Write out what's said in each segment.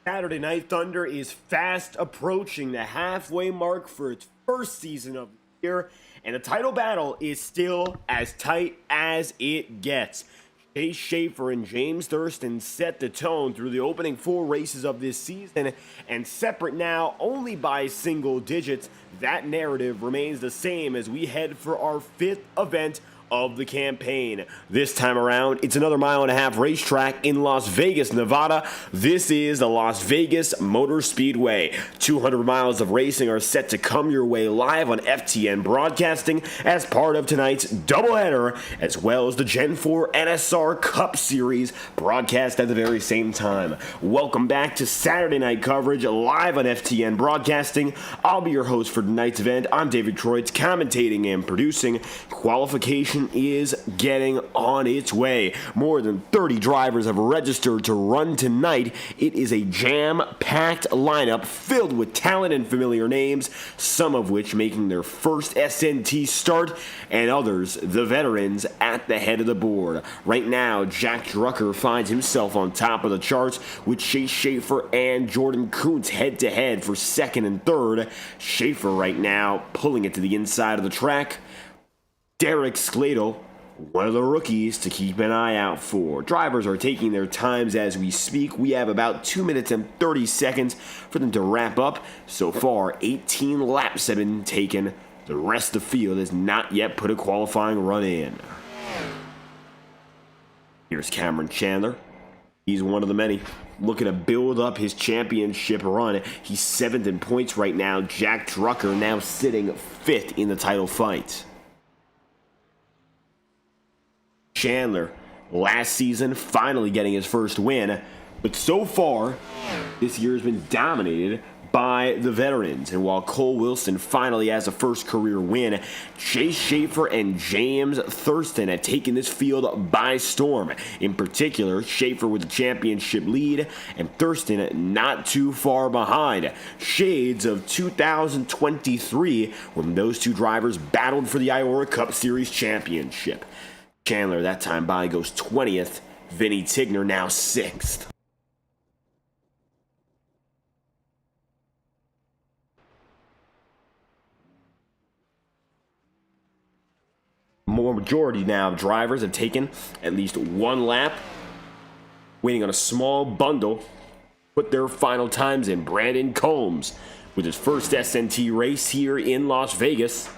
Saturday Night Thunder is fast approaching the halfway mark for its first season of the year, and the title battle is still as tight as it gets. Chase Schaefer and James Thurston set the tone through the opening 4 races of this season, and separate now only by single digits, that narrative remains the same as we head for our 5th event of the campaign. This time around, it's another 1.5-mile racetrack in Las Vegas, Nevada. This is the Las Vegas Motor Speedway. 200 miles of racing are set to come your way live on FTN Broadcasting as part of tonight's doubleheader, as well as the Gen 4 NASCAR Cup Series broadcast at the very same time. Welcome back to Saturday night coverage live on FTN Broadcasting. I'll be your host for tonight's event. I'm David Troitz, commentating and producing. Qualification is getting on its way. More than 30 drivers have registered to run tonight. It is a jam-packed lineup filled with talent and familiar names, some of which making their first SNT start, and others, the veterans, at the head of the board. Right now, Jack Drucker finds himself on top of the charts with Chase Schaefer and Jordan Kuntz head-to-head for second and third. Schaefer right now pulling it to the inside of the track. Derek Skladel, one of the rookies to keep an eye out for. Drivers are taking their times as we speak. We have about 2 minutes and 30 seconds for them to wrap up. So far, 18 laps have been taken. The rest of the field has not yet put a qualifying run in. Here's Cameron Chandler. He's one of the many looking to build up his championship run. He's 7th in points right now. Jack Drucker now sitting 5th in the title fight. Chandler, last season, finally getting his first win, but so far, this year has been dominated by the veterans. And while Cole Wilson finally has a first career win, Chase Schaefer and James Thurston have taken this field by storm. In particular, Schaefer with the championship lead, and Thurston not too far behind. Shades of 2023 when those two drivers battled for the IORA Cup Series championship. Chandler that time by goes 20th. Vinny Tigner now 6th. More majority now of drivers have taken at least one lap, waiting on a small bundle, put their final times in. Brandon Combs, with his first SNT race here in Las Vegas,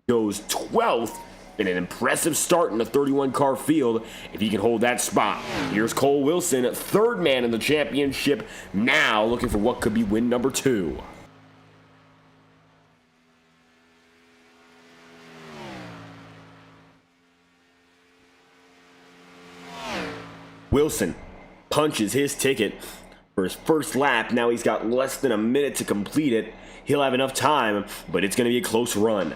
goes 12th. In an impressive start in the 31-car field, if he can hold that spot. Here's Cole Wilson, 3rd man in the championship, now looking for what could be win number 2. Wilson punches his ticket for his first lap. Now he's got less than a minute to complete it. He'll have enough time, but it's going to be a close run.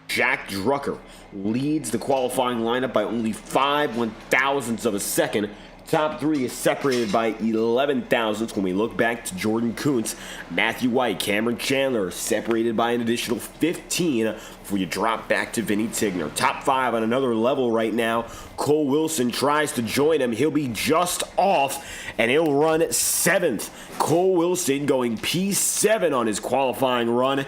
Jack Drucker leads the qualifying lineup by only 5/1000ths of a second. Top 3 is separated by 11,000ths when we look back to Jordan Kuntz, Matthew White, Cameron Chandler, separated by an additional 15 before you drop back to Vinny Tigner. Top 5 on another level right now. Cole Wilson tries to join him. He'll be just off, and he'll run 7th. Cole Wilson going P7 on his qualifying run.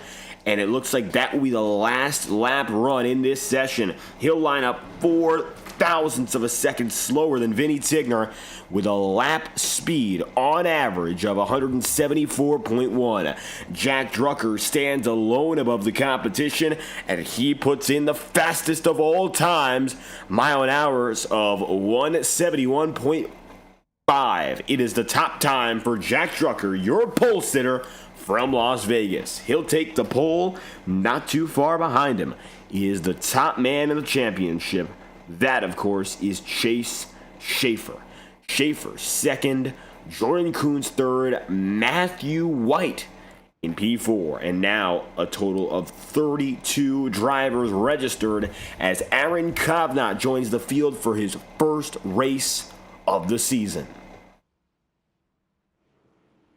And it looks like that will be the last lap run in this session. He'll line up 0.04 of a second slower than Vinny Tigner with a lap speed on average of 174.1. Jack Drucker stands alone above the competition, and he puts in the fastest of all times, mile an hour of 171.5. It is the top time for Jack Drucker, your pole sitter from Las Vegas. He'll take the pole. Not too far behind him is the top man in the championship. That, of course, is Chase Schaefer. Schaefer 2nd, Jordan Kuntz 3rd, Matthew White in P4. And now a total of 32 drivers registered as Aaron Kovnat joins the field for his first race of the season.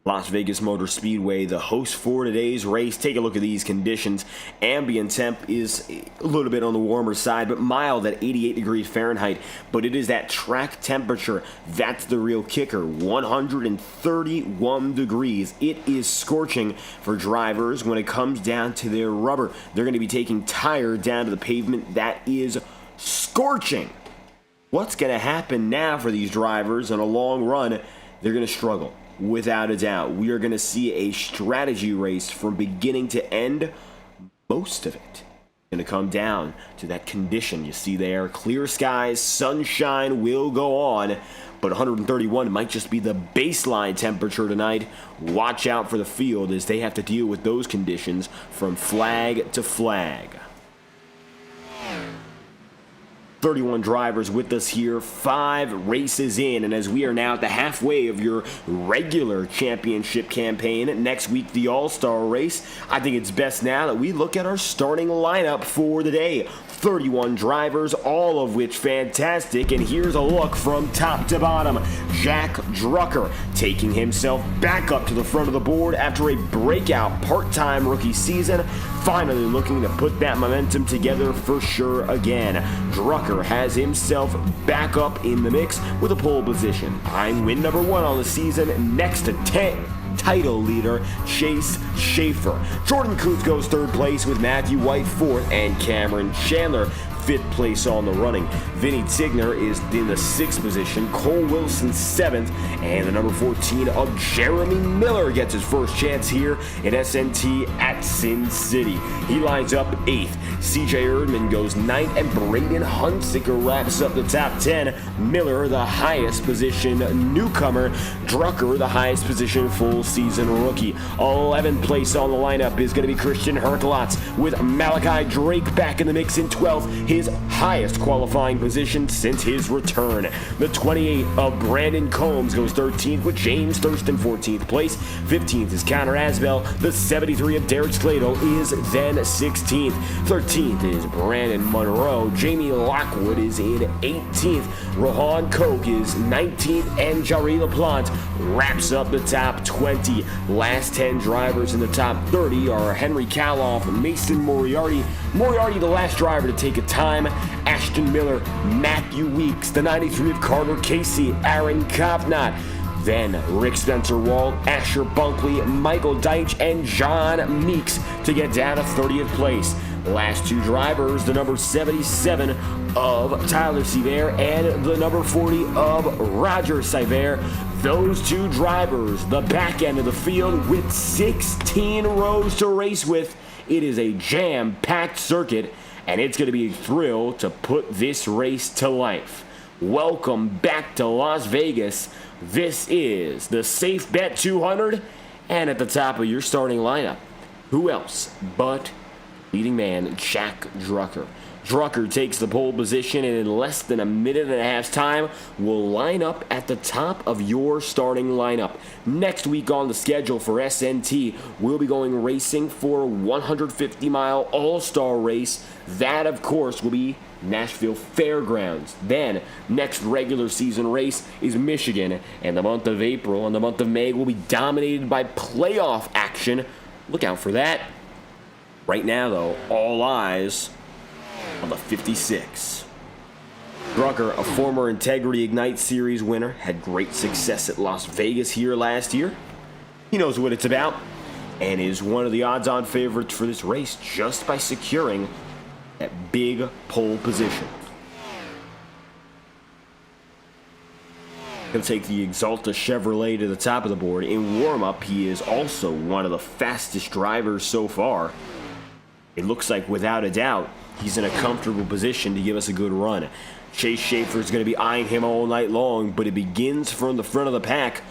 Las Vegas Motor Speedway, the host for today's race. Take a look at these conditions. Ambient temp is a little bit on the warmer side, but mild at 88 degrees Fahrenheit. But it is that track temperature. That's the real kicker. 131 degrees. It is scorching for drivers when it comes down to their rubber. They're going to be taking tire down to the pavement. That is scorching. What's going to happen now for these drivers in a long run? They're going to struggle. Without a doubt, we are going to see a strategy race from beginning to end. Most of it going to come down to that condition you see there. Clear skies, sunshine will go on, but 131 might just be the baseline temperature tonight. Watch out for the field as they have to deal with those conditions from flag to flag. 31 drivers with us here, 5 races in, and as we are now at the halfway of your regular championship campaign, next week the All-Star race, I think it's best now that we look at our starting lineup for the day. 31 drivers, all of which fantastic, and here's a look from top to bottom. Jack Drucker taking himself back up to the front of the board after a breakout part-time rookie season, finally looking to put that momentum together for sure again. Drucker has himself back up in the mix with a pole position. I'm win number 1 on the season, next to 10 title leader Chase Schaefer. Jordan Kuth goes 3rd place with Matthew White 4th and Cameron Chandler 5th place on the running. Vinny Tigner is in the 6th position, Cole Wilson 7th, and the number 14 of Jeremy Miller gets his first chance here in SNT at Sin City. He lines up 8th. CJ Erdman goes 9th, and Braden Hunsicker wraps up the top 10. Miller, the highest position newcomer. Drucker, the highest position full season rookie. 11th place on the lineup is going to be Christian Herklotz with Malachi Drake back in the mix in 12th. His highest qualifying position since his return. The 28 of Brandon Combs goes 13th with James Thurston 14th place. 15th is Connor Asbell. The 73 of Derek Slato is then 16th. 13th is Brandon Monroe. Jamie Lockwood is in 18th. Rohan Koch is 19th, and Jarry LaPlante wraps up the top 20. Last 10 drivers in the top 30 are Henry Kaloff, Mason Moriarty. Moriarty, the last driver to take a time. Ashton Miller, Matthew Weeks, the 93 of Carter Casey, Aaron Kovnat. Then Rick Spencer Wald, Asher Bunkley, Michael Deitch, and John Meeks to get down to 30th place. Last 2 drivers, the number 77 of Tyler Sevier and the number 40 of Roger Sevier. Those 2 drivers, the back end of the field with 16 rows to race with. It is a jam-packed circuit, and it's going to be a thrill to put this race to life. Welcome back to Las Vegas. This is the Safe Bet 200, and at the top of your starting lineup, who else but leading man Jack Drucker. Drucker takes the pole position, and in less than a minute and a half's time will line up at the top of your starting lineup. Next week on the schedule for SNT, we'll be going racing for a 150-mile all-star race. That, of course, will be Nashville Fairgrounds. Then, next regular season race is Michigan, and the month of April and the month of May will be dominated by playoff action. Look out for that. Right now, though, all eyes on the 56. Drucker, a former Integrity Ignite Series winner, had great success at Las Vegas here last year. He knows what it's about and is one of the odds-on favorites for this race just by securing that big pole position. He'll take the Exalta Chevrolet to the top of the board. In warm-up, he is also one of the fastest drivers so far. It looks like, without a doubt, he's in a comfortable position to give us a good run. Chase Schaefer is going to be eyeing him all night long, but it begins from the front of the pack.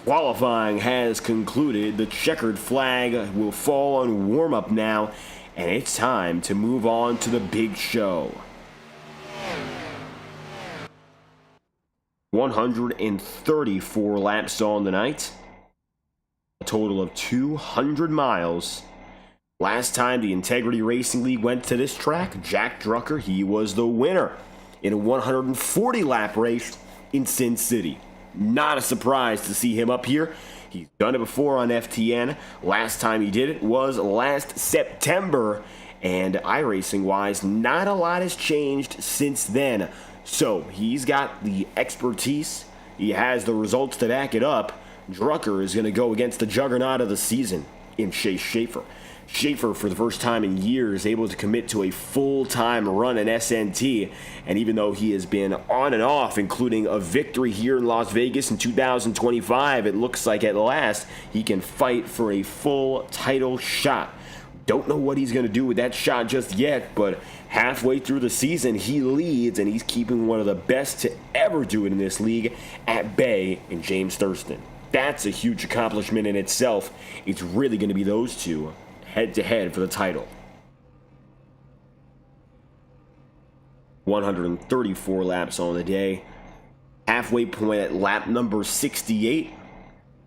Qualifying has concluded. The checkered flag will fall on warm-up now, and it's time to move on to the big show. 134 laps on the night. A total of 200 miles. Last time the Integrity Racing League went to this track, Jack Drucker, he was the winner in a 140-lap race in Sin City. Not a surprise to see him up here. He's done it before on FTN. Last time he did it was last September. And iRacing-wise, not a lot has changed since then. So he's got the expertise. He has the results to back it up. Drucker is going to go against the juggernaut of the season in Chase Schaefer. Schaefer, for the first time in years, able to commit to a full-time run in SNT. And even though he has been on and off, including a victory here in Las Vegas in 2025, it looks like at last he can fight for a full title shot. Don't know what he's going to do with that shot just yet, but halfway through the season, he leads, and he's keeping one of the best to ever do it in this league at bay in James Thurston. That's a huge accomplishment in itself. It's really going to be those two head-to-head for the title. 134 laps on the day. Halfway point at lap number 68.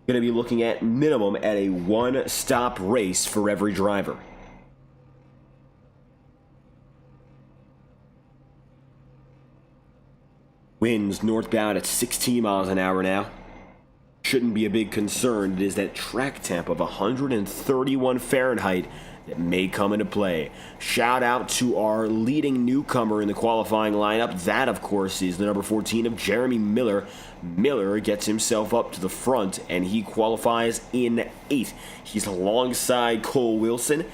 Going to be looking at minimum at a one-stop race for every driver. Winds northbound at 16 miles an hour now. Shouldn't be a big concern. It is that track temp of 131 Fahrenheit that may come into play. Shout out to our leading newcomer in the qualifying lineup. That, of course, is the number 14 of Jeremy Miller. Miller gets himself up to the front, and he qualifies in 8th. He's alongside Cole Wilson.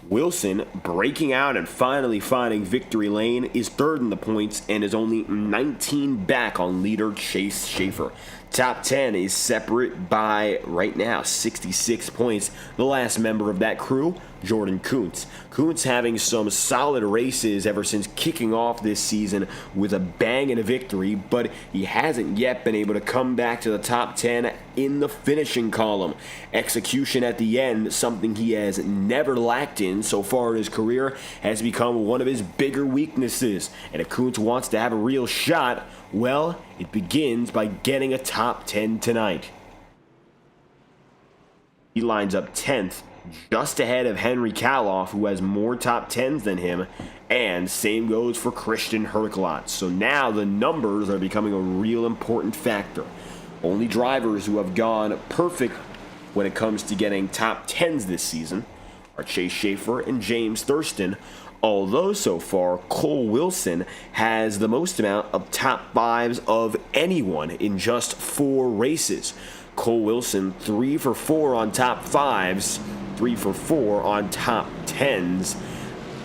Wilson, breaking out and finally finding victory lane, is 3rd in the points and is only 19 back on leader Chase Schaefer. Top 10 is separate by, right now, 66 points. The last member of that crew, Jordan Kuntz. Kuntz having some solid races ever since kicking off this season with a bang and a victory, but he hasn't yet been able to come back to the top 10 in the finishing column. Execution at the end, something he has never lacked in so far in his career, has become one of his bigger weaknesses. And if Kuntz wants to have a real shot, well, it begins by getting a top 10 tonight. He lines up 10th, just ahead of Henry Kaloff, who has more top 10s than him, and same goes for Christian Herklot. So now the numbers are becoming a real important factor. Only drivers who have gone perfect when it comes to getting top 10s this season are Chase Schaefer and James Thurston, although so far Cole Wilson has the most amount of top 5s of anyone in just 4 races. Cole Wilson 3 for 4 on top 5s, 3 for 4 on top 10s.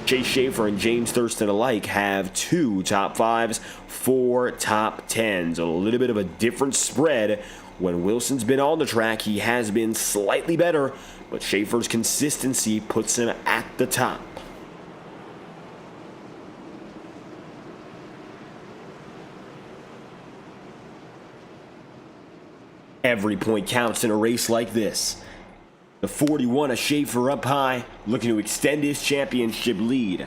Chase Schaefer and James Thurston alike have 2 top 5s, 4 top 10s. A little bit of a different spread. When Wilson's been on the track, he has been slightly better, but Schaefer's consistency puts him at the top. Every point counts in a race like this. The 41 of Schaefer up high, looking to extend his championship lead.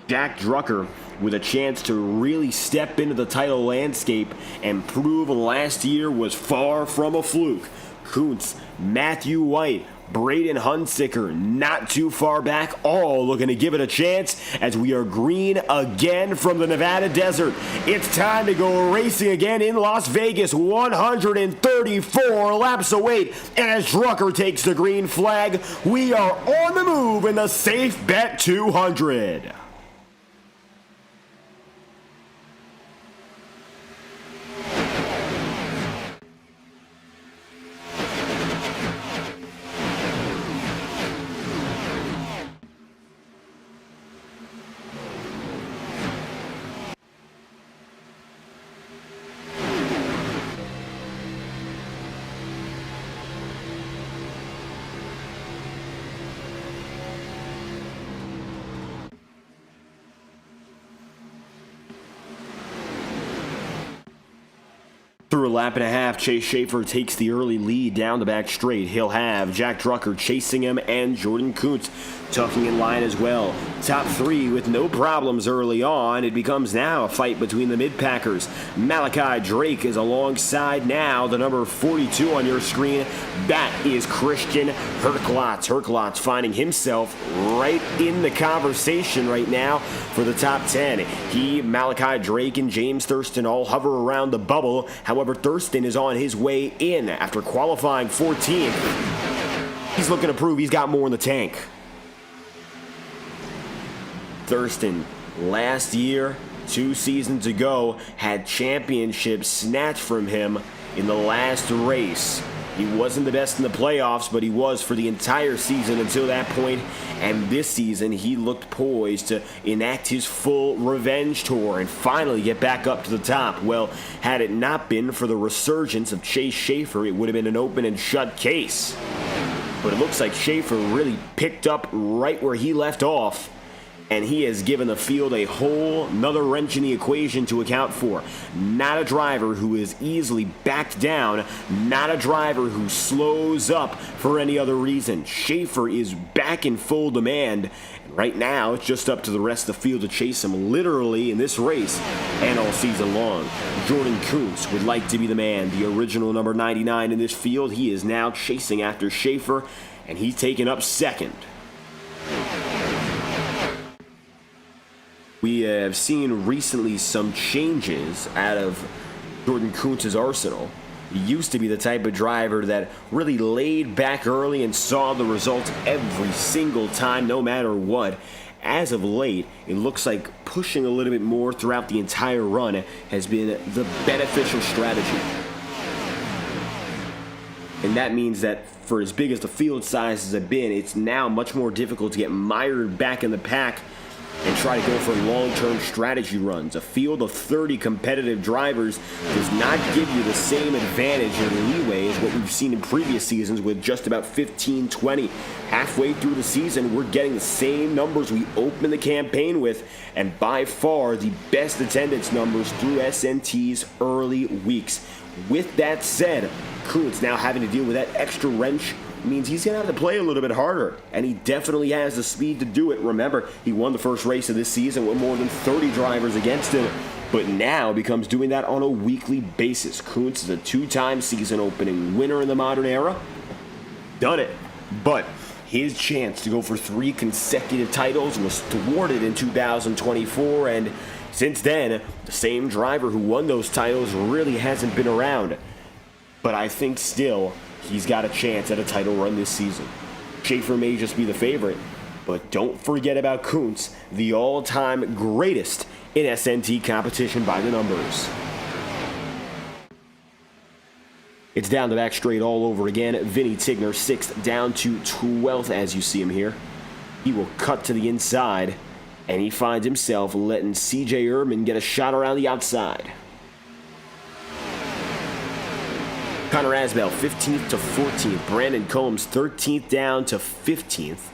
Jack Drucker with a chance to really step into the title landscape and prove last year was far from a fluke. Kuntz, Matthew White, Braden Hunsicker, not too far back, all looking to give it a chance as we are green again from the Nevada desert. It's time to go racing again in Las Vegas. 134 laps await, and as Drucker takes the green flag, we are on the move in the Safe Bet 200. Through a lap and a half, Chase Schaefer takes the early lead down the back straight. He'll have Jack Drucker chasing him and Jordan Kuntz tucking in line as well. Top three with no problems early on. It becomes now a fight between the mid-packers. Malachi Drake is alongside now the number 42 on your screen. That is Christian Herklotz. Herklotz finding himself right in the conversation right now for the top 10. He, Malachi Drake, and James Thurston all hover around the bubble. However, Thurston is on his way in after qualifying 14th. He's looking to prove he's got more in the tank. Thurston, last year, 2 seasons ago, had championships snatched from him in the last race. He wasn't the best in the playoffs, but he was for the entire season until that point. And this season, he looked poised to enact his full revenge tour and finally get back up to the top. Well, had it not been for the resurgence of Chase Schaefer, it would have been an open and shut case. But it looks like Schaefer really picked up right where he left off. And he has given the field a whole nother wrench in the equation to account for. Not a driver who is easily backed down. Not a driver who slows up for any other reason. Schaefer is back in full demand. And right now, it's just up to the rest of the field to chase him literally in this race and all season long. Jordan Kuntz would like to be the man, the original number 99 in this field. He is now chasing after Schaefer, and he's taken up second. We have seen recently some changes out of Jordan Kuntz's arsenal. He used to be the type of driver that really laid back early and saw the results every single time, no matter what. As of late, it looks like pushing a little bit more throughout the entire run has been the beneficial strategy. And that means that for as big as the field sizes have been, it's now much more difficult to get mired back in the pack and try to go for long-term strategy runs. A field of 30 competitive drivers does not give you the same advantage or leeway as what we've seen in previous seasons with just about 15, 20. Halfway through the season, we're getting the same numbers we opened the campaign with, and by far the best attendance numbers through SNT's early weeks. With that said, Kuntz now having to deal with that extra wrench means he's going to have to play a little bit harder, and he definitely has the speed to do it. Remember, he won the first race of this season with more than 30 drivers against him, but now becomes doing that on a weekly basis. Kuntz is a 2-time season opening winner in the modern era. Done it. But his chance to go for 3 consecutive titles was thwarted in 2024, and since then, the same driver who won those titles really hasn't been around. But I think still, he's got a chance at a title run this season. Schaefer may just be the favorite, but don't forget about Kuntz, the all-time greatest in SNT competition by the numbers. It's down the back straight all over again. Vinny Tigner 6th down to 12th as you see him here. He will cut to the inside, and he finds himself letting CJ Ehrman get a shot around the outside. Connor Asbell, 15th to 14th. Brandon Combs, 13th down to 15th.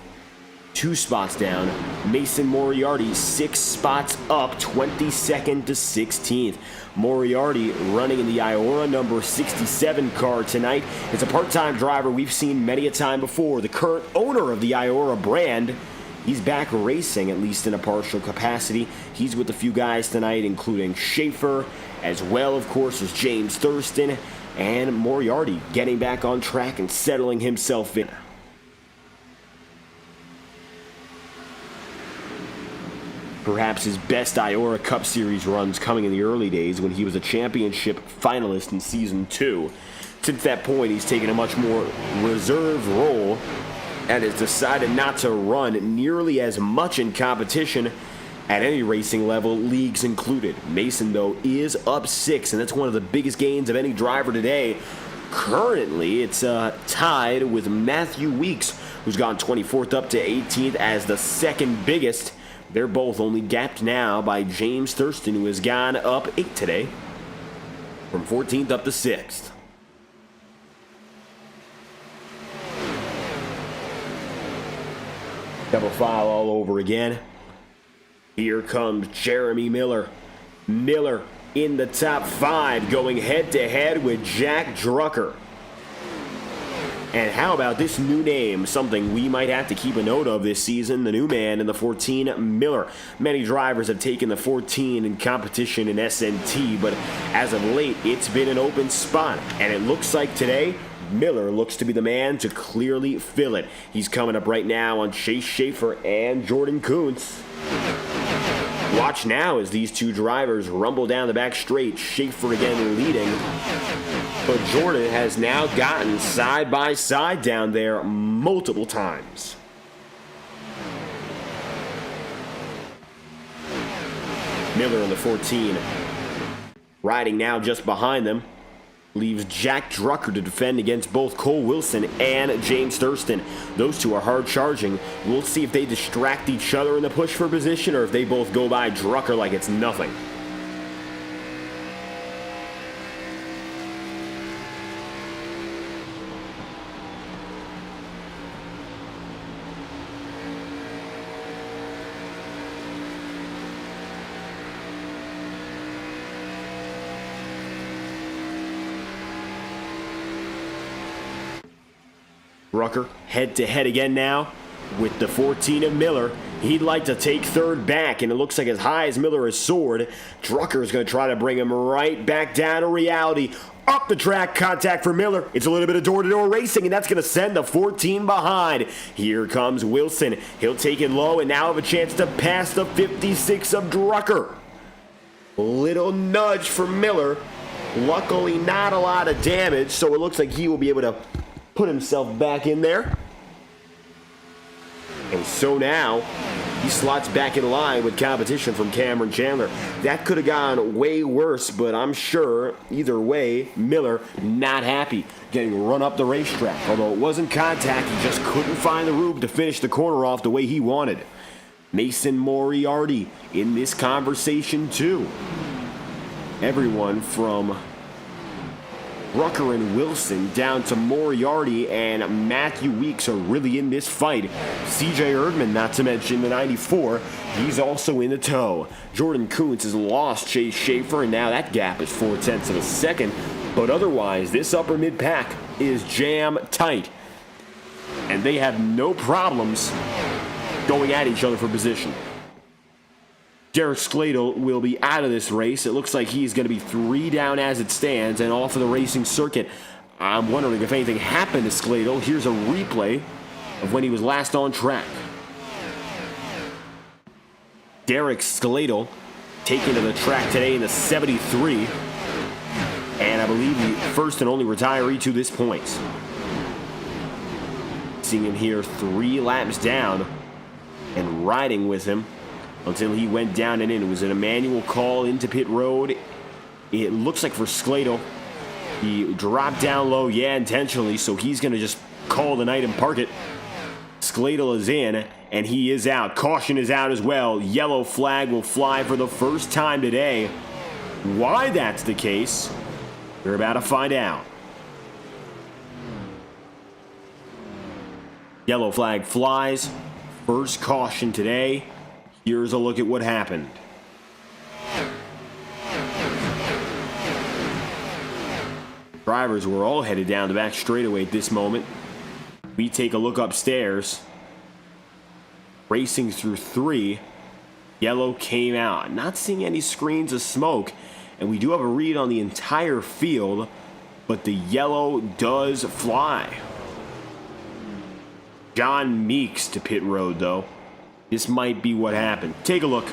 2 spots down. Mason Moriarty, 6 spots up, 22nd to 16th. Moriarty running in the IORA number 67 car tonight. It's a part-time driver we've seen many a time before. The current owner of the IORA brand. He's back racing, at least in a partial capacity. He's with a few guys tonight, including Schaefer, as well, of course, as James Thurston. And Moriarty getting back on track and settling himself in. Perhaps his best IORA Cup Series runs coming in the early days when he was a championship finalist in Season 2. Since that point, he's taken a much more reserved role and has decided not to run nearly as much in competition at any racing level, leagues included. Mason, though, is up 6, and that's one of the biggest gains of any driver today. Currently, it's tied with Matthew Weeks, who's gone 24th up to 18th as the second biggest. They're both only gapped now by James Thurston, who has gone up 8 today, from 14th up to 6th. Double file all over again. Here comes Jeremy Miller. Miller in the top 5, going head-to-head with Jack Drucker. And how about this new name, something we might have to keep a note of this season, the new man in the 14, Miller. Many drivers have taken the 14 in competition in SNT, but as of late, it's been an open spot. And it looks like today, Miller looks to be the man to clearly fill it. He's coming up right now on Chase Schaefer and Jordan Kuntz. Watch now as these two drivers rumble down the back straight. Schaefer again leading. But Jordan has now gotten side by side down there multiple times. Miller in the 14. Riding now just behind them. Leaves Jack Drucker to defend against both Cole Wilson and James Thurston. Those two are hard charging. We'll see if they distract each other in the push for position or if they both go by Drucker like it's nothing. Drucker head-to-head again now with the 14 of Miller. He'd like to take third back, and it looks like as high as Miller has soared, Drucker is going to try to bring him right back down to reality. Up the track, contact for Miller. It's a little bit of door-to-door racing, and that's going to send the 14 behind. Here comes Wilson. He'll take it low and now have a chance to pass the 56 of Drucker. Little nudge for Miller. Luckily, not a lot of damage, so it looks like he will be able to put himself back in there. And so now he slots back in line with competition from Cameron Chandler. That could have gone way worse, but I'm sure either way, Miller not happy getting run up the racetrack. Although it wasn't contact, he just couldn't find the room to finish the corner off the way he wanted. Mason Moriarty in this conversation too. Everyone from Drucker and Wilson down to Moriarty and Matthew Weeks are really in this fight. CJ Erdman, not to mention the 94, he's also in the tow. Jordan Kuntz has lost Chase Schaefer, and now that gap is 0.4 of a second. But otherwise, this upper mid-pack is jam tight. And they have no problems going at each other for position. Derek Skladel will be out of this race. It looks like he's going to be 3 down as it stands and off of the racing circuit. I'm wondering if anything happened to Skladel. Here's a replay of when he was last on track. Derek Skladel taken to the track today in the 73. And I believe the first and only retiree to this point. Seeing him here 3 laps down and riding with him until he went down and in. It was an manual call into pit road. It looks like for Skladel, he dropped down low, intentionally, so he's going to just call the night and park it. Skladel is in, and he is out. Caution is out as well. Yellow flag will fly for the first time today. Why that's the case, we're about to find out. Yellow flag flies. First caution today. Here's a look at what happened. Drivers were all headed down the back straightaway at this moment. We take a look upstairs. Racing through 3. Yellow came out. Not seeing any screens of smoke. And we do have a read on the entire field. But the yellow does fly. John Meeks to pit road, though. This might be what happened. Take a look.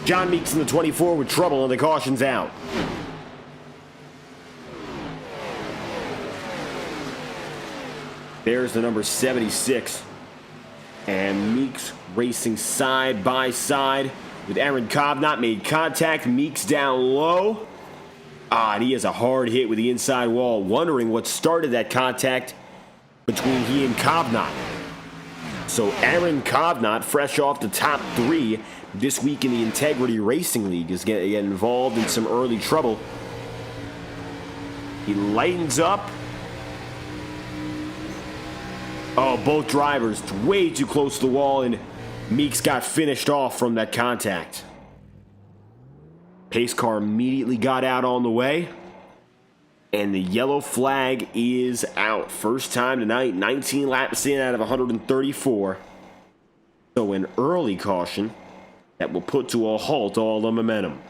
John Meeks in the 24 with trouble, and the caution's out. There's the number 76. And Meeks racing side by side with Aaron Kovnat. Made contact. Meeks down low. And he has a hard hit with the inside wall. Wondering what started that contact between he and Kovnat. So Aaron Kovnat, fresh off the top 3 this week in the Integrity Racing League, is getting involved in some early trouble. He lightens up. Oh, both drivers way too close to the wall, and Meeks got finished off from that contact. Pace car immediately got out on the way. And the yellow flag is out. First time tonight, 19 laps in out of 134. So an early caution that will put to a halt all the momentum.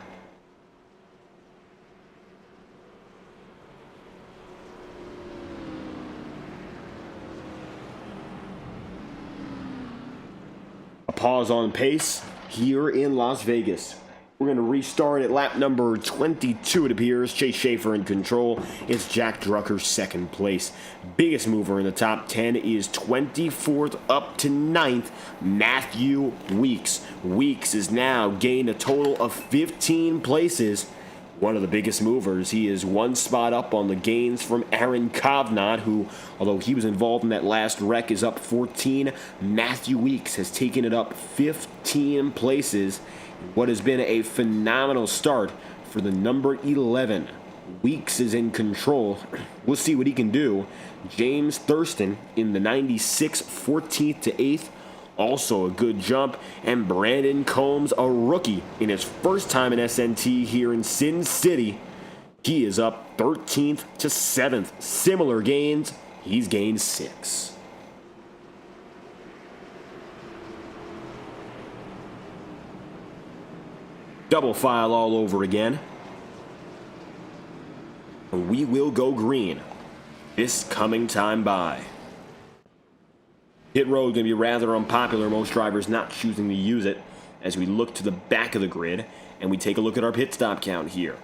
A pause on pace here in Las Vegas. We're going to restart at lap number 22, it appears. Chase Schaefer in control. It's Jack Drucker second place. Biggest mover in the top 10 is 24th up to 9th, Matthew Weeks. Weeks has now gained a total of 15 places. One of the biggest movers. He is one spot up on the gains from Aaron Kovnat, who, although he was involved in that last wreck, is up 14. Matthew Weeks has taken it up 15 places. What has been a phenomenal start for the number 11. Weeks is in control. We'll see what he can do. James Thurston in the 96, 14th to 8th. Also a good jump. And Brandon Combs, a rookie in his first time in SNT here in Sin City. He is up 13th to 7th. Similar gains. He's gained 6. Double file all over again. We will go green this coming time by. Pit road going to be rather unpopular, most drivers not choosing to use it, as we look to the back of the grid and we take a look at our pit stop count here.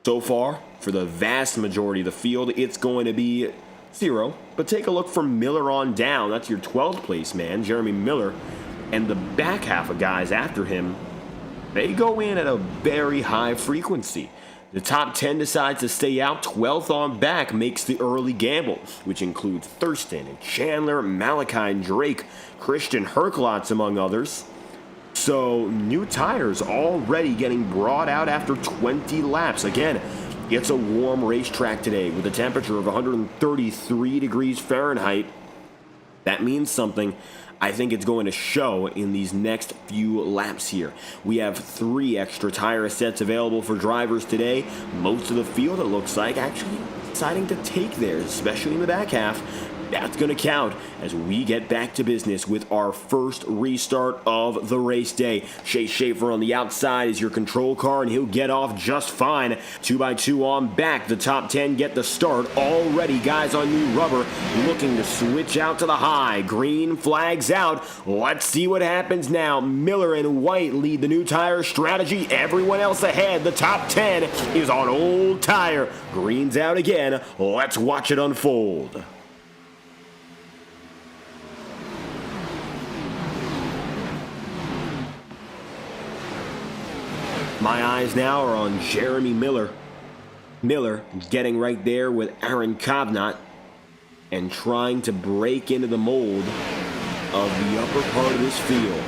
So far, for the vast majority of the field, it's going to be 0, but take a look from Miller on down. That's your 12th place man, Jeremy Miller, and the back half of guys after him, they go in at a very high frequency. The top 10 decides to stay out. 12th on back makes the early gamble, which includes Thurston and Chandler, Malachi and Drake, Christian Herklotz, among others. So new tires already getting brought out after 20 laps. Again, it's a warm racetrack today with a temperature of 133 degrees Fahrenheit. That means something. I think it's going to show in these next few laps here. We have 3 extra tire sets available for drivers today. Most of the field, it looks like, actually deciding to take theirs, especially in the back half. That's going to count as we get back to business with our first restart of the race day. Chase Schaefer on the outside is your control car, and he'll get off just fine. 2x2 on back. The top 10 get the start. Already guys on new rubber looking to switch out to the high. Green flags out. Let's see what happens now. Miller and White lead the new tire strategy. Everyone else ahead. The top 10 is on old tire. Green's out again. Let's watch it unfold. My eyes now are on Jeremy Miller. Miller getting right there with Aaron Kovnat and trying to break into the mold of the upper part of this field.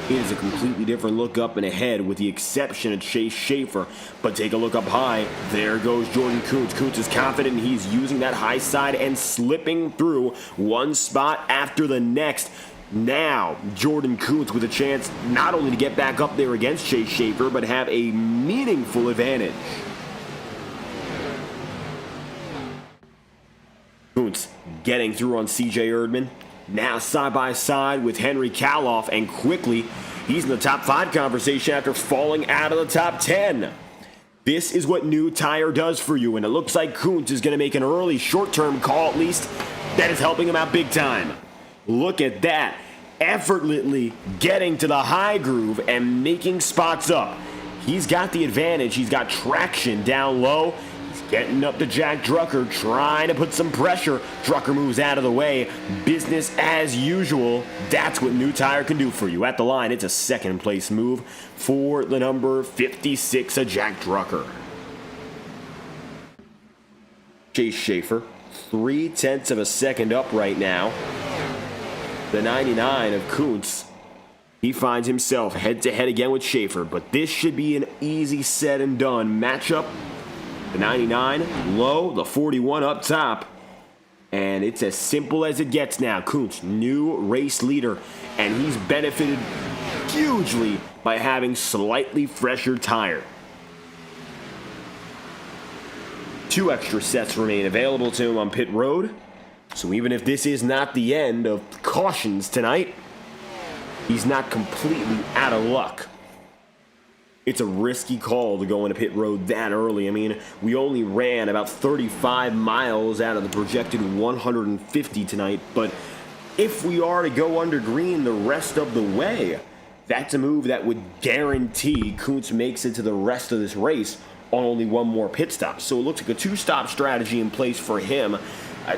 It is a completely different look up and ahead with the exception of Chase Schaefer. But take a look up high. There goes Jordan Kuntz. Kuntz is confident he's using that high side and slipping through one spot after the next. Now, Jordan Kuntz with a chance not only to get back up there against Chase Schaefer, but have a meaningful advantage. Kuntz getting through on CJ Erdman. Now side by side with Henry Kaloff, and quickly he's in the top 5 conversation after falling out of the top 10. This is what new tire does for you, and it looks like Kuntz is going to make an early short-term call at least. That is helping him out big time. Look at that, effortlessly getting to the high groove and making spots up. He's got the advantage. He's got traction down low. He's getting up to Jack Drucker, trying to put some pressure. Drucker moves out of the way. Business as usual. That's what new tire can do for you. At the line, it's a second place move for the number 56 of Jack Drucker. Chase Schaefer, 0.3 of a second up right now. The 99 of Kuntz, he finds himself head-to-head again with Schaefer, but this should be an easy said and done matchup. The 99 low, the 41 up top, and it's as simple as it gets now. Kuntz, new race leader, and he's benefited hugely by having slightly fresher tire. 2 extra sets remain available to him on pit road. So even if this is not the end of cautions tonight, he's not completely out of luck. It's a risky call to go into pit road that early. I mean, we only ran about 35 miles out of the projected 150 tonight, but if we are to go under green the rest of the way, that's a move that would guarantee Kuntz makes it to the rest of this race on only 1 more pit stop. So it looks like a 2-stop strategy in place for him.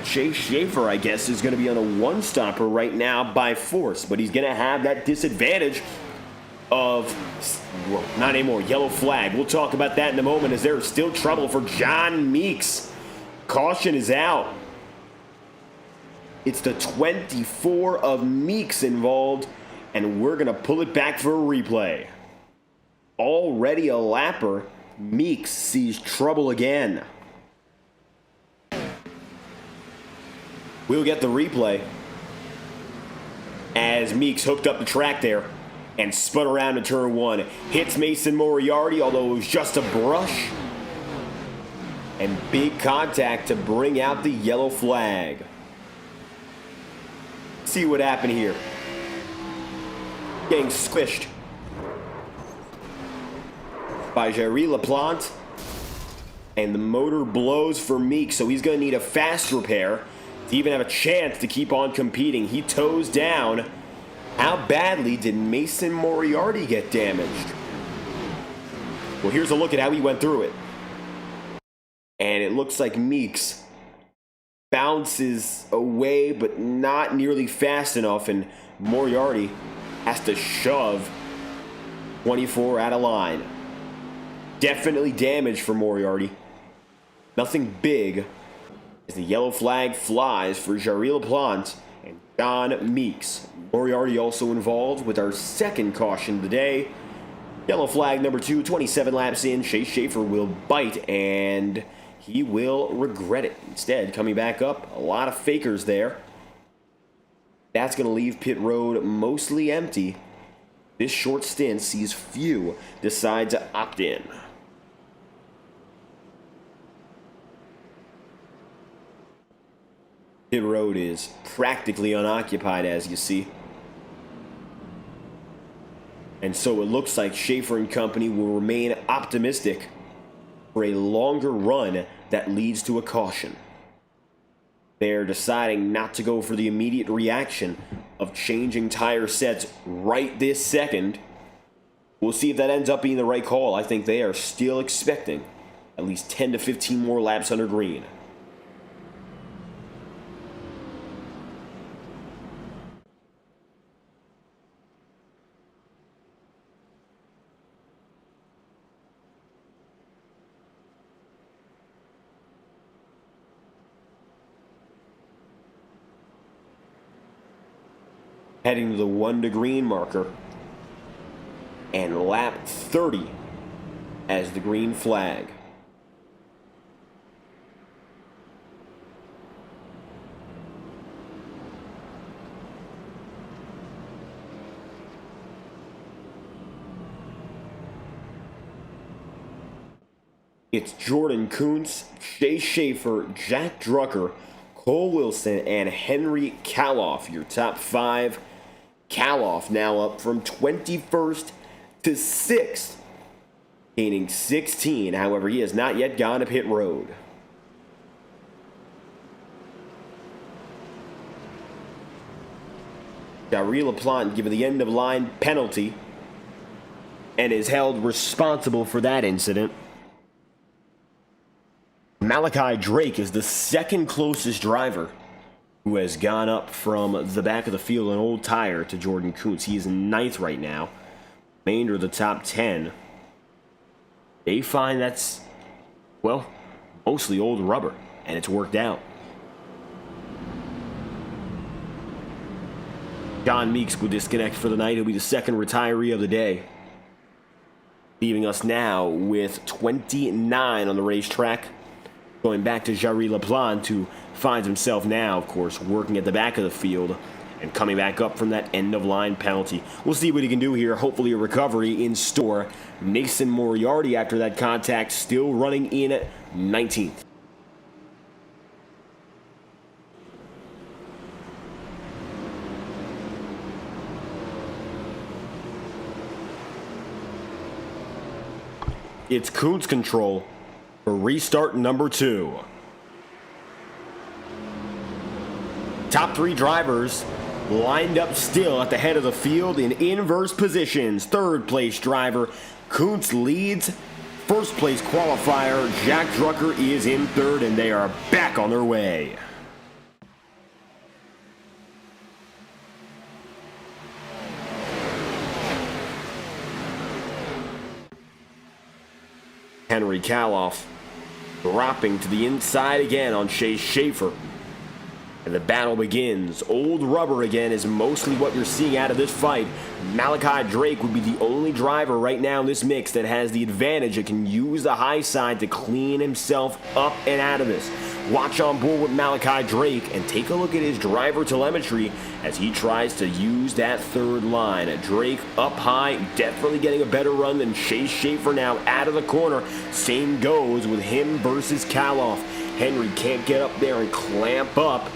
Chase Schaefer, I guess, is going to be on a 1-stopper right now by force, but he's going to have that disadvantage of, well, not anymore, yellow flag. We'll talk about that in a moment as there's still trouble for John Meeks. Caution is out. It's the 24 of Meeks involved, and we're going to pull it back for a replay. Already a lapper, Meeks sees trouble again. We'll get the replay as Meeks hooked up the track there and spun around to turn 1. Hits Mason Moriarty, although it was just a brush. And big contact to bring out the yellow flag. See what happened here. Getting squished by Jerry LaPlante. And the motor blows for Meeks, so he's going to need a fast repair to even have a chance to keep on competing. He toes down. How badly did Mason Moriarty get damaged? Well, here's a look at how he went through it. And it looks like Meeks bounces away, but not nearly fast enough, and Moriarty has to shove 24 out of line. Definitely damage for Moriarty. Nothing big as the yellow flag flies for Jerry LaPlante and John Meeks. Moriarty also involved with our second caution of the day. Yellow flag number 2, 27 laps in. Chase Schaefer will bite, and he will regret it. Instead, coming back up, a lot of fakers there. That's going to leave pit road mostly empty. This short stint sees few decide to opt in. Pit road is practically unoccupied, as you see. And so it looks like Schaefer and company will remain optimistic for a longer run that leads to a caution. They're deciding not to go for the immediate reaction of changing tire sets right this second. We'll see if that ends up being the right call. I think they are still expecting at least 10 to 15 more laps under green. Heading to the 1 to green marker, and lap 30 as the green flag. It's Jordan Kuntz, Chase Schaefer, Jack Drucker, Cole Wilson, and Henry Kaloff, your top 5. Kaloff now up from 21st to 6th, gaining 16. However, he has not yet gone to pit road. Jerry LaPlante given the end-of-line penalty and is held responsible for that incident. Malachi Drake is the second closest driver who has gone up from the back of the field an old tire to Jordan Kuntz. He is 9th right now. Remainder of the top 10. They find that's, well, mostly old rubber, and it's worked out. John Meeks will disconnect for the night. He'll be the second retiree of the day, leaving us now with 29 on the racetrack. Going back to Jerry LaPlante, who finds himself now, of course, working at the back of the field and coming back up from that end-of-line penalty. We'll see what he can do here. Hopefully a recovery in store. Mason Moriarty, after that contact, still running in 19th. It's Kuntz control for restart number 2. Top 3 drivers lined up still at the head of the field in inverse positions. Third place driver Kuntz leads. First place qualifier Jack Drucker is in third, and they are back on their way. Henry Kaloff dropping to the inside again on Chase Schaefer. And the battle begins. Old rubber again is mostly what you're seeing out of this fight. Malachi Drake would be the only driver right now in this mix that has the advantage and can use the high side to clean himself up and out of this. Watch on board with Malachi Drake and take a look at his driver telemetry as he tries to use that third line. Drake up high, definitely getting a better run than Chase Schaefer now out of the corner. Same goes with him versus Kaloff. Henry can't get up there and clamp up.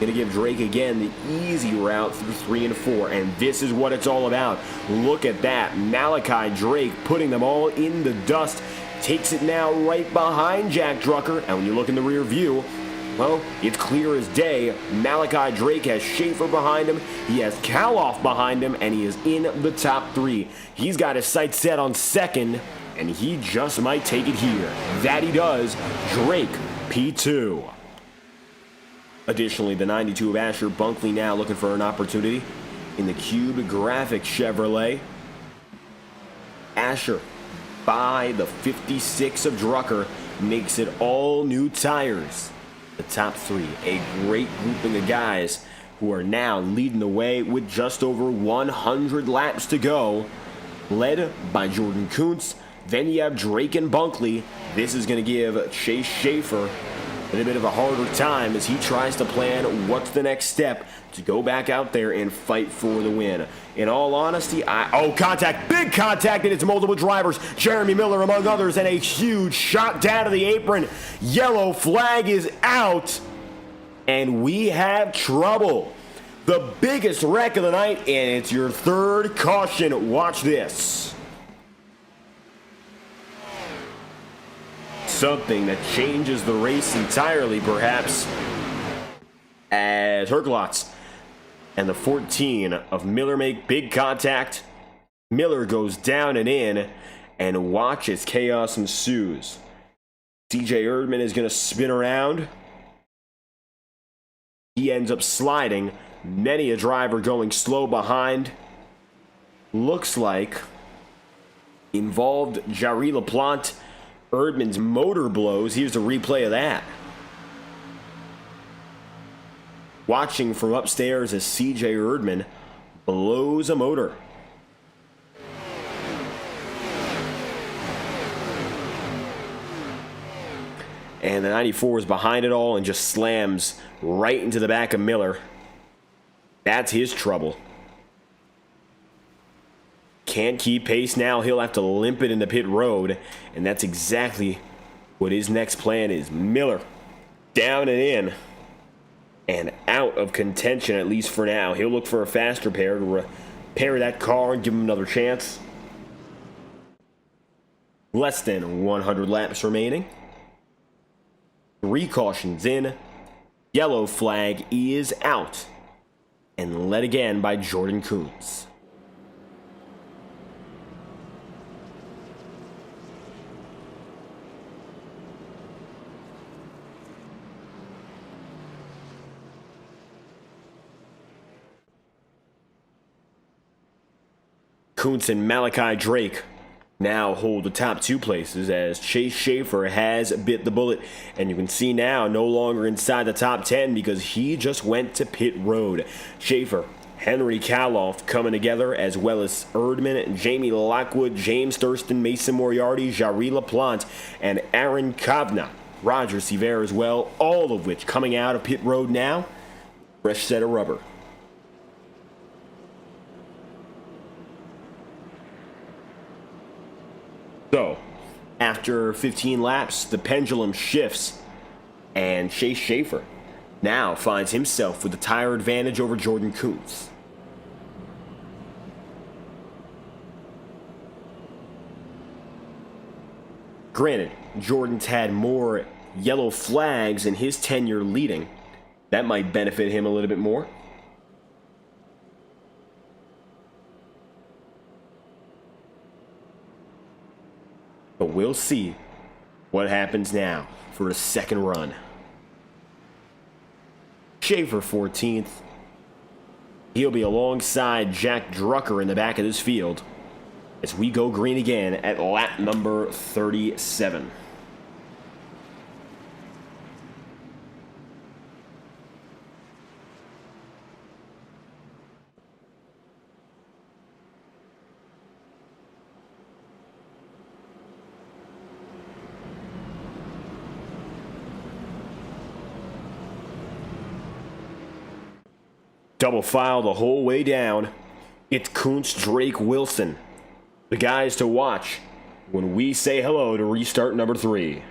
Going to give Drake again the easy route through 3 and 4, and this is what it's all about. Look at that. Malachi Drake putting them all in the dust. Takes it now right behind Jack Drucker, and when you look in the rear view, well, it's clear as day. Malachi Drake has Schaefer behind him, he has Kaloff behind him, and he is in the top 3. He's got his sights set on second, and he just might take it here. That he does. Drake, P2. Additionally, the 92 of Asher Bunkley now looking for an opportunity in the Cube Graphic Chevrolet. Asher, by the 56 of Drucker, makes it all new tires. The top 3, a great grouping of guys who are now leading the way with just over 100 laps to go, led by Jordan Kuntz. Then you have Drake and Bunkley. This is going to give Chase Schaefer a little bit of a harder time as he tries to plan what's the next step to go back out there and fight for the win. In all honesty, contact, big contact, and it's multiple drivers. Jeremy Miller among others, and a huge shot down to the apron. Yellow flag is out, and we have trouble. The biggest wreck of the night, and it's your third caution. Watch this. Something that changes the race entirely, perhaps, as Herklotz and the 14 of Miller make big contact. Miller goes down and in, and watch as chaos ensues. CJ Erdman is going to spin around. He ends up sliding. Many a driver going slow behind. Looks like involved Jarry LaPlante. Erdman's motor blows. Here's a replay of that. Watching from upstairs as CJ Erdman blows a motor. And the 94 is behind it all and just slams right into the back of Miller. That's his trouble. Can't keep pace now. He'll have to limp it into pit road, and that's exactly what his next plan is. Miller down and in and out of contention, at least for now. He'll look for a faster pair to repair that car and give him another chance. Less than 100 laps remaining. 3 cautions in. Yellow flag is out and led again by Jordan Kuntz. Kuntz and Malachi Drake now hold the top 2 places as Chase Schaefer has bit the bullet. And you can see now no longer inside the top 10 because he just went to pit road. Schaefer, Henry Kaloff coming together, as well as Erdman, Jamie Lockwood, James Thurston, Mason Moriarty, Jarry LaPlante, and Aaron Kavna. Roger Sever as well, all of which coming out of pit road now. Fresh set of rubber. So, after 15 laps, the pendulum shifts, and Chase Schaefer now finds himself with the tire advantage over Jordan Kuntz. Granted, Jordan's had more yellow flags in his tenure leading. That might benefit him a little bit more. But we'll see what happens now for a second run. Schaefer 14th. He'll be alongside Jack Drucker in the back of this field as we go green again at lap number 37. Double file the whole way down. It's Kuntz, Drake, Wilson. The guys to watch when we say hello to restart number 3.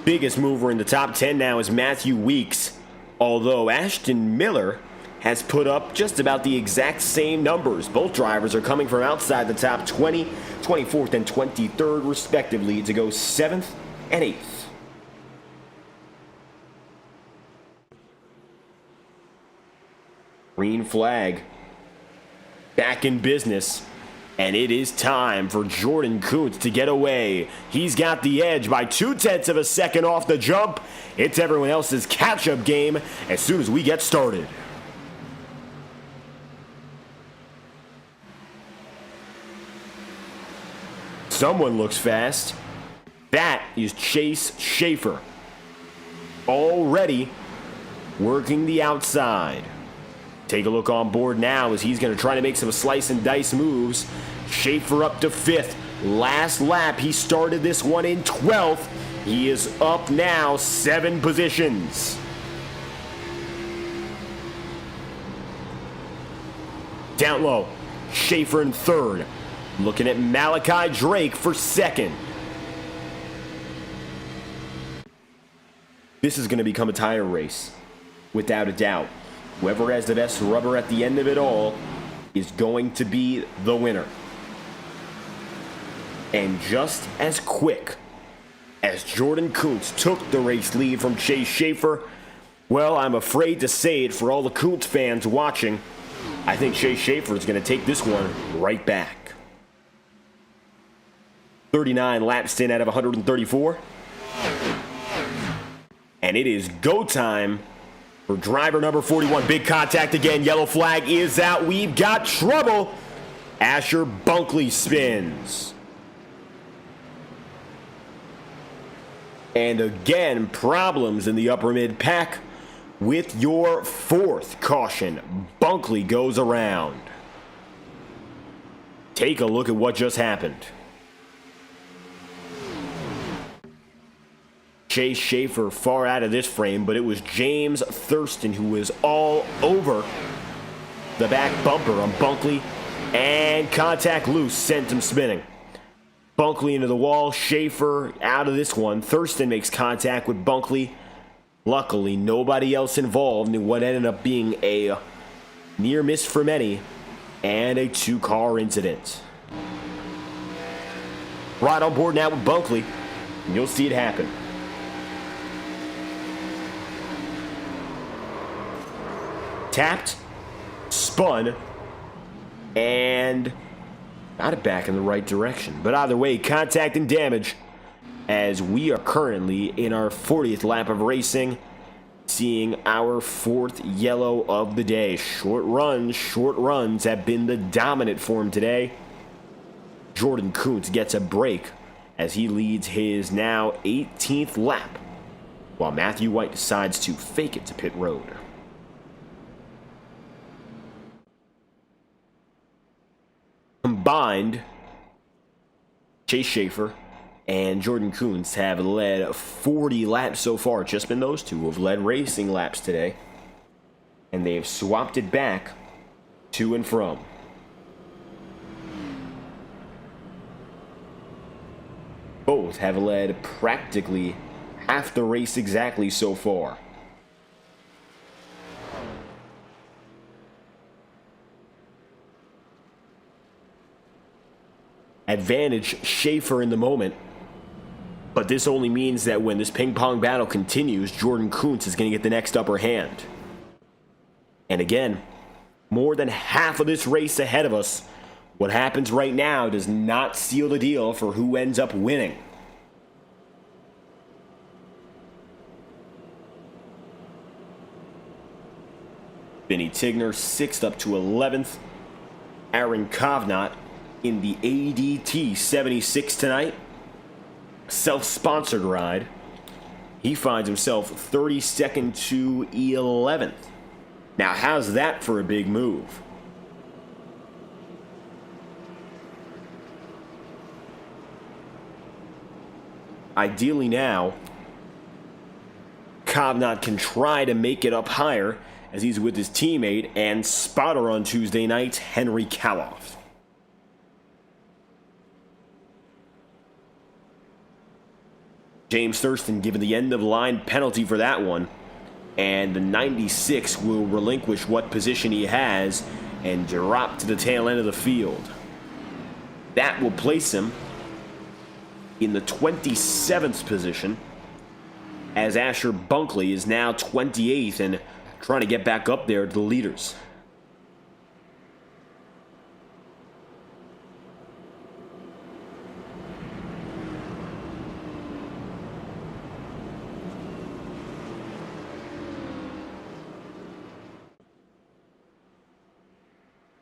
Biggest mover in the top 10 now is Matthew Weeks, although Ashton Miller has put up just about the exact same numbers. Both drivers are coming from outside the top 20, 24th and 23rd respectively to go 7th and 8th. Green flag. Back in business. And it is time for Jordan Kuntz to get away. He's got the edge by 0.2 of a second off the jump. It's everyone else's catch-up game as soon as we get started. Someone looks fast. That is Chase Schaefer. Already working the outside. Take a look on board now as he's going to try to make some slice and dice moves. Schaefer up to 5th. Last lap, he started this one in 12th. He is up now 7 positions. Down low, Schaefer in 3rd. Looking at Malachi Drake for 2nd. This is going to become a tire race, without a doubt. Whoever has the best rubber at the end of it all is going to be the winner. And just as quick as Jordan Kuntz took the race lead from Chase Schaefer, well, I'm afraid to say it for all the Kuntz fans watching, I think Chase Schaefer is going to take this one right back. 39 laps in out of 134. And it is go time for driver number 41. Big contact again. Yellow flag is out. We've got trouble. Asher Bunkley spins. And again, problems in the upper mid pack with your 4th caution. Bunkley goes around. Take a look at what just happened. Chase Schaefer far out of this frame, but it was James Thurston who was all over the back bumper on Bunkley, and contact loose sent him spinning. Bunkley into the wall, Schaefer out of this one. Thurston makes contact with Bunkley. Luckily, nobody else involved in what ended up being a near miss for many and a 2-car incident. Right on board now with Bunkley, and you'll see it happen. Tapped, spun, and got it back in the right direction. But either way, contact and damage as we are currently in our 40th lap of racing, seeing our 4th yellow of the day. Short runs have been the dominant form today. Jordan Kuntz gets a break as he leads his now 18th lap, while Matthew White decides to fake it to pit road. Combined, Chase Schaefer and Jordan Kuntz have led 40 laps so far. Just been those two who have led racing laps today. And they've swapped it back to and from. Both have led practically half the race exactly so far. Advantage Schaefer in the moment. But this only means that when this ping pong battle continues, Jordan Kuntz is going to get the next upper hand. And again, more than half of this race ahead of us. What happens right now does not seal the deal for who ends up winning. Vinny Tigner 6th up to 11th. Aaron Kovnat in the ADT 76 tonight. Self-sponsored ride. He finds himself 32nd to 11th. Now, how's that for a big move? Ideally now, Kovnat can try to make it up higher as he's with his teammate and spotter on Tuesday night, Henry Kaloff. James Thurston given the end-of-line penalty for that one. And the 96 will relinquish what position he has and drop to the tail end of the field. That will place him in the 27th position, as Asher Bunkley is now 28th and trying to get back up there to the leaders.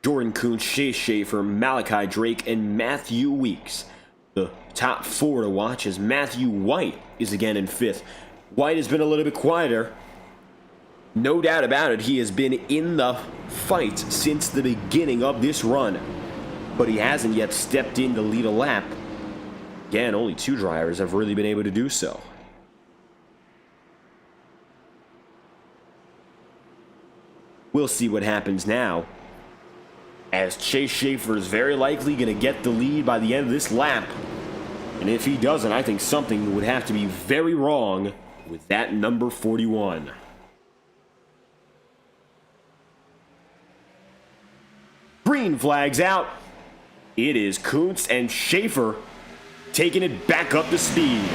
Jordan Kuntz, Chase Schaefer, Malachi Drake, and Matthew Weeks. The top four to watch as Matthew White is again in 5th. White has been a little bit quieter. No doubt about it, he has been in the fight since the beginning of this run. But he hasn't yet stepped in to lead a lap. Again, only 2 drivers have really been able to do so. We'll see what happens now, as Chase Schaefer is very likely going to get the lead by the end of this lap. And if he doesn't, I think something would have to be very wrong with that number 41. Green flags out. It is Kuntz and Schaefer taking it back up to speed.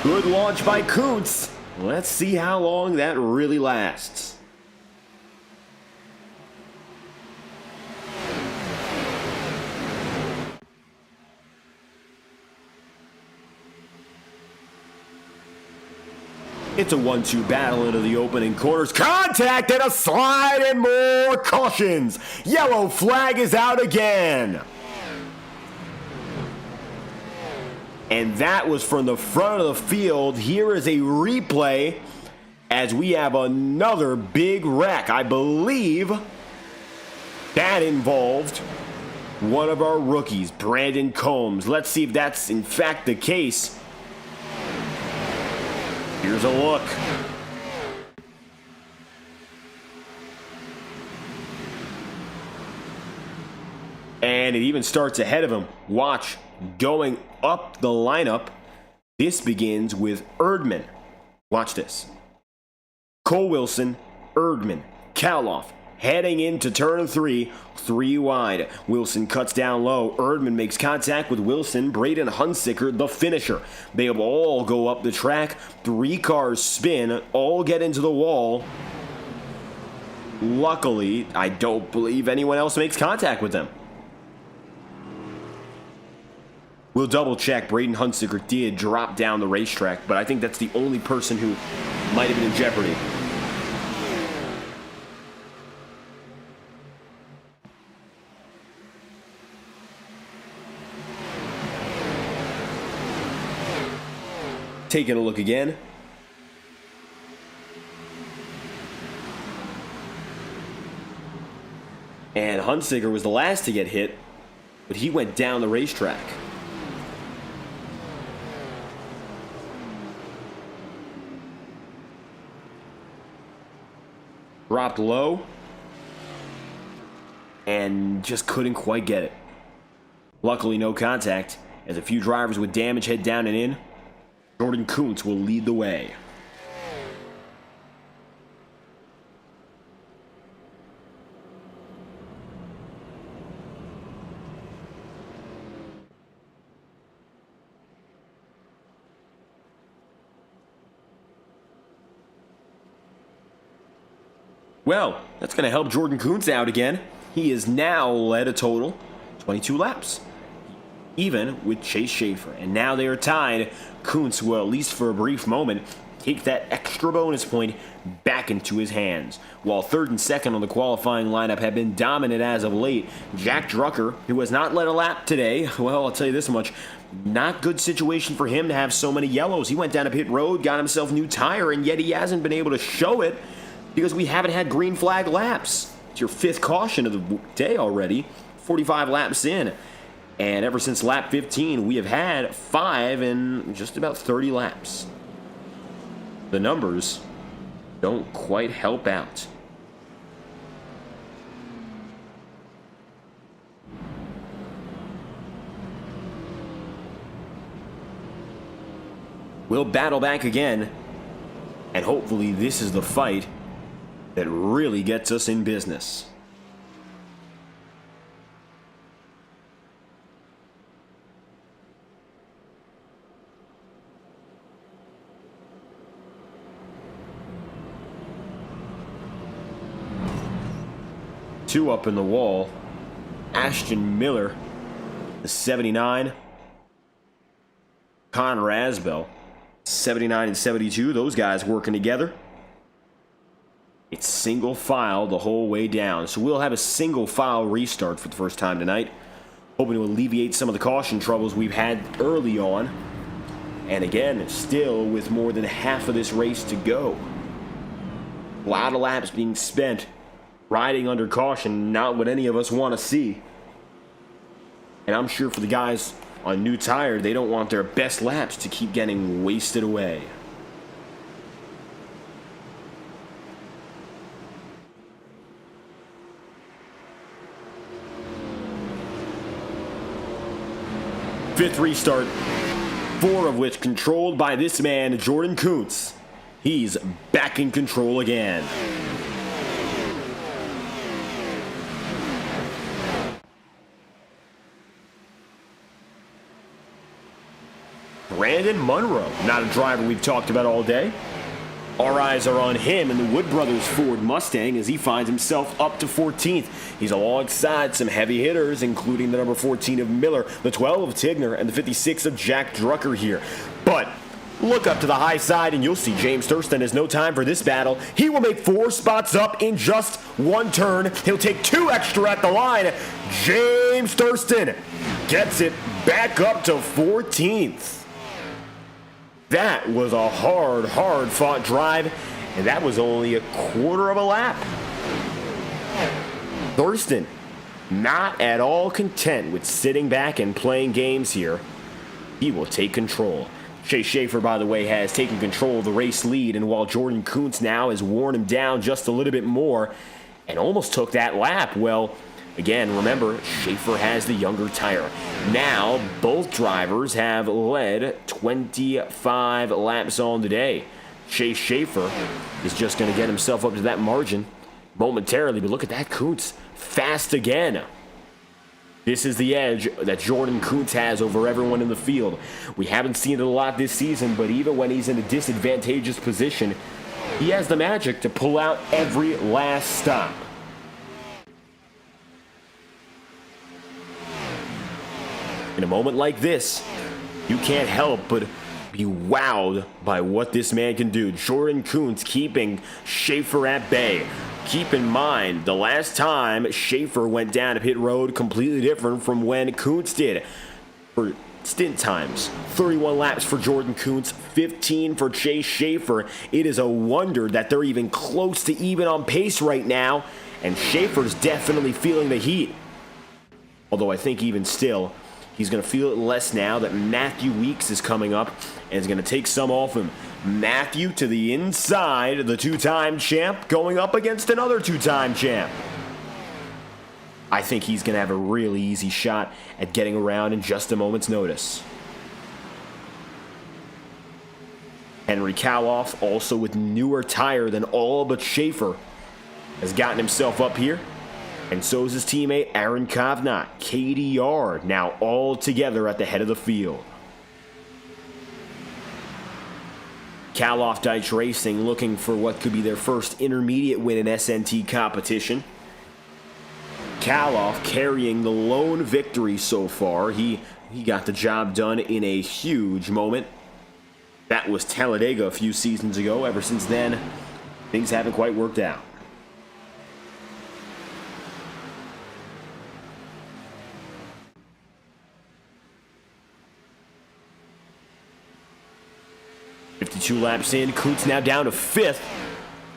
Good launch by Kuntz. Let's see how long that really lasts. It's a 1-2 battle into the opening corners. Contact and a slide and more cautions. Yellow flag is out again. And that was from the front of the field. Here is a replay as we have another big wreck. I believe that involved one of our rookies, Brandon Combs. Let's see if that's in fact the case. Here's a look. And it even starts ahead of him. Watch, going up the lineup. This begins with Erdman. Watch this. Cole Wilson, Erdman, Kaloff, heading into turn 3, 3 wide. Wilson cuts down low. Erdman makes contact with Wilson. Braden Hunsicker, the finisher. They all go up the track. 3 cars spin, all get into the wall. Luckily, I don't believe anyone else makes contact with them. We'll double check. Braden Hunsicker did drop down the racetrack, but I think that's the only person who might have been in jeopardy. Taking a look again. And Hunsicker was the last to get hit, but he went down the racetrack. Dropped low and just couldn't quite get it. Luckily, no contact, as a few drivers with damage head down and in. Jordan Kuntz will lead the way. Well, that's going to help Jordan Kuntz out again. He has now led a total 22 laps, even with Chase Schaefer. And now they are tied. Kuntz will, at least for a brief moment, take that extra bonus point back into his hands. While third and second on the qualifying lineup have been dominant as of late, Jack Drucker, who has not led a lap today, well, I'll tell you this much, not good situation for him to have so many yellows. He went down to pit road, got himself a new tire, and yet he hasn't been able to show it because we haven't had green flag laps. It's your fifth caution of the day already, 45 laps in. And ever since lap 15, we have had 5 in just about 30 laps. The numbers don't quite help out. We'll battle back again, and hopefully this is the fight that really gets us in business. Two up in the wall. Ashton Miller, the 79. Con Rasbell, 79 and 72. Those guys working together. It's single file the whole way down. So we'll have a single file restart for the first time tonight. Hoping to alleviate some of the caution troubles we've had early on. And again, still with more than half of this race to go. A lot of laps being spent riding under caution, not what any of us want to see. And I'm sure for the guys on new tire, they don't want their best laps to keep getting wasted away. Fifth restart, 4 of which controlled by this man, Jordan Kuntz. He's back in control again. Brandon Monroe, not a driver we've talked about all day. Our eyes are on him in the Wood Brothers Ford Mustang as he finds himself up to 14th. He's alongside some heavy hitters, including the number 14 of Miller, the 12 of Tigner, and the 56 of Jack Drucker here. But look up to the high side and you'll see James Thurston has no time for this battle. He will make 4 spots up in just 1 turn. He'll take 2 extra at the line. James Thurston gets it back up to 14th. That was a hard-fought drive, and that was only a quarter of a lap. Thurston, not at all content with sitting back and playing games here. He will take control. Chase Schaefer, by the way, has taken control of the race lead, and while Jordan Kuntz now has worn him down just a little bit more and almost took that lap, well, again, remember, Schaefer has the younger tire. Now, both drivers have led 25 laps on the day. Chase Schaefer is just going to get himself up to that margin momentarily, but look at that, Kuntz, fast again. This is the edge that Jordan Kuntz has over everyone in the field. We haven't seen it a lot this season, but even when he's in a disadvantageous position, he has the magic to pull out every last stop. In a moment like this, you can't help but be wowed by what this man can do. Jordan Kuntz keeping Schaefer at bay. Keep in mind, the last time Schaefer went down to pit road, completely different from when Kuntz did. For stint times, 31 laps for Jordan Kuntz, 15 for Chase Schaefer. It is a wonder that they're even close to even on pace right now, and Schaefer's definitely feeling the heat. Although I think even still, he's going to feel it less now that Matthew Weeks is coming up and is going to take some off him. Matthew to the inside, the 2-time champ going up against another 2-time champ. I think he's going to have a really easy shot at getting around in just a moment's notice. Henry Kaloff, also with newer tire than all but Schaefer, has gotten himself up here. And so is his teammate Aaron Kovnat. KDR now all together at the head of the field. Kaloff Dice Racing looking for what could be their first intermediate win in SNT competition. Kaloff carrying the lone victory so far. He got the job done in a huge moment. That was Talladega a few seasons ago. Ever since then, things haven't quite worked out. Two laps in, Kuntz now down to 5th.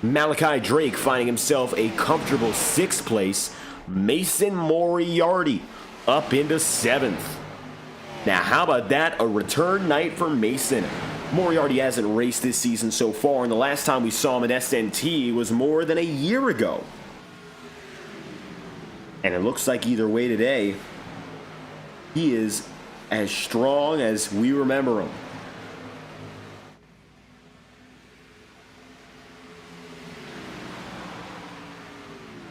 Malachi Drake finding himself a comfortable 6th place. Mason Moriarty up into 7th. Now, how about that? A return night for Mason. Moriarty hasn't raced this season so far, and the last time we saw him in SNT was more than a year ago. And it looks like either way today, he is as strong as we remember him.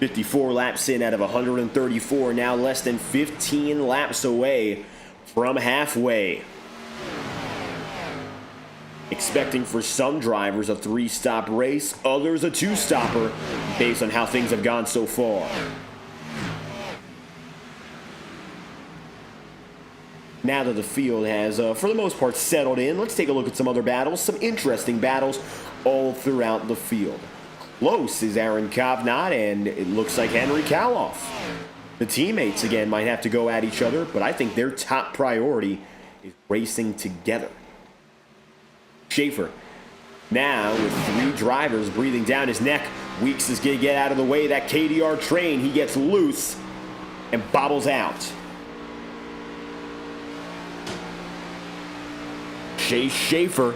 .54 laps in out of 134, now less than 15 laps away from halfway. Expecting for some drivers a 3-stop race, others a 2-stopper, based on how things have gone so far. Now that the field has, for the most part, settled in, let's take a look at some other battles, some interesting battles all throughout the field. Close is Aaron Kovnat, and it looks like Henry Kaloff. The teammates, again, might have to go at each other, but I think their top priority is racing together. Schaefer, now with 3 drivers breathing down his neck. Weeks is going to get out of the way. That KDR train, he gets loose and bobbles out. Chase Schaefer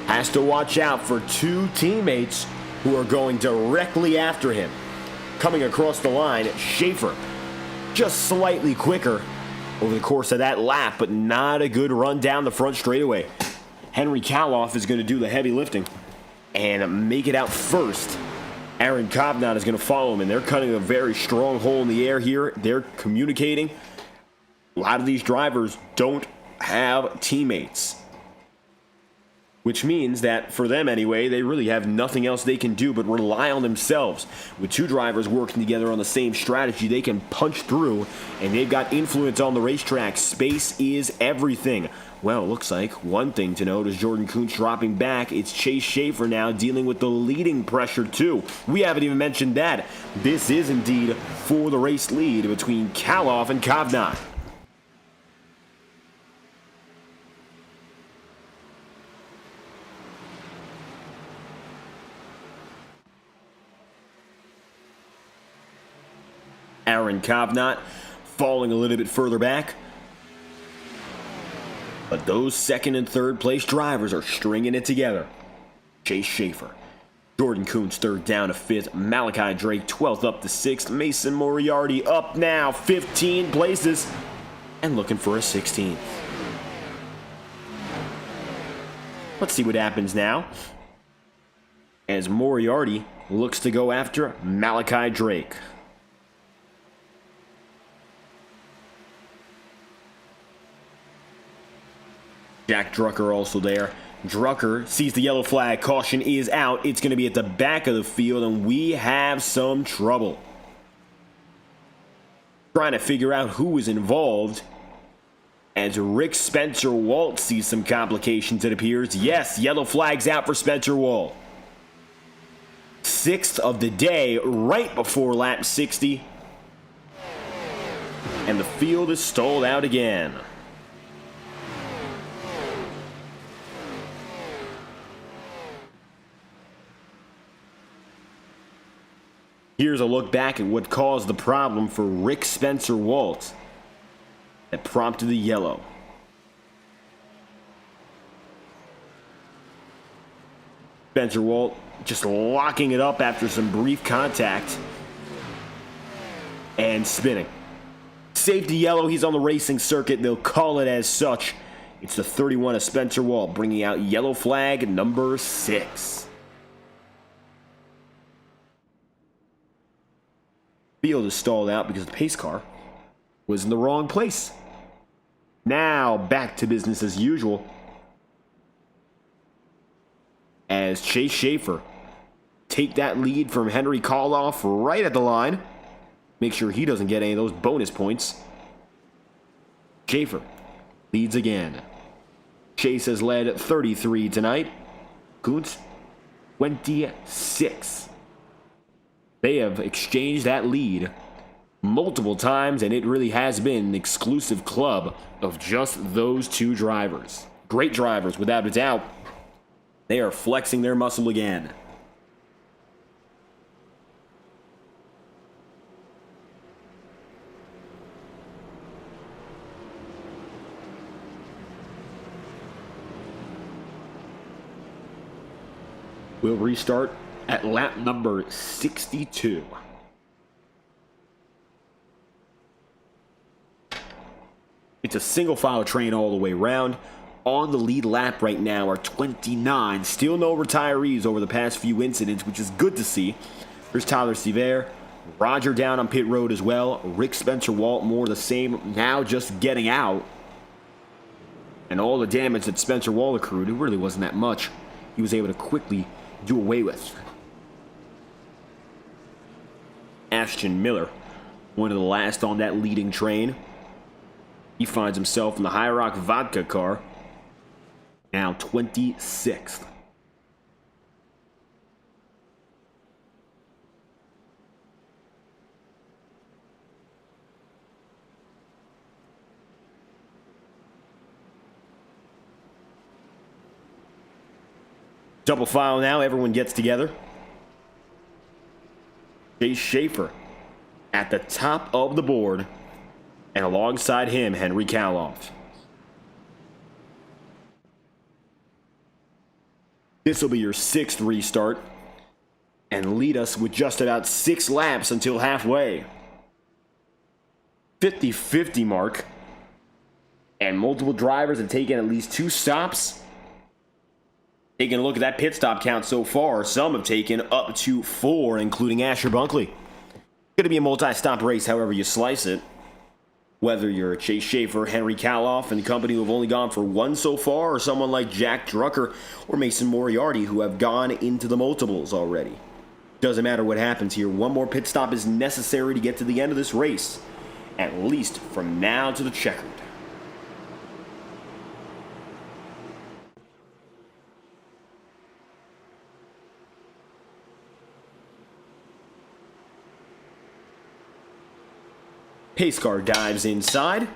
has to watch out for 2 teammates who are going directly after him. Coming across the line, Schaefer just slightly quicker over the course of that lap, but not a good run down the front straightaway. Henry Kaloff is going to do the heavy lifting and make it out first. Aaron Kovnat is going to follow him, and they're cutting a very strong hole in the air here. They're communicating. A lot of these drivers don't have teammates, which means that, for them anyway, they really have nothing else they can do but rely on themselves. With 2 drivers working together on the same strategy, they can punch through, and they've got influence on the racetrack. Space is everything. Well, it looks like one thing to note is Jordan Kuntz dropping back. It's Chase Schaefer now dealing with the leading pressure, too. We haven't even mentioned that. This is indeed for the race lead between Kaloff and Kovnat. Aaron Kovnat falling a little bit further back. But those 2nd and 3rd place drivers are stringing it together. Chase Schaefer. Jordan Kuntz 3rd down to 5th. Malachi Drake 12th up to 6th. Mason Moriarty up now 15 places and looking for a 16th. Let's see what happens now as Moriarty looks to go after Malachi Drake. Jack Drucker also there. Drucker sees the yellow flag. Caution is out. It's going to be at the back of the field, and we have some trouble. Trying to figure out who is involved. As Rick Spencer Walt sees some complications, it appears. Yes, yellow flag's out for Spencer Walt. 6th of the day, right before lap 60. And the field is stalled out again. Here's a look back at what caused the problem for Rick Spencer Walt that prompted the yellow. Spencer Walt just locking it up after some brief contact and spinning. Safety yellow, he's on the racing circuit. They'll call it as such. It's the 31 of Spencer Walt, bringing out yellow flag number 6. Field is stalled out because the pace car was in the wrong place. Now back to business as usual, as Chase Schaefer take that lead from Henry Koloff right at the line. Make sure he doesn't get any of those bonus points. Schaefer leads again. Chase has led 33 tonight. Kuntz 26. They have exchanged that lead multiple times, and it really has been an exclusive club of just those two drivers. Great drivers, without a doubt. They are flexing their muscle again. We'll restart at lap number 62. It's a single file train all the way around. On the lead lap right now are 29. Still no retirees over the past few incidents, which is good to see. There's Tyler Sevier. Roger down on pit road as well. Rick Spencer Walt more the same, now just getting out. And all the damage that Spencer Walt accrued, it really wasn't that much. He was able to quickly do away with. Ashton Miller, one of the last on that leading train. He finds himself in the High Rock Vodka car, now 26th. Double file now, everyone gets together. Chase Schaefer at the top of the board, and alongside him, Henry Koloff. This will be your 6th restart, and lead us with just about 6 laps until halfway. 50-50 mark, and multiple drivers have taken at least 2 stops. Taking a look at that pit stop count so far, some have taken up to 4, including Asher Bunkley. Going to be a multi-stop race however you slice it. Whether you're Chase Schaefer, Henry Koloff, and the company who have only gone for 1 so far, or someone like Jack Drucker or Mason Moriarty who have gone into the multiples already. Doesn't matter what happens here. 1 more pit stop is necessary to get to the end of this race, at least from now to the checkered. Pace car dives inside.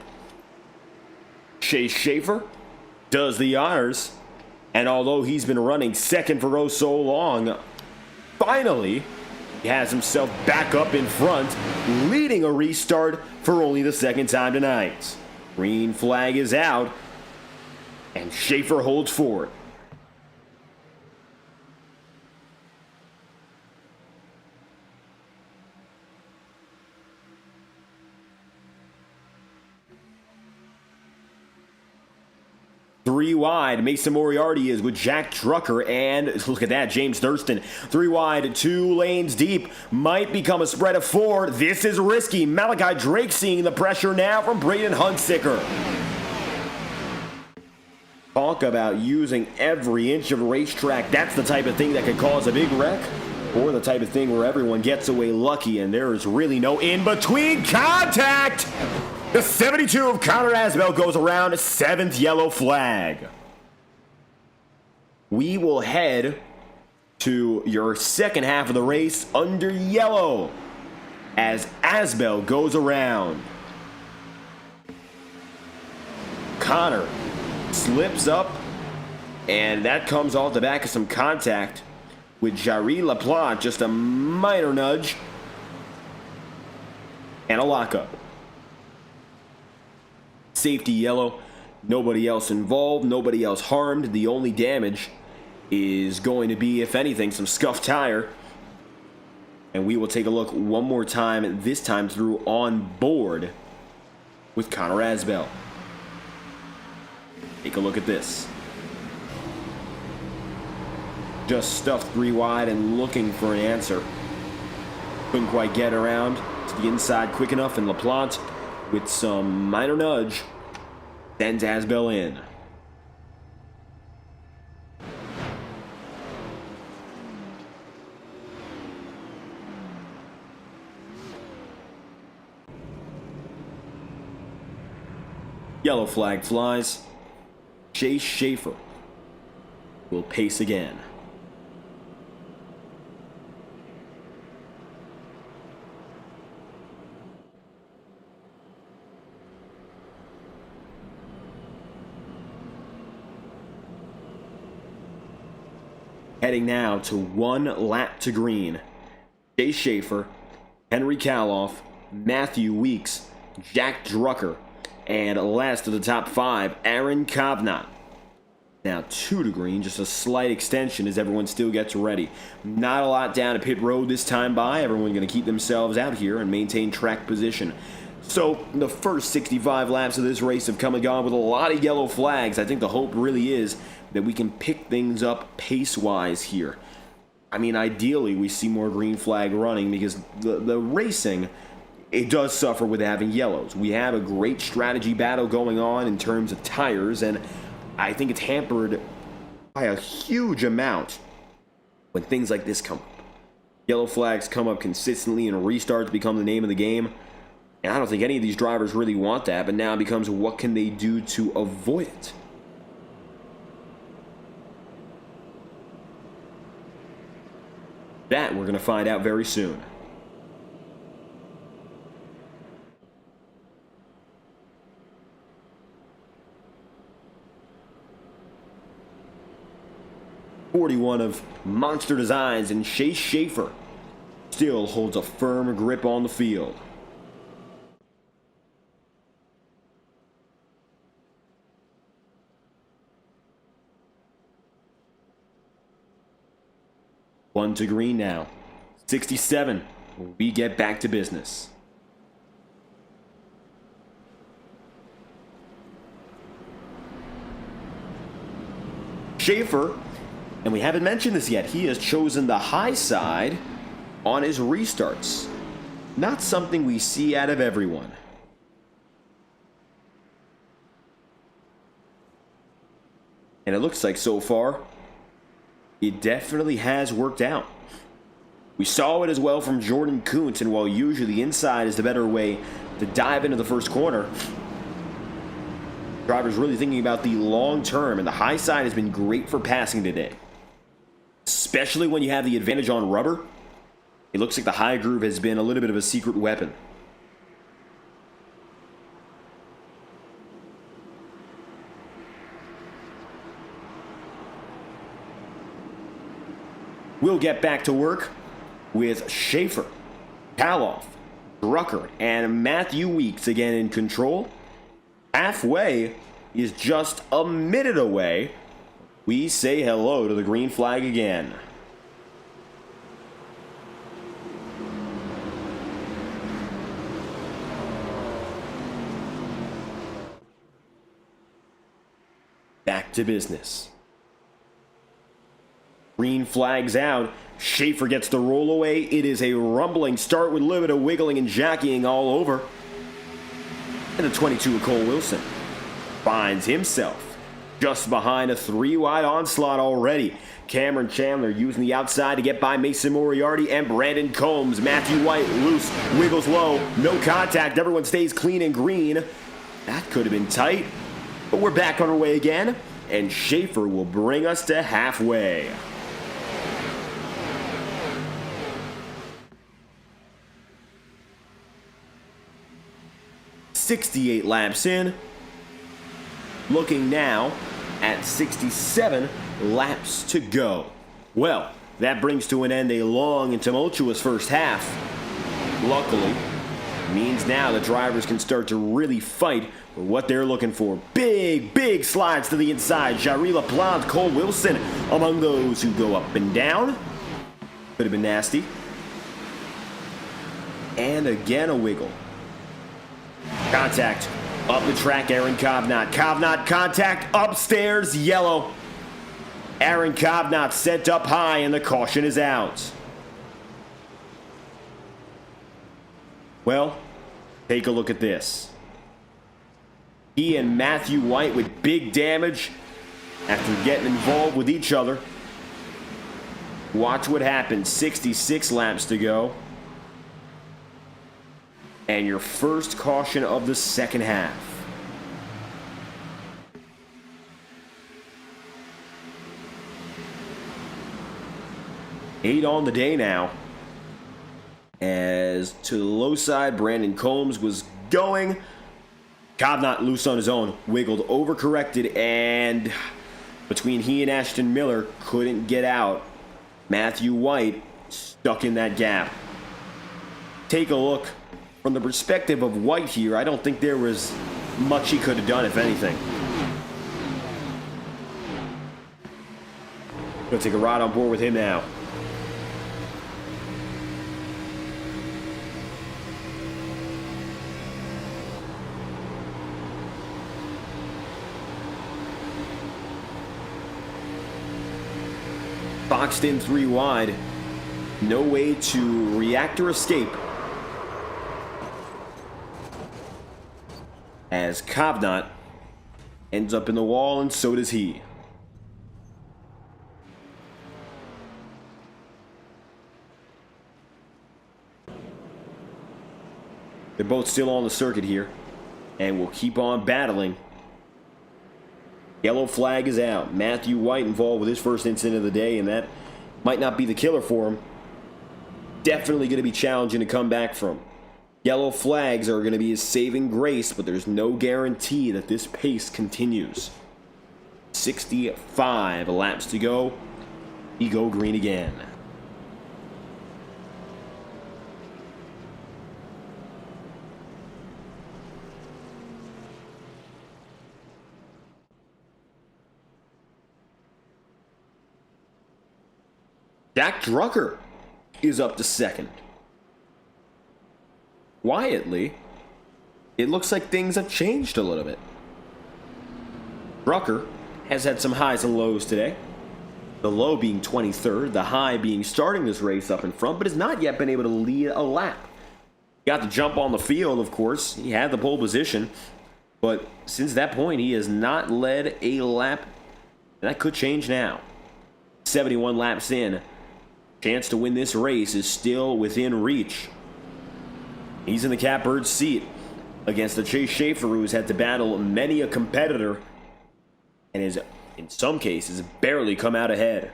Chase Schaefer does the honors. And although he's been running second for oh so long, finally he has himself back up in front, leading a restart for only the 2nd time tonight. Green flag is out, and Schaefer holds forward. Three wide, Mason Moriarty is with Jack Drucker, and look at that, James Thurston. 3 wide, 2 lanes deep, might become a spread of 4. This is risky. Malachi Drake seeing the pressure now from Braden Huntsicker. Talk about using every inch of racetrack. That's the type of thing that could cause a big wreck, or the type of thing where everyone gets away lucky and there is really no in-between contact. The 72 of Connor Asbell goes around, 7th yellow flag. We will head to your second half of the race under yellow as Asbell goes around. Connor slips up, and that comes off the back of some contact with Jarry LaPlante, just a minor nudge and a lockup. Safety yellow, nobody else involved, nobody else harmed. The only damage is going to be, if anything, some scuffed tire. And we will take a look one more time, this time through on board with Connor Asbell. Take a look at this. Just stuffed 3 wide and looking for an answer. Couldn't quite get around to the inside quick enough, and LaPlante, with some minor nudge, sends Asbel in. Yellow flag flies. Chase Schaefer will pace again. Heading now to 1 lap to green. Chase Schaefer, Henry Kaloff, Matthew Weeks, Jack Drucker, and last of the top 5, Aaron Kovnat. Now 2 to green, just a slight extension as everyone still gets ready. Not a lot down to pit road this time by. Everyone going to keep themselves out here and maintain track position. So the first 65 laps of this race have come and gone with a lot of yellow flags. I think the hope really is that we can pick things up pace-wise here. I mean, ideally we see more green flag running because the racing, it does suffer with having yellows. We have a great strategy battle going on in terms of tires, and I think it's hampered by a huge amount when things like this come up. Yellow flags come up consistently and restarts become the name of the game. And I don't think any of these drivers really want that, but now it becomes what can they do to avoid it? That we're going to find out very soon. #41 of Monster Designs and Chase Schaefer still holds a firm grip on the field. One to green now. 67. We get back to business. Schaefer, and we haven't mentioned this yet, he has chosen the high side on his restarts. Not something we see out of everyone. And it looks like so far, it definitely has worked out. We saw it as well from Jordan Kuntz, and while usually the inside is the better way to dive into the first corner, drivers really thinking about the long term, and the high side has been great for passing today. Especially when you have the advantage on rubber. It looks like the high groove has been a little bit of a secret weapon. We'll get back to work with Schaefer, Kaloff, Drucker, and Matthew Weeks again in control. Halfway is just a minute away. We say hello to the green flag again. Back to business. Green flags out. Schaefer gets the roll away. It is a rumbling start with a little bit of wiggling and jockeying all over. And the 22 of Cole Wilson finds himself just behind a 3-wide onslaught already. Cameron Chandler using the outside to get by Mason Moriarty and Brandon Combs. Matthew White loose, wiggles low, no contact. Everyone stays clean and green. That could have been tight, but we're back on our way again, and Schaefer will bring us to halfway. .68 laps in, looking now at 67 laps to go. Well, that brings to an end a long and tumultuous first half. Luckily, means now the drivers can start to really fight for what they're looking for. Big slides to the inside. Jarry LaPlante, Cole Wilson among those who go up and down. Could have been nasty. And again a wiggle. Contact Up the track, Aaron Kovnat. Kovnat contact upstairs, yellow. Aaron Kovnat sent up high and the caution is out. Well, take a look at this. He and Matthew White with big damage after getting involved with each other. Watch what happens. 66 laps to go. And your first caution of the second half. Eight on the day now. As to the low side, Brandon Combs was going. Kovnat loose on his own. Wiggled, overcorrected, and between he and Ashton Miller couldn't get out. Matthew White stuck in that gap. Take a look. From the perspective of White here, I don't think there was much he could have done, if anything. Gonna take a ride on board with him now. Boxed in 3 wide. No way to react or escape. As Kovnat ends up in the wall, and so does he. They're both still on the circuit here, and will keep on battling. Yellow flag is out. Matthew White involved with his first incident of the day, and that might not be the killer for him. Definitely going to be challenging to come back from. Yellow flags are going to be his saving grace, but there's no guarantee that this pace continues. 65 laps to go. We go green again. Jack Drucker is up to second. Quietly, it looks like things have changed a little bit. Drucker has had some highs and lows today. The low being 23rd, the high being starting this race up in front, but has not yet been able to lead a lap. Got the jump on the field, of course. He had the pole position, but since that point, he has not led a lap. And that could change now. 71 laps in. Chance to win this race is still within reach. He's in the catbird seat against the Chase Schaefer, who's had to battle many a competitor and has, in some cases, barely come out ahead.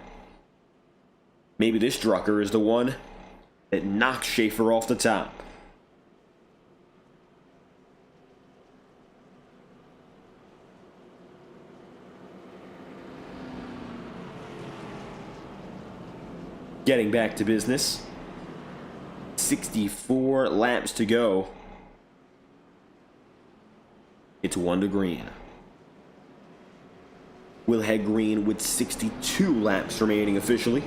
Maybe this Drucker is the one that knocks Schaefer off the top. Getting back to business. 64 laps to go. It's 1 to green. We'll head green with 62 laps remaining officially.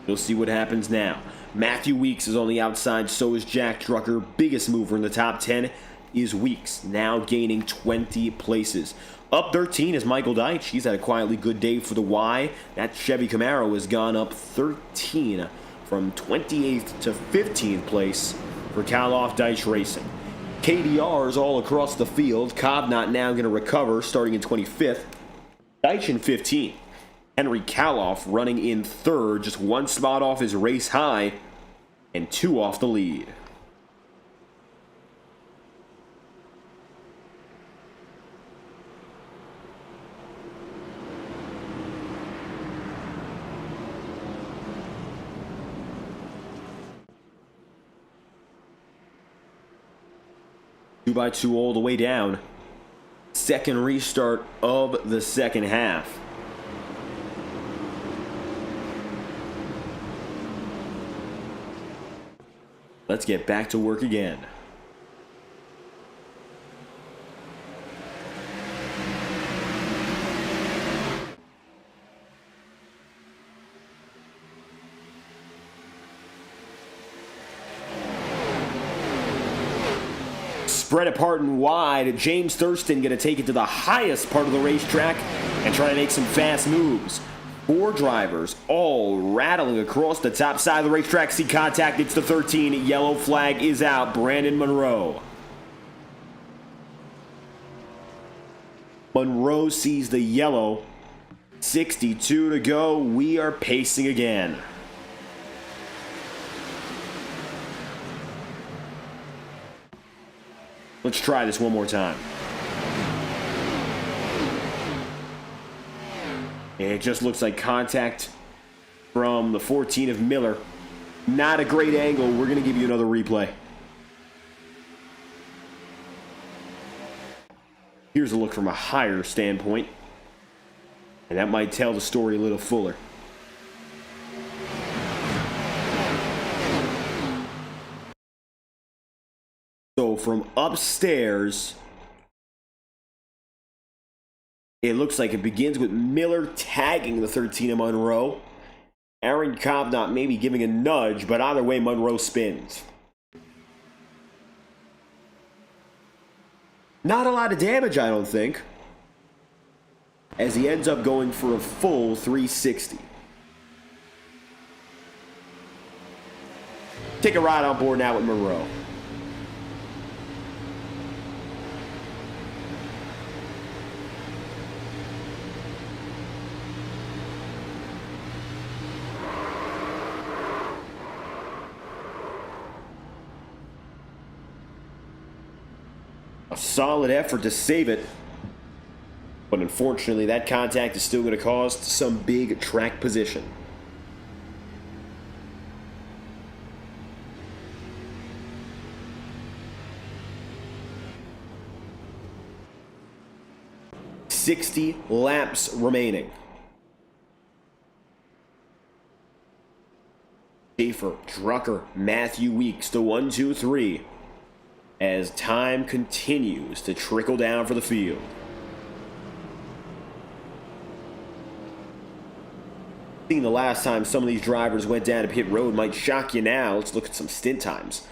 We'll see what happens now. Matthew Weeks is on the outside, so is Jack Drucker. Biggest mover in the top 10 is Weeks, now gaining 20 places. Up 13 is Michael Deitch. He's had a quietly good day for the Y. That Chevy Camaro has gone up 13 from 28th to 15th place for Kalof Deitch Racing. KDRs all across the field. Kovnat now going to recover, starting in 25th. Deitch in 15th. Henry Kalof running in 3rd, just 1 spot off his race high and 2 off the lead. Two by two all the way down. Second restart of the second half. Let's get back to work again. spread apart and wide. James Thurston going to take it to the highest part of the racetrack and try to make some fast moves. 4 drivers all rattling across the top side of the racetrack. See contact. It's the 13. Yellow flag is out. Brandon Monroe. Monroe sees the yellow. 62 to go. We are pacing again. Let's try this one more time. And it just looks like contact from the 14 of Miller. Not a great angle. We're going to give you another replay. Here's a look from a higher standpoint. And that might tell the story a little fuller. So from upstairs, it looks like it begins with Miller tagging the 13 of Monroe. Aaron Kovnat maybe giving a nudge, but either way, Monroe spins. Not a lot of damage, I don't think, as he ends up going for a full 360. Take a ride on board now with Monroe. A solid effort to save it, but unfortunately that contact is still going to cost some big track position. "60 laps remaining." Schaefer, Drucker, Matthew Weeks, the 1, 2, 3. As time continues to trickle down for the field. Seeing the last time some of these drivers went down to pit road might shock you now. Let's look at some stint times.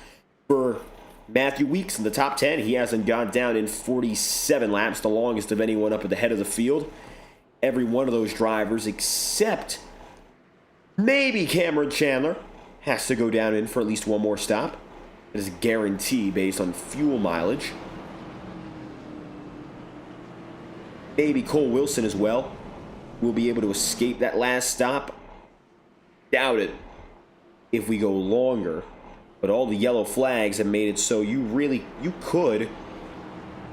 For Matthew Weeks in the top 10, he hasn't gone down in 47 laps, the longest of anyone up at the head of the field. Every one of those drivers, except maybe Cameron Chandler, has to go down in for at least one more stop. It is a guarantee based on fuel mileage. Maybe Cole Wilson as well will be able to escape that last stop. Doubt it if we go longer. But all the yellow flags have made it so you could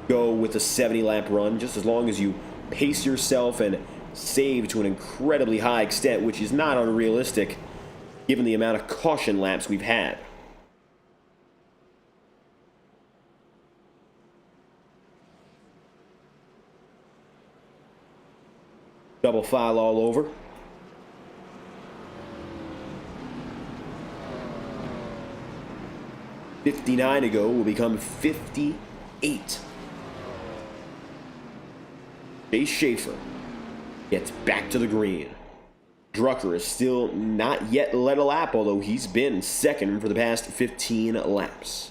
go with a 70-lap run just as long as you pace yourself and save to an incredibly high extent, which is not unrealistic given the amount of caution laps we've had. Double file all over. "59 to go" will become 58. Chase Schaefer gets back to the green. Drucker is still not yet led a lap, although he's been second for the past 15 laps.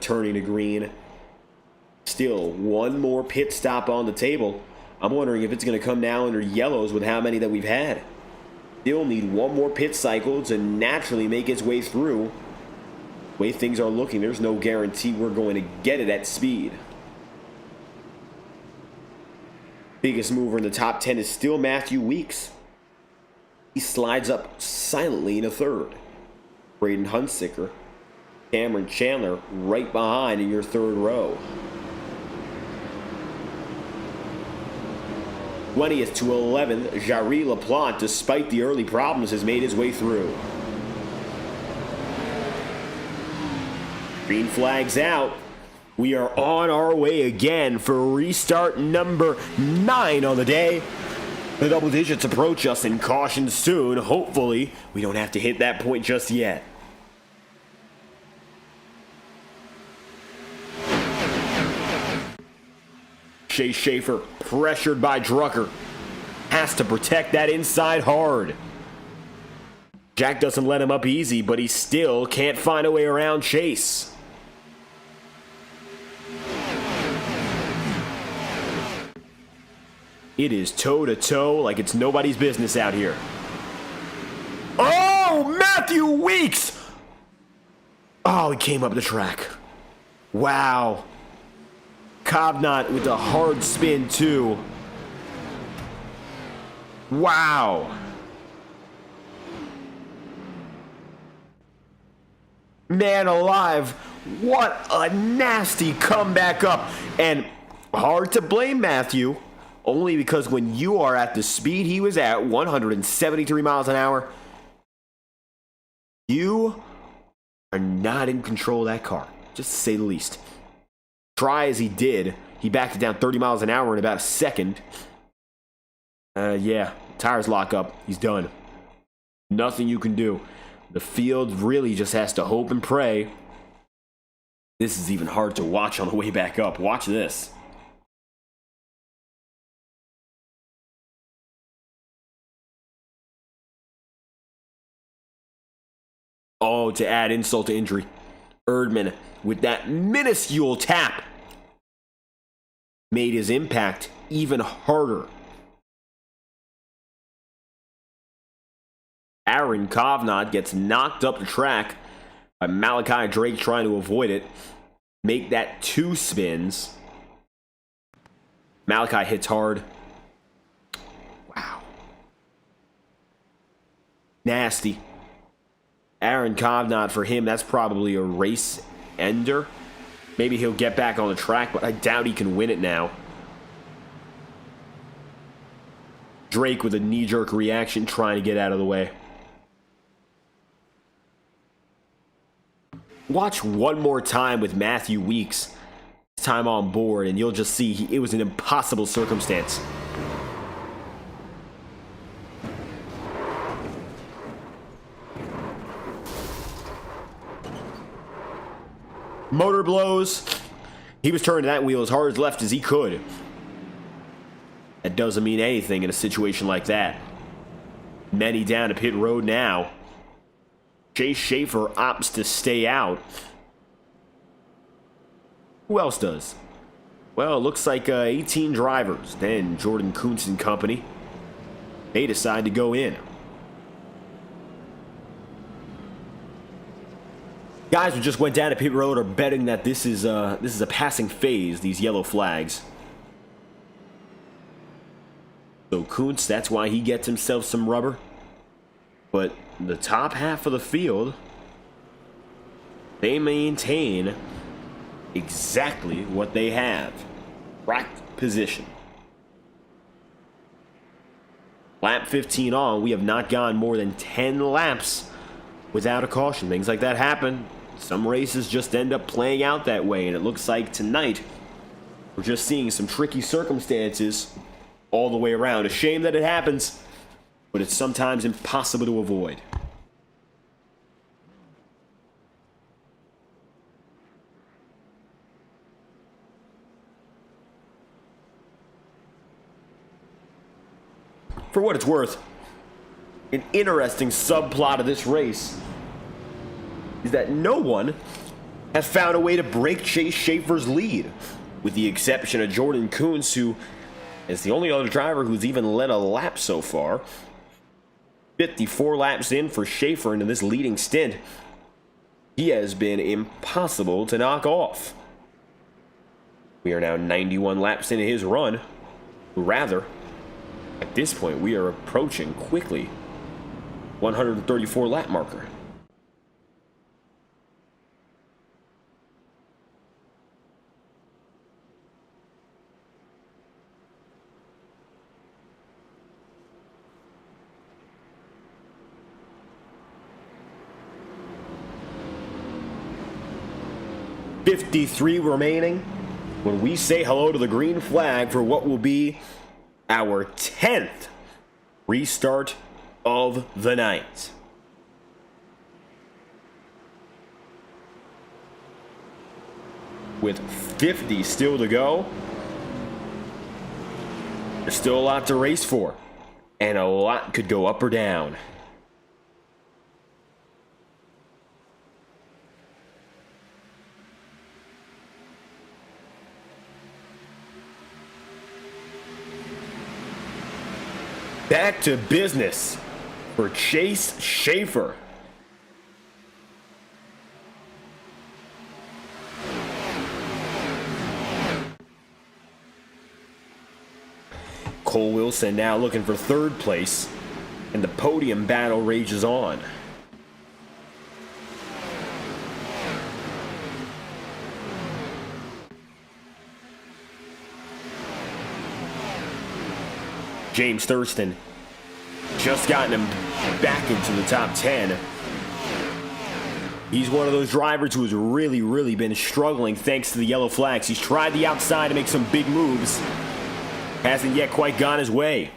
Turning to green. Still one more pit stop on the table. I'm wondering if it's going to come now under yellows with how many that we've had. Still need one more pit cycle to naturally make its way through. The way things are looking, there's no guarantee we're going to get it at speed. Biggest mover in the top 10 is still Matthew Weeks. He slides up silently in a third. Braden Hunsicker, Cameron Chandler right behind in your third row. 20th to 11th, Jarry LaPlante, despite the early problems, has made his way through. Green flag's out. We are on our way again for restart number 9 on the day. The double digits approach us and caution soon. Hopefully, we don't have to hit that point just yet. Chase Schaefer, pressured by Drucker, has to protect that inside hard. Jack doesn't let him up easy, but he still can't find a way around Chase. It is toe-to-toe like it's nobody's business out here. Oh, Matthew Weeks! Oh, he came up the track. Wow. Kovnat with a hard spin, too. Wow. Man alive, what a nasty comeback up. And hard to blame Matthew, only because when you are at the speed he was at, 173 miles an hour, you are not in control of that car, just to say the least. Try as he did, he backed it down 30 miles an hour in about a second. Yeah, tires lock up, he's done. Nothing you can do. The field really just has to hope and pray. This is even hard to watch on the way back up. Watch this. Oh, to add insult to injury, Erdman, with that minuscule tap, made his impact even harder. Aaron Kovnat gets knocked up the track by Malachi Drake trying to avoid it. Make that 2 spins. Malachi hits hard. Wow. Nasty. Aaron Kovnat, for him, that's probably a race ender. Maybe he'll get back on the track, but I doubt he can win it now. Drake with a knee-jerk reaction trying to get out of the way. Watch one more time with Matthew Weeks, this time on board, and you'll just see it was an impossible circumstance. Motor blows. He was turning that wheel as hard as left as he could. That doesn't mean anything in a situation like that. Many down to pit road now. Chase Schaefer opts to stay out. Who else does? Well, it looks like 18 drivers. Then Jordan Kuntz and company, they decide to go in. Guys who just went down to pit road are betting that this is a passing phase, these yellow flags. So Kuntz, that's why he gets himself some rubber. But the top half of the field, they maintain exactly what they have. Tracked position. Lap 15 on, we have not gone more than 10 laps without a caution. Things like that happen. Some races just end up playing out that way, and it looks like tonight we're just seeing some tricky circumstances all the way around. A shame that it happens, but it's sometimes impossible to avoid. For what it's worth, an interesting subplot of this race is that no one has found a way to break Chase Schaefer's lead, with the exception of Jordan Kuntz, who is the only other driver who's even led a lap so far. 54 laps in for Schaefer into this leading stint. He has been impossible to knock off. We are now 91 laps into his run. Rather, at this point, we are approaching quickly 134 lap marker. .53 remaining when we say hello to the green flag for what will be our 10th restart of the night. With 50 still to go, There's still a lot to race for, and a lot could go up or down. Back to business for Chase Schaefer. Cole Wilson now looking for third place, and the podium battle rages on. James Thurston just gotten him back into the top 10. He's one of those drivers who has really been struggling thanks to the yellow flags. He's tried the outside to make some big moves. Hasn't yet quite gone his way.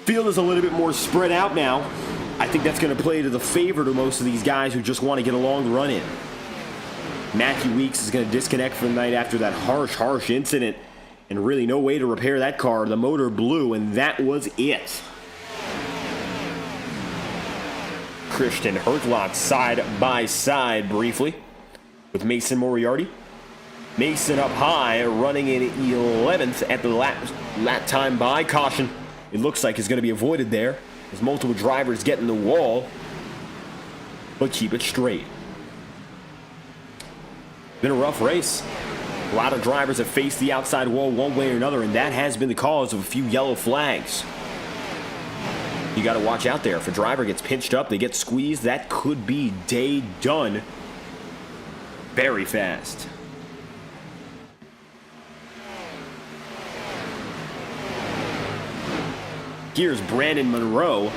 Field is a little bit more spread out now. I think that's going to play to the favor to most of these guys who just want to get a long run in. Matthew Weeks is going to disconnect for the night after that harsh incident, and really no way to repair that car. The motor blew, and that was it. Christian Hertlot side by side briefly with Mason Moriarty. Mason up high, running in 11th at the lap time by. Caution, it looks like it's going to be avoided there as multiple drivers get in the wall, but keep it straight. Been a rough race. A lot of drivers have faced the outside wall one way or another, and that has been the cause of a few yellow flags. You got to watch out there. If a driver gets pinched up, they get squeezed, that could be day done very fast. Here's Brandon Monroe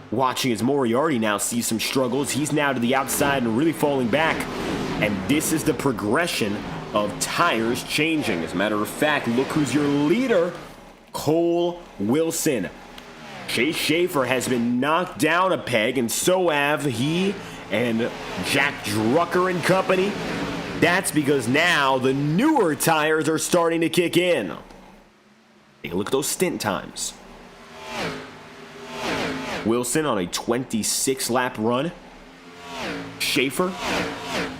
watching as Moriarty now sees some struggles. He's now to the outside and really falling back. And this is the progression of tires changing. As a matter of fact, look who's your leader, Cole Wilson. Chase Schaefer has been knocked down a peg, and so have he and Jack Drucker and company. That's because now the newer tires are starting to kick in. Take a look at those stint times. Wilson on a 26-lap run. Schaefer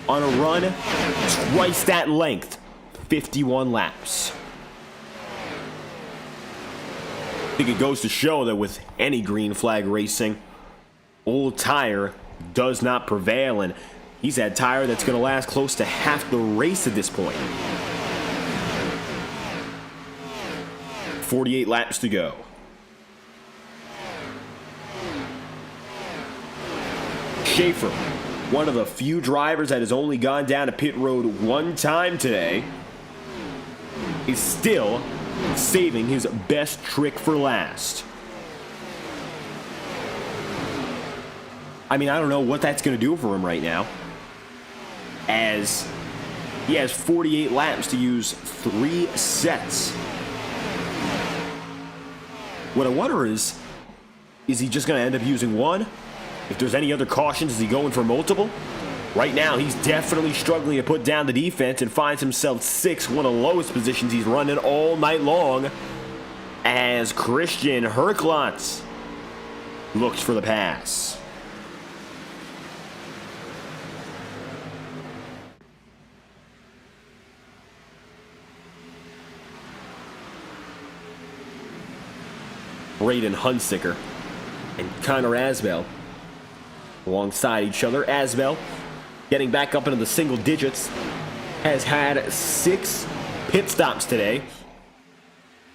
on a run twice that length, 51 laps. I think it goes to show that with any green flag racing, old tire does not prevail, and he's had tire that's going to last close to half the race at this point. 48 laps to go. Schaefer, one of the few drivers that has only gone down to pit road one time today, is still saving his best trick for last. I mean, I don't know what that's going to do for him right now, as he has 48 laps to use 3 sets. What I wonder is he just going to end up using one? If there's any other cautions, is he going for multiple? Right now, he's definitely struggling to put down the defense and finds himself 6th, one of the lowest positions he's running all night long, as Christian Hertlot looks for the pass. Braden Hunsicker and Connor Asbell alongside each other. Asbell getting back up into the single digits, has had 6 pit stops today,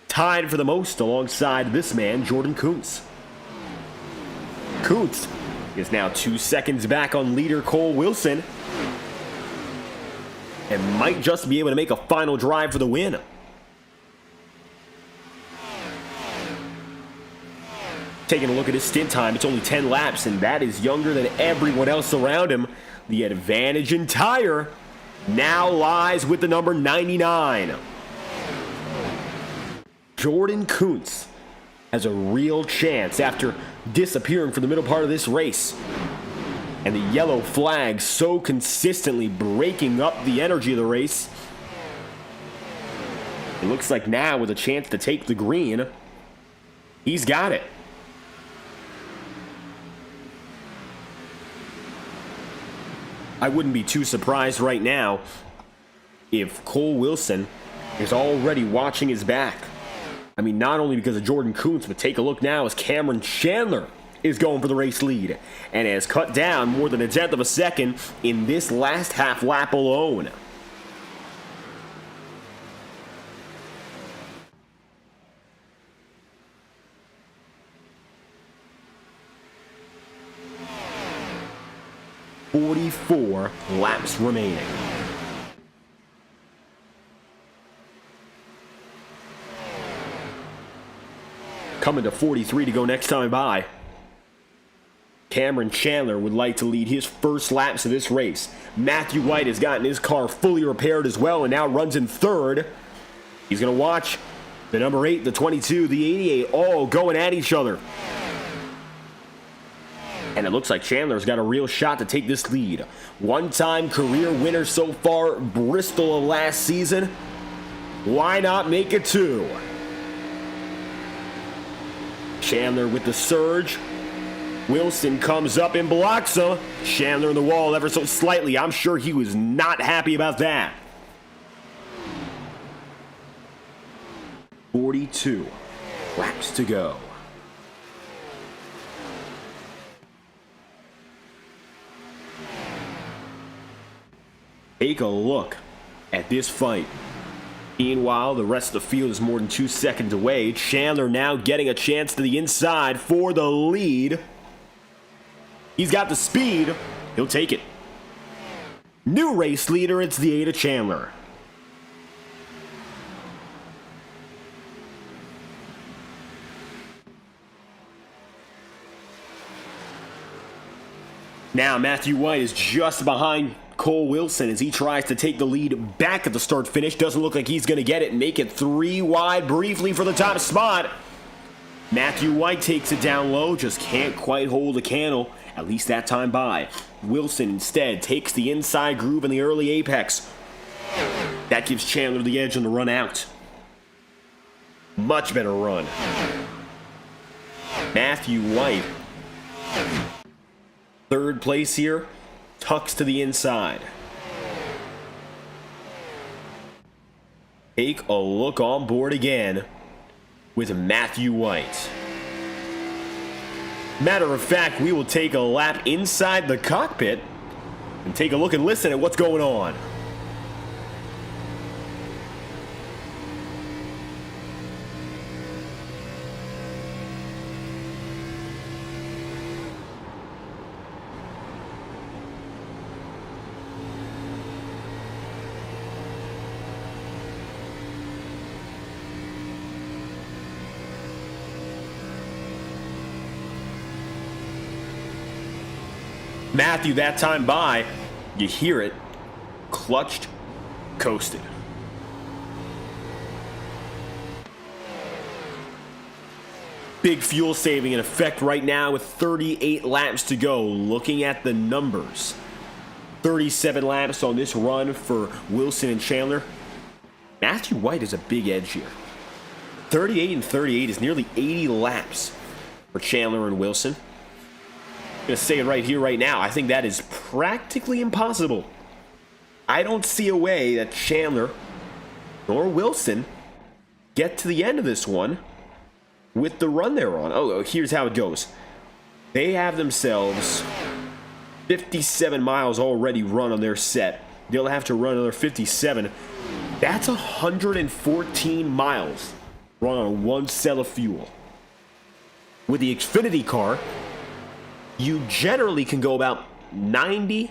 tied for the most alongside this man, Jordan Kuntz. Kuntz is now 2 seconds back on leader Cole Wilson and might just be able to make a final drive for the win. Taking a look at his stint time, it's only 10 laps, and that is younger than everyone else around him. The advantage in tire now lies with the number 99. Jordan Kuntz has a real chance after disappearing for the middle part of this race. And the yellow flag so consistently breaking up the energy of the race. It looks like now with a chance to take the green, he's got it. I wouldn't be too surprised right now if Cole Wilson is already watching his back. I mean, not only because of Jordan Kuntz, but take a look now as Cameron Chandler is going for the race lead and has cut down more than 1/10 of a second in this last half lap alone. .44 laps remaining. Coming to 43 to go next time by. Cameron Chandler would like to lead his first laps of this race. Matthew White has gotten his car fully repaired as well and now runs in third. He's going to watch the number 8, the 22, the 88 all going at each other. And it looks like Chandler's got a real shot to take this lead. One-time career winner so far, Bristol of last season. Why not make it 2? Chandler with the surge. Wilson comes up and blocks him. Chandler in the wall ever so slightly. I'm sure he was not happy about that. 42 laps to go. Take a look at this fight. Meanwhile, the rest of the field is more than 2 seconds away. Chandler now getting a chance to the inside for the lead. He's got the speed. He'll take it. New race leader, it's the 8 of Chandler. Now Matthew White is just behind Cole Wilson as he tries to take the lead back at the start finish. Doesn't look like he's going to get it and make it 3 wide briefly for the top spot. Matthew White takes it down low, just can't quite hold a candle, at least that time by. Wilson instead takes the inside groove in the early apex. That gives Chandler the edge on the run out. Much better run. Matthew White, third place here, tucks to the inside. Take a look on board again with Matthew White. Matter of fact, we will take a lap inside the cockpit and take a look and listen at what's going on. Matthew, that time by, you hear it, clutched, coasted. Big fuel saving in effect right now with 38 laps to go. Looking at the numbers, 37 laps on this run for Wilson and Chandler. Matthew White is a big edge here. 38 and 38 is nearly 80 laps for Chandler and Wilson. I'm going to say it right here, right now. I think that is practically impossible. I don't see a way that Chandler nor Wilson get to the end of this one with the run they're on. Oh, here's how it goes. They have themselves 57 miles already run on their set. They'll have to run another 57. That's 114 miles run on one cell of fuel. With the Xfinity car, you generally can go about 90,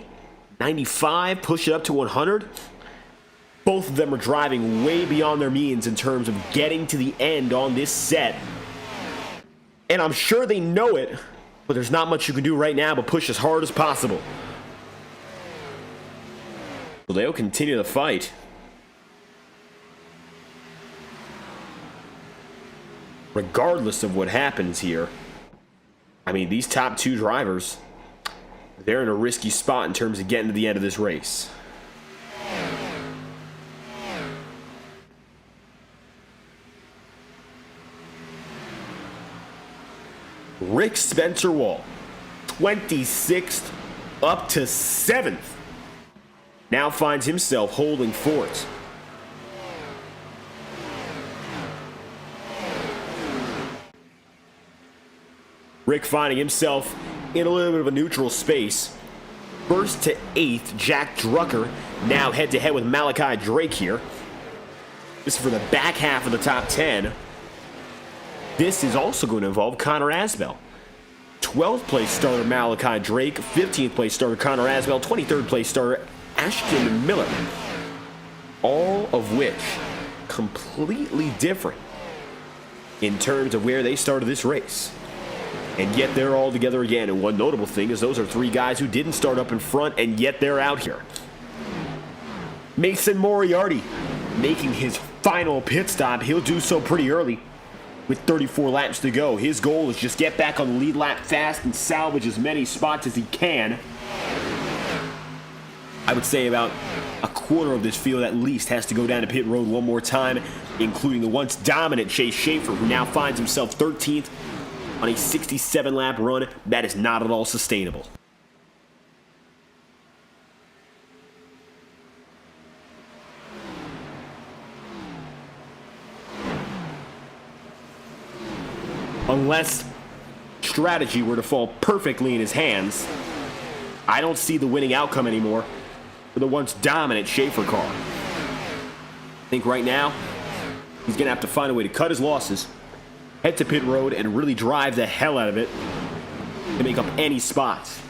95, push it up to 100. Both of them are driving way beyond their means in terms of getting to the end on this set. And I'm sure they know it, but there's not much you can do right now but push as hard as possible. So they'll continue the fight. Regardless of what happens here, I mean, these top two drivers, they're in a risky spot in terms of getting to the end of this race. Rick Spencer Wall, 26th up to 7th, now finds himself holding fort. Rick finding himself in a little bit of a neutral space. First to 8th, Jack Drucker, now head-to-head with Malachi Drake here. This is for the back half of the top 10. This is also going to involve Connor Asbell. 12th place starter Malachi Drake, 15th place starter Connor Asbell, 23rd place starter Ashton Miller. All of which completely different in terms of where they started this race. And yet they're all together again. And one notable thing is those are 3 guys who didn't start up in front, and yet they're out here. Mason Moriarty making his final pit stop. He'll do so pretty early with 34 laps to go. His goal is just get back on the lead lap fast and salvage as many spots as he can. I would say about a quarter of this field at least has to go down to pit road one more time, including the once dominant Chase Schaefer, who now finds himself 13th on a 67-lap run. That is not at all sustainable. Unless strategy were to fall perfectly in his hands, I don't see the winning outcome anymore for the once dominant Schaefer car. I think right now, he's going to have to find a way to cut his losses, head to pit road, and really drive the hell out of it to make up any spots.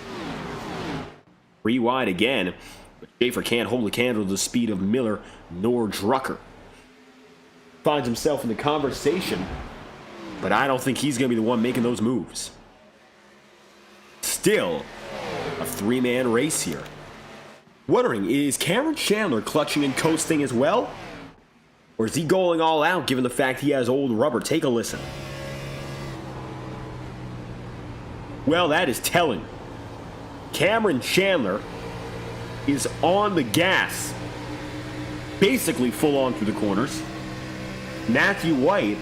3 wide again, but Schaefer can't hold a candle to the speed of Miller nor Drucker. Finds himself in the conversation, but I don't think he's going to be the one making those moves. Still, a 3-man race here. Wondering, is Cameron Chandler clutching and coasting as well? Or is he going all out given the fact he has old rubber? Take a listen. Well, that is telling. Cameron Chandler is on the gas, basically full on through the corners. Matthew White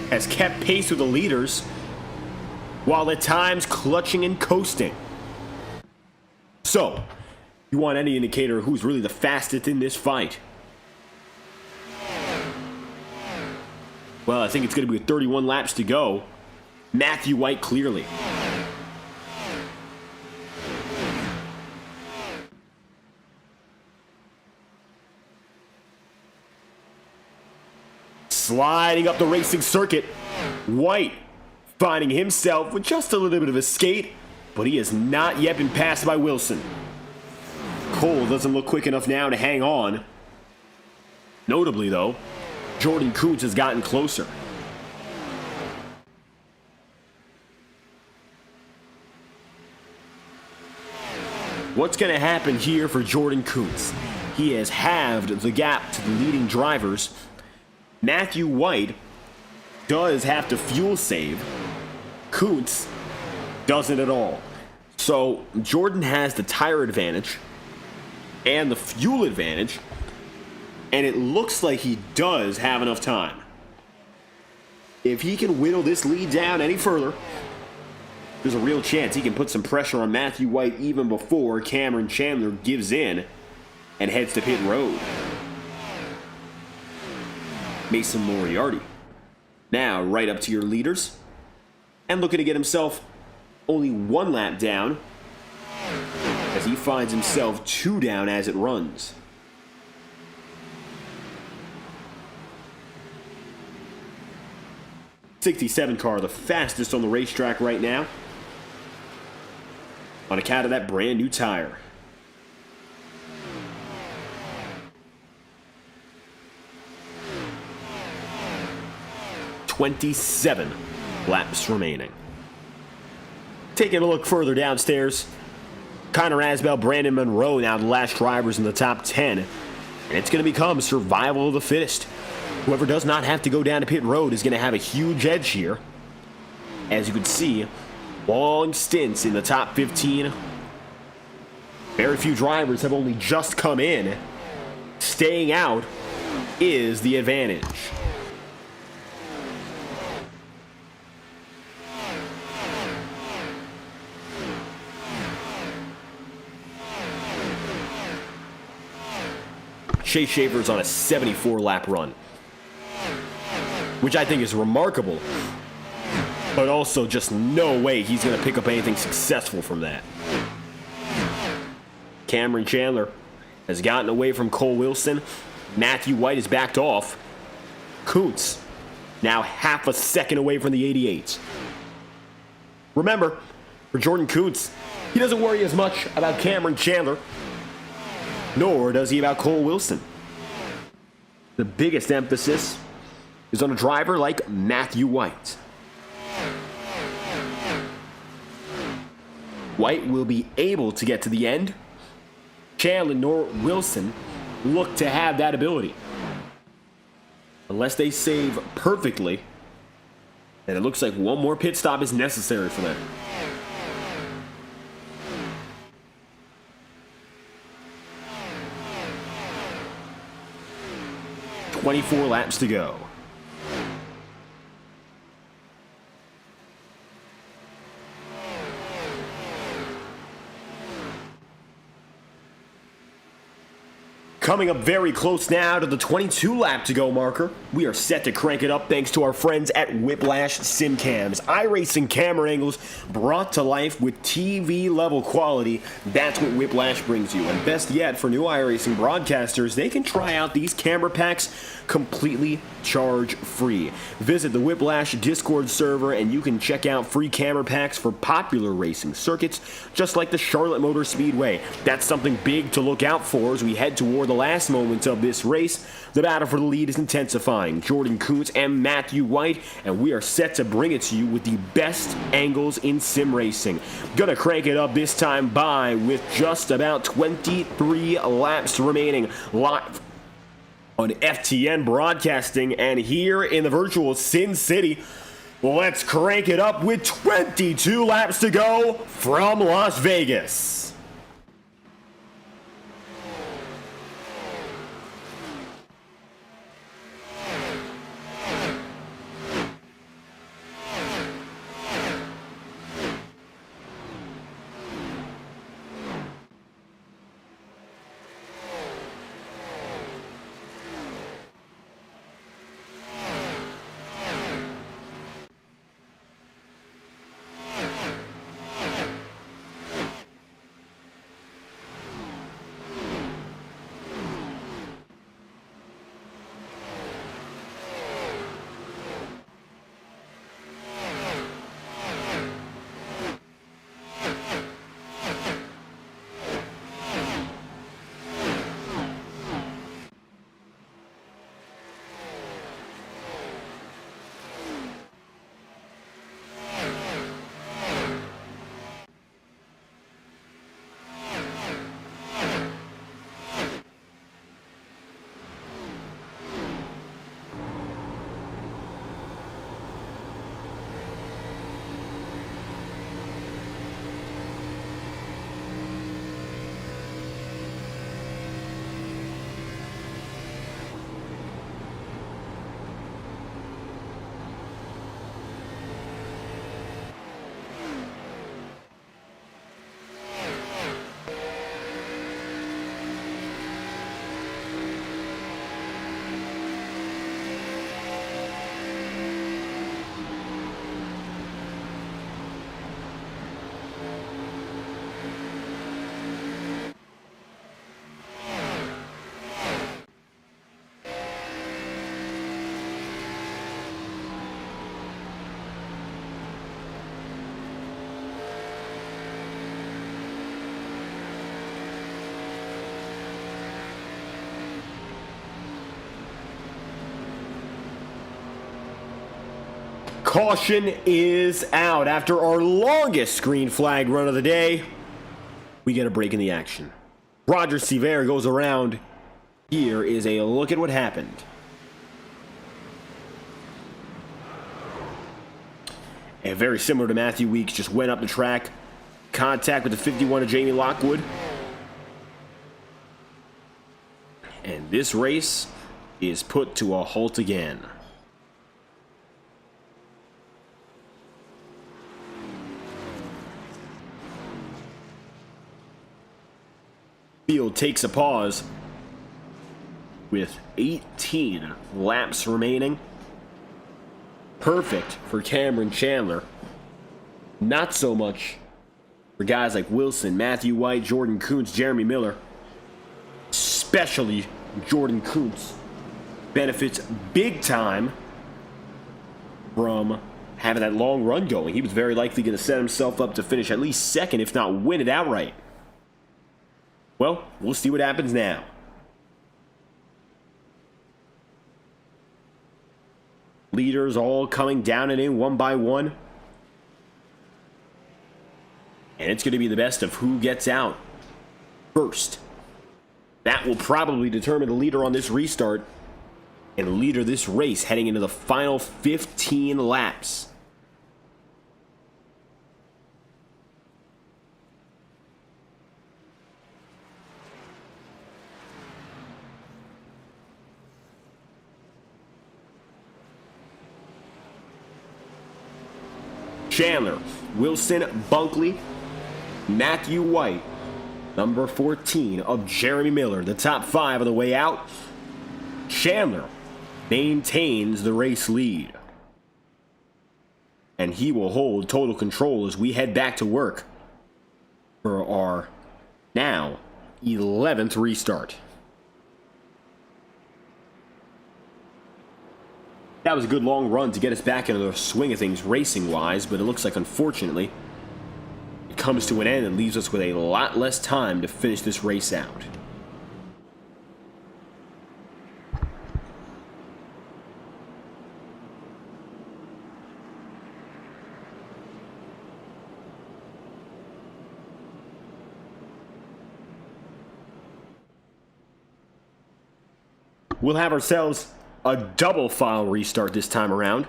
has kept pace with the leaders, while at times clutching and coasting. So, you want any indicator of who's really the fastest in this fight? Well, I think it's going to be with 31 laps to go. Matthew White clearly. Sliding up the racing circuit, White finding himself with just a little bit of a skate, but he has not yet been passed by Wilson. Cole doesn't look quick enough now to hang on. Notably, though, Jordan Kuntz has gotten closer. What's going to happen here for Jordan Kuntz? He has halved the gap to the leading drivers. Matthew White does have to fuel save. Kuntz doesn't at all. So Jordan has the tire advantage and the fuel advantage, and it looks like he does have enough time. If he can whittle this lead down any further, there's a real chance he can put some pressure on Matthew White even before Cameron Chandler gives in and heads to pit road. Mason Moriarty now right up to your leaders and looking to get himself only 1 lap down as he finds himself 2 down as it runs. '67 car, the fastest on the racetrack right now, on account of that brand new tire. "27 laps remaining." Taking a look further downstairs, Connor Asbell, Brandon Monroe now the last drivers in the top 10, and it's going to become survival of the fittest. Whoever does not have to go down to pit road is going to have a huge edge here. As you can see, long stints in the top 15. Very few drivers have only just come in. Staying out is the advantage. Chase Schaefer's on a 74-lap run, which I think is remarkable, but also just no way he's going to pick up anything successful from that. Cameron Chandler has gotten away from Cole Wilson. Matthew White is backed off. Kuntz now half a second away from the 88s. Remember, for Jordan Kuntz, he doesn't worry as much about Cameron Chandler, nor does he about Cole Wilson. The biggest emphasis is on a driver like Matthew White. White will be able to get to the end. Chandler nor Wilson look to have that ability. Unless they save perfectly, and it looks like one more pit stop is necessary for them. "24 laps to go." Coming up very close now to the 22 lap to go marker. We are set to crank it up thanks to our friends at Whiplash SimCams. iRacing camera angles brought to life with TV level quality. That's what Whiplash brings you. And best yet, for new iRacing broadcasters, they can try out these camera packs completely charge free. Visit the Whiplash Discord server and you can check out free camera packs for popular racing circuits, just like the Charlotte Motor Speedway. That's something big to look out for as we head toward the last moments of this race. The battle for the lead is intensifying. Jordan Kuntz and Matthew White, and we are set to bring it to you with the best angles in sim racing. Gonna crank it up this time by with just about 23 laps remaining, live on FTN Broadcasting and here in the virtual Sin City. Let's crank it up with 22 laps to go from Las Vegas. Caution is out. After our longest green flag run of the day, we get a break in the action. Roger Seaver goes around. Here is a look at what happened. And very similar to Matthew Weeks, just went up the track. Contact with the 51 of Jamie Lockwood. And this race is put to a halt again. Field takes a pause. with 18 laps remaining. Perfect for Cameron Chandler. Not so much for guys like Wilson, Matthew White, Jordan Kuntz, Jeremy Miller. Especially Jordan Kuntz benefits big time from having that long run going. He was very likely going to set himself up to finish at least second, if not win it outright. Well, we'll see what happens now. Leaders all coming down and in one by one. And it's going to be the best of who gets out first. That will probably determine the leader on this restart and the leader this race heading into the final 15 laps. Chandler, Wilson, Bunkley, Matthew White, number 14 of Jeremy Miller, the top 5 on the way out. Chandler maintains the race lead, and he will hold total control as we head back to work for our now 11th restart. That was a good long run to get us back into the swing of things racing-wise, but it looks like, unfortunately, it comes to an end and leaves us with a lot less time to finish this race out. We'll have ourselves a double file restart this time around.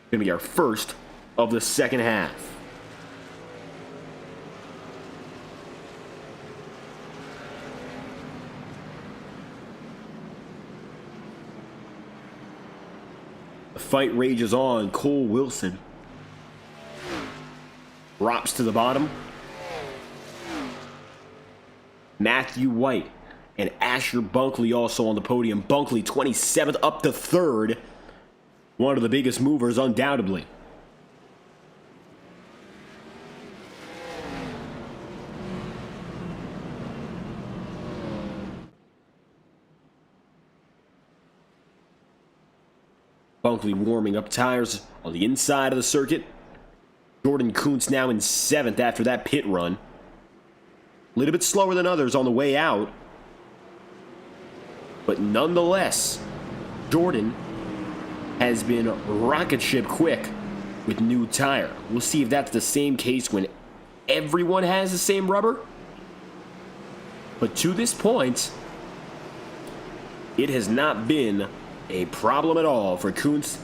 Gonna be our first of the second half. The fight rages on. Cole Wilson drops to the bottom. Matthew White and Asher Bunkley also on the podium. Bunkley 27th up to 3rd. One of the biggest movers, undoubtedly. Bunkley warming up tires on the inside of the circuit. Jordan Kuntz now in 7th after that pit run. A little bit slower than others on the way out. But nonetheless, Jordan has been rocket ship quick with new tire. We'll see if that's the same case when everyone has the same rubber. But to this point, it has not been a problem at all for Kuntz.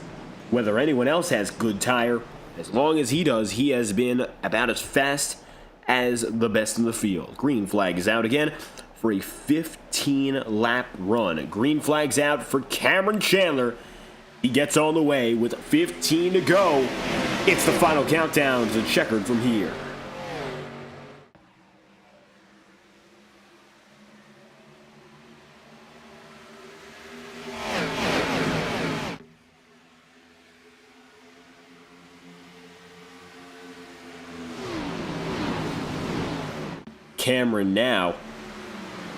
Whether anyone else has good tire, as long as he does, he has been about as fast as the best in the field. Green flag is out again for a 15-lap run. Green flag's out for Cameron Chandler. He gets on the way with 15 to go. It's the final countdown to checkered from here. Cameron now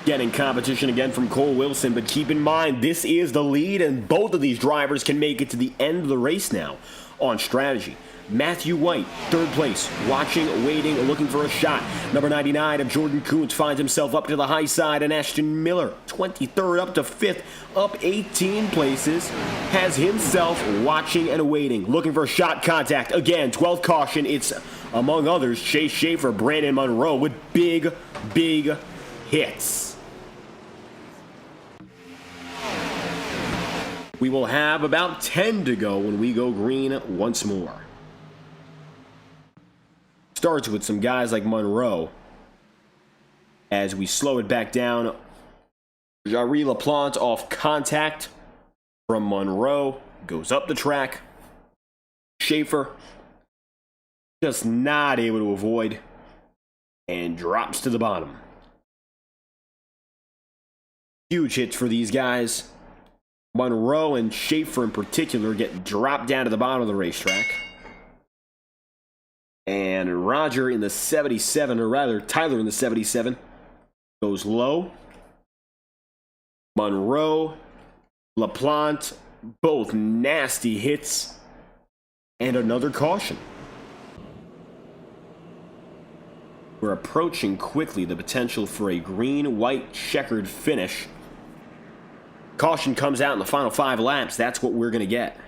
getting competition again from Cole Wilson, but keep in mind this is the lead and both of these drivers can make it to the end of the race now on strategy. Matthew White, 3rd place, watching, waiting, looking for a shot. Number 99 of Jordan Kuntz finds himself up to the high side, and Ashton Miller, 23rd up to 5th, up 18 places, has himself watching and waiting, looking for a shot contact. Again, 12th caution. It's, among others, Chase Schaefer, Brandon Monroe with big hits. We will have about 10 to go when we go green once more. Starts with some guys like Monroe. As we slow it back down, Jarry LaPlante off contact from Monroe. Goes up the track. Schaefer just not able to avoid. and drops to the bottom. Huge hits for these guys. Monroe and Schaefer in particular get dropped down to the bottom of the racetrack. And Roger in the 77, or rather Tyler in the 77, goes low. Monroe, LaPlante, both nasty hits. And another caution. We're approaching quickly the potential for a green-white checkered finish. Caution comes out in the final 5 laps. That's what we're going to get.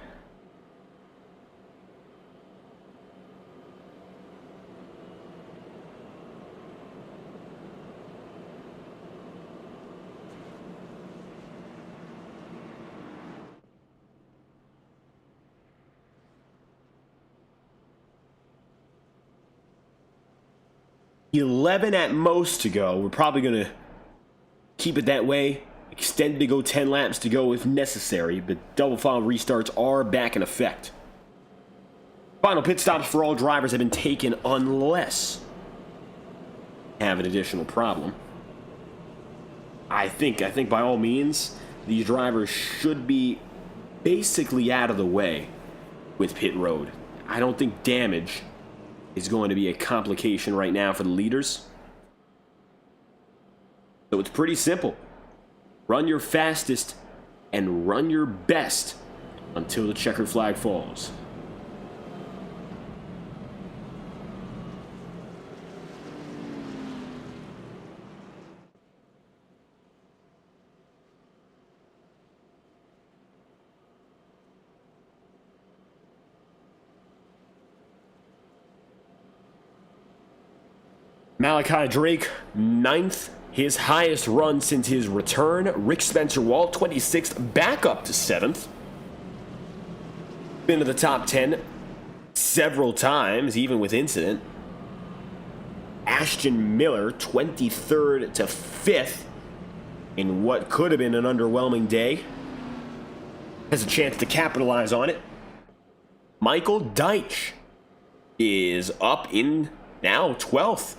$11 at most to go. We're probably going to keep it that way. Extend to go 10 laps to go if necessary, but double file restarts are back in effect. Final pit stops for all drivers have been taken unless have an additional problem. I think by all means, these drivers should be basically out of the way with pit road. I don't think damage is going to be a complication right now for the leaders. So it's pretty simple. Run your fastest and run your best until the checkered flag falls. Malachi Drake, 9th, his highest run since his return. Rick Spencer Wall, 26th, back up to 7th. Been to the top 10 several times, even with incident. Ashton Miller, 23rd to 5th in what could have been an underwhelming day. Has a chance to capitalize on it. Michael Deitch is up in now 12th.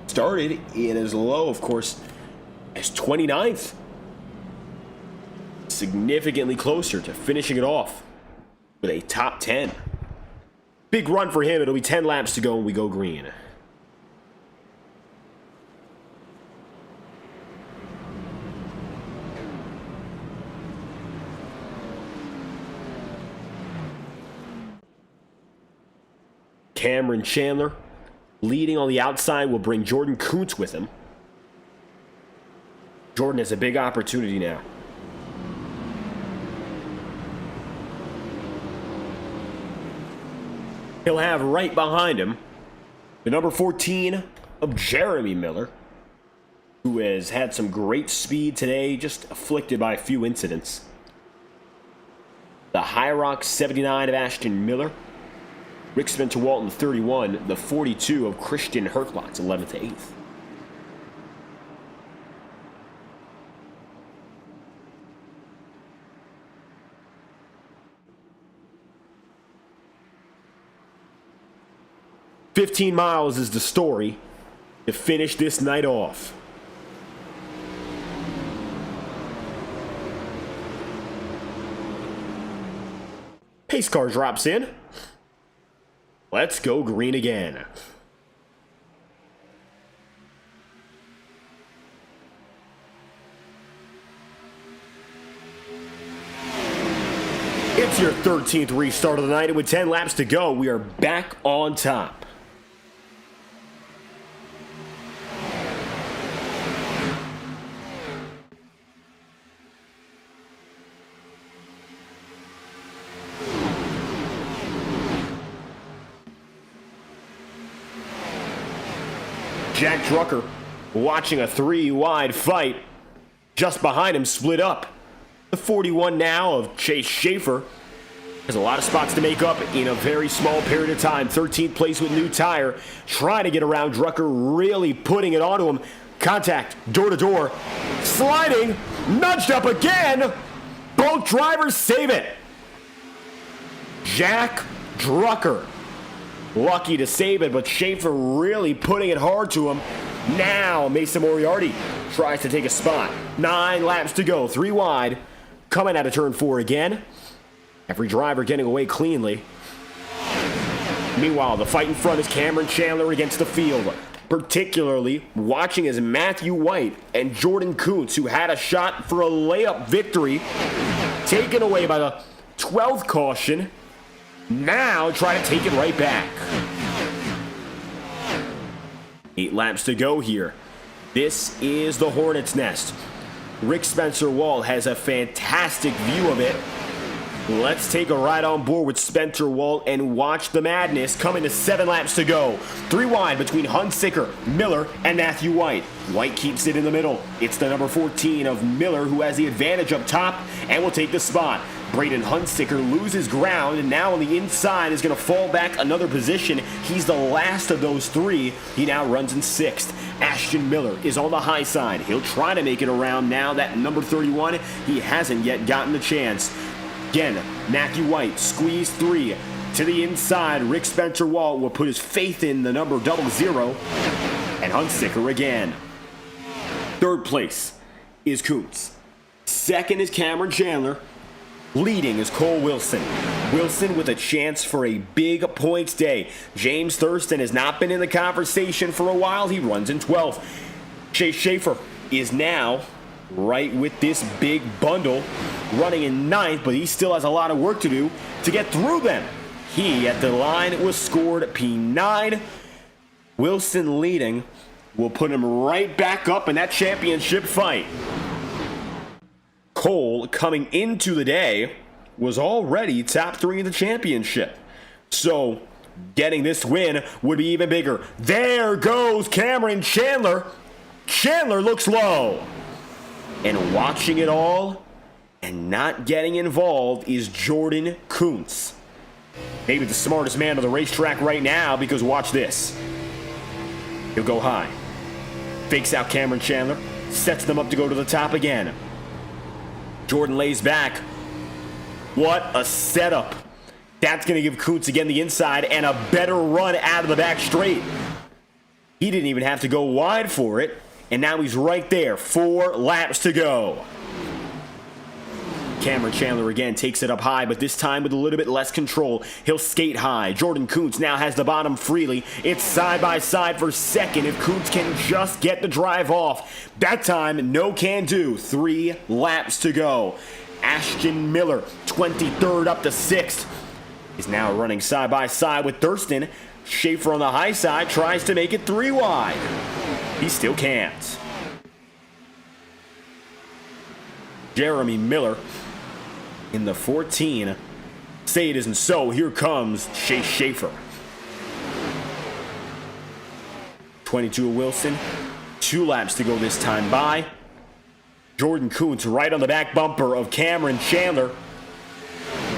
Started in as low, of course, as 29th. Significantly closer to finishing it off with a top 10. Big run for him. It'll be 10 laps to go when we go green. Cameron Chandler leading on the outside will bring Jordan Kuntz with him. Jordan has a big opportunity now. He'll have right behind him the number 14 of Jeremy Miller, who has had some great speed today, just afflicted by a few incidents. The Hyrox 79 of Ashton Miller. Rick Spencer Walton, 31. The 42 of Christian Herklotz, 11th to 8th. "15 miles is the story to finish this night off." Pace car drops in. Let's go green again. It's your 13th restart of the night, and with 10 laps to go, we are back on top. Jack Drucker watching a 3-wide fight. Just behind him, split up. The 41 now of Chase Schaefer has a lot of spots to make up in a very small period of time. 13th place with new tire. Trying to get around Drucker, really putting it onto him. Contact, door to door. Sliding, nudged up again. Both drivers save it. Jack Drucker lucky to save it, but Schaefer really putting it hard to him. Now Mason Moriarty tries to take a spot. 9 laps to go, 3 wide. Coming out of turn 4 again. Every driver getting away cleanly. Meanwhile, the fight in front is Cameron Chandler against the field. Particularly watching as Matthew White and Jordan Kuntz, who had a shot for a layup victory, taken away by the 12th caution, now try to take it right back. 8 laps to go here. This is the Hornet's Nest. Rick Spencer Wall has a fantastic view of it. Let's take a ride on board with Spencer Wall and watch the madness. Coming to 7 laps to go. 3 wide between Hunsicker, Miller, and Matthew White. White keeps it in the middle. It's the number 14 of Miller who has the advantage up top and will take the spot. Braden Hunsicker loses ground and now on the inside is going to fall back another position. He's the last of those 3. He now runs in 6th. Ashton Miller is on the high side. He'll try to make it around now. That number 31, he hasn't yet gotten the chance. Again, Matthew White squeezed 3 to the inside. Rick Spencer Wall will put his faith in the number 00 and Hunsicker again. 3rd place is Kuntz. 2nd is Cameron Chandler. Leading is Cole Wilson. Wilson with a chance for a big points day. James Thurston has not been in the conversation for a while. He runs in 12th. Chase Schaefer is now right with this big bundle, running in 9th, but he still has a lot of work to do to get through them. He, at the line, was scored P9. Wilson leading will put him right back up in that championship fight. Cole, coming into the day, was already top 3 in the championship. So, getting this win would be even bigger. There goes Cameron Chandler. Chandler looks low. And watching it all and not getting involved is Jordan Kuntz. Maybe the smartest man on the racetrack right now, because watch this. He'll go high. Fakes out Cameron Chandler. Sets them up to go to the top again. Jordan lays back. What a setup. That's going to give Kuntz again the inside and a better run out of the back straight. He didn't even have to go wide for it. And now he's right there. 4 laps to go. Cameron Chandler again takes it up high, but this time with a little bit less control. He'll skate high. Jordan Kuntz now has the bottom freely. It's side by side for 2nd if Kuntz can just get the drive off. That time, no can do. 3 laps to go. Ashton Miller, 23rd up to 6th. He's now running side by side with Thurston. Schaefer on the high side tries to make it 3 wide. He still can't. Jeremy Miller in the 14. Say it isn't so. Here comes Chase Schaefer. 22 Wilson. 2 laps to go this time by. Jordan Kuntz right on the back bumper of Cameron Chandler.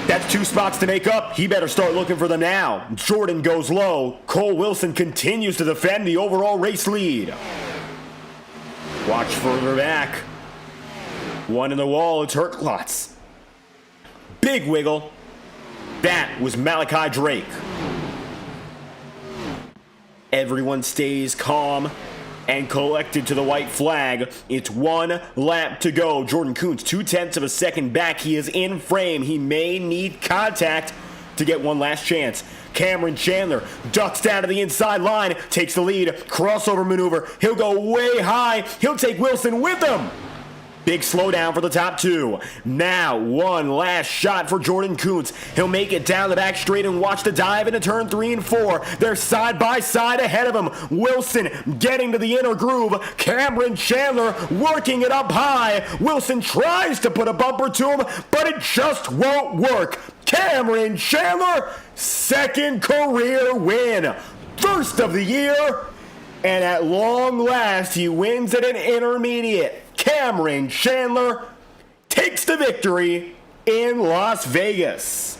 That's 2 spots to make up. He better start looking for them now. Jordan goes low. Cole Wilson continues to defend the overall race lead. Watch further back. 1 in the wall. It's Herklotz. Big wiggle. That was Malachi Drake. Everyone stays calm and collected to the white flag. It's 1 lap to go. Jordan Kuntz, 0.2 of a second back. He is in frame. He may need contact to get one last chance. Cameron Chandler ducks down to the inside line, takes the lead, crossover maneuver. He'll go way high. He'll take Wilson with him. Big slowdown for the top 2. Now, one last shot for Jordan Kuntz. He'll make it down the back straight and watch the dive into turn 3 and 4. They're side by side ahead of him. Wilson getting to the inner groove. Cameron Chandler working it up high. Wilson tries to put a bumper to him, but it just won't work. Cameron Chandler, 2nd career win. 1st of the year. And at long last, he wins at an intermediate. Cameron Chandler takes the victory in Las Vegas.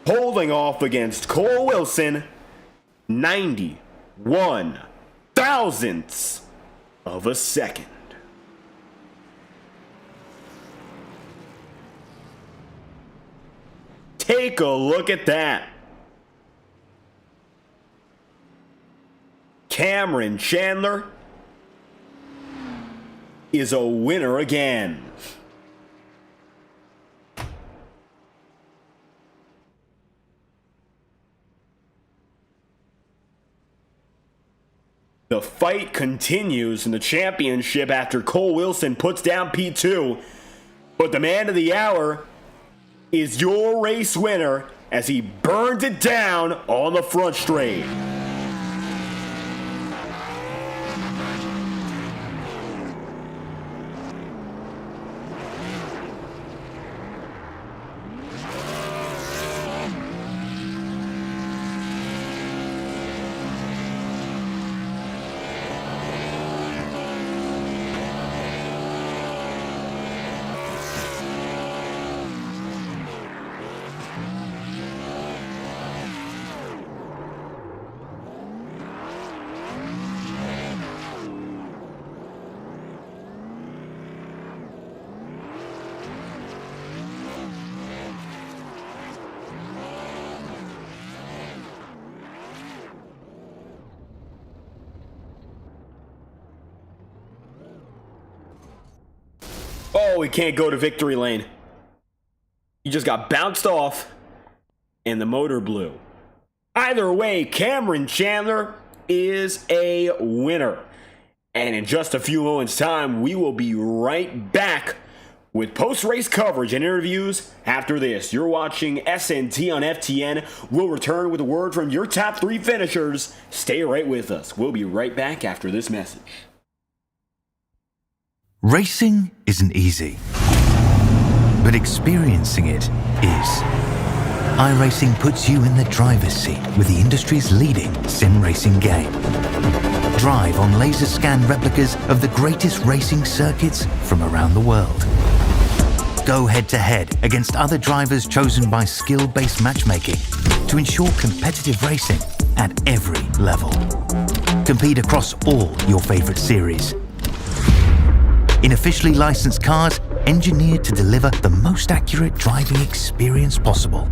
Holding off against Cole Wilson, 91 thousandths of a second. Take a look at that. Cameron Chandler is a winner again. The fight continues in the championship after Cole Wilson puts down P2, but the man of the hour is your race winner as he burns it down on the front straight. Oh, he can't go to victory lane. He just got bounced off, and the motor blew. Either way, Cameron Chandler is a winner. And in just a few moments' time, we will be right back with post-race coverage and interviews after this. You're watching SNT on FTN. We'll return with a word from your top 3 finishers. Stay right with us. We'll be right back after this message. Racing isn't easy, but experiencing it is. iRacing puts you in the driver's seat with the industry's leading sim racing game. Drive on laser scan replicas of the greatest racing circuits from around the world. Go head-to-head against other drivers chosen by skill-based matchmaking to ensure competitive racing at every level. Compete across all your favorite series. In officially licensed cars, engineered to deliver the most accurate driving experience possible.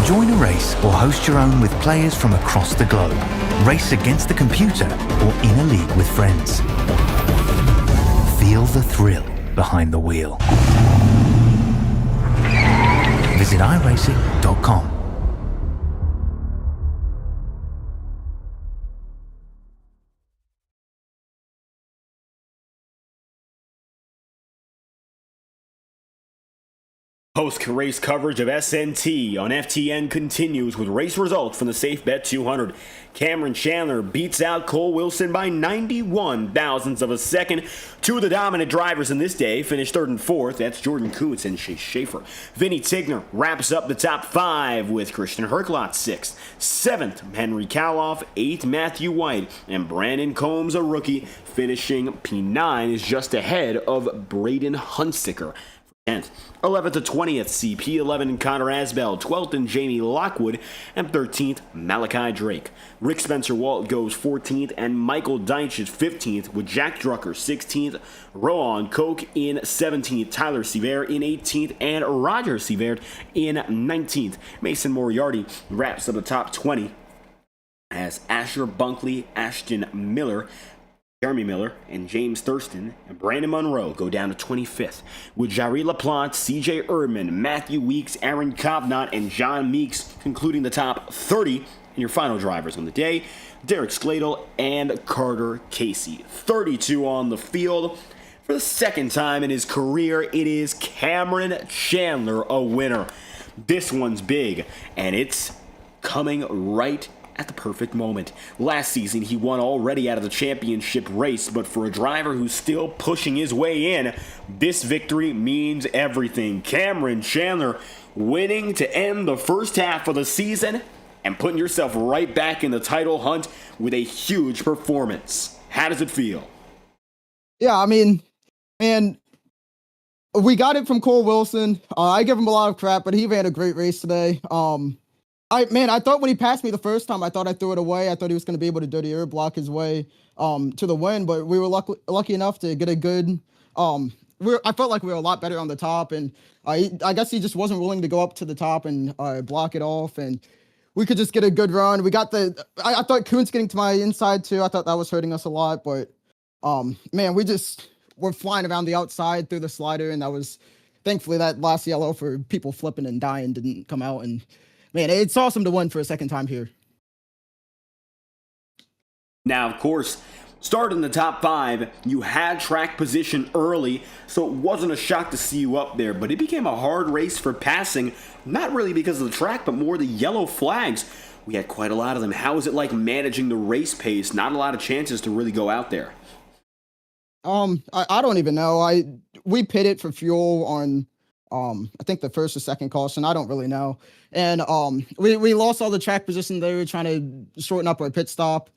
Join a race or host your own with players from across the globe. Race against the computer or in a league with friends. Feel the thrill behind the wheel. Visit iRacing.com. Post-race coverage of SNT on FTN continues with race results from the Safe Bet 200. Cameron Chandler beats out Cole Wilson by 91 thousandths of a second. 2 of the dominant drivers in this day finished 3rd and 4th. That's Jordan Kuntz and Chase Schaefer. Vinny Tigner wraps up the top 5 with Christian Herklot 6th. 7th, Henry Kaloff. 8th, Matthew White. And Brandon Combs, a rookie, finishing P9, is just ahead of Braden Hunsicker. 10th. 11th to 20th, CP11 and Connor Asbell. 12th and Jamie Lockwood. And 13th, Malachi Drake. Rick Spencer Walt goes 14th, and Michael Deitch is 15th, with Jack Drucker 16th, Rowan Koch in 17th, Tyler Sever in 18th, and Roger Sever in 19th. Mason Moriarty wraps up the top 20 as Asher Bunkley, Ashton Miller, Jeremy Miller, and James Thurston, and Brandon Monroe go down to 25th, with Jari LaPlante, CJ Erdman, Matthew Weeks, Aaron Kovnat, and John Meeks concluding the top 30. And your final drivers on the day, Derek Skladel and Carter Casey. 32 on the field. For the second time in his career, it is Cameron Chandler a winner. This one's big, and it's coming right at the perfect moment. Last season, he won already out of the championship race, but for a driver who's still pushing his way in, this victory means everything. Cameron Chandler winning to end the first half of the season and putting yourself right back in the title hunt with a huge performance. How does it feel? Yeah, I mean, man, we got it from Cole Wilson. I give him a lot of crap, but he ran a great race today. I thought when he passed me the first time, I thought I threw it away. I thought he was going to be able to dirty air block his way to the win, but we were lucky enough to get a good I felt like we were a lot better on the top, and I guess he just wasn't willing to go up to the top and block it off, and we could just get a good run. We got I thought Kuntz getting to my inside too. I thought that was hurting us a lot, but man, we're flying around the outside through the slider, and that was thankfully that last yellow for people flipping and dying didn't come out, and man, it's awesome to win for a second time here. Now, of course, starting in the top 5, you had track position early, so it wasn't a shock to see you up there, but it became a hard race for passing, not really because of the track, but more the yellow flags. We had quite a lot of them. How was it like managing the race pace? Not a lot of chances to really go out there. I don't even know. We pitted for fuel on I think the first or second caution. I don't really know. And we lost all the track position there trying to shorten up our pit stop.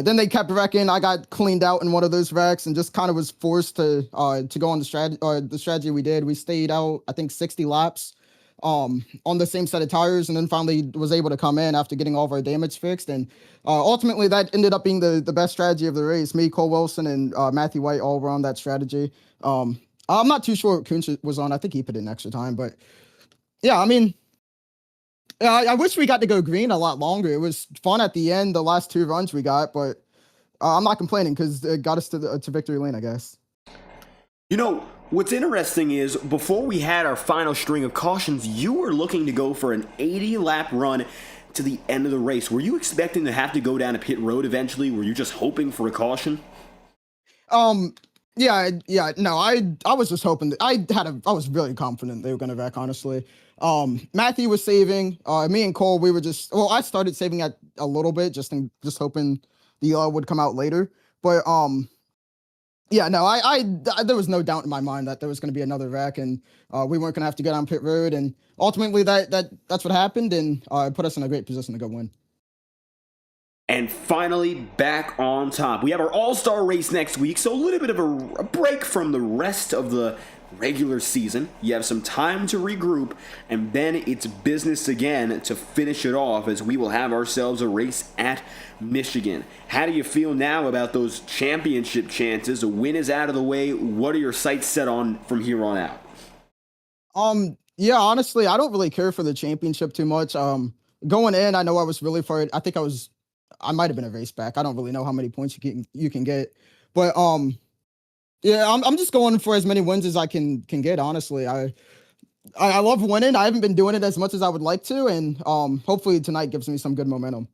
Then they kept wrecking. I got cleaned out in one of those wrecks and just kind of was forced to go on the strategy we did. We stayed out, I think, 60 laps on the same set of tires, and then finally was able to come in after getting all of our damage fixed. And ultimately, that ended up being the best strategy of the race. Me, Cole Wilson, and Matthew White all were on that strategy. I'm not too sure what Kuntz was on. I think he put in extra time, but yeah, I mean, I wish we got to go green a lot longer. It was fun at the end, the last 2 runs we got, but I'm not complaining because it got us to victory lane, I guess. You know, what's interesting is before we had our final string of cautions, you were looking to go for an 80-lap run to the end of the race. Were you expecting to have to go down a pit road eventually? Were you just hoping for a caution? Yeah, no, I was just hoping that I was really confident they were going to wreck, honestly. Matthew was saving, me and Cole, we were I started saving at a little bit, just hoping the yellow would come out later. But, yeah, no, there was no doubt in my mind that there was going to be another wreck, and we weren't going to have to get on pit road. And ultimately that's what happened, and put us in a great position to go win. And finally, back on top. We have our All-Star race next week, so a little bit of a break from the rest of the regular season. You have some time to regroup, and then it's business again to finish it off as we will have ourselves a race at Michigan. How do you feel now about those championship chances? A win is out of the way. What are your sights set on from here on out? Yeah, honestly, I don't really care for the championship too much. Going in, I know I was really far. I might have been a race back. I don't really know how many points you can get, but yeah, I'm just going for as many wins as I can get. Honestly, I love winning. I haven't been doing it as much as I would like to, and hopefully tonight gives me some good momentum.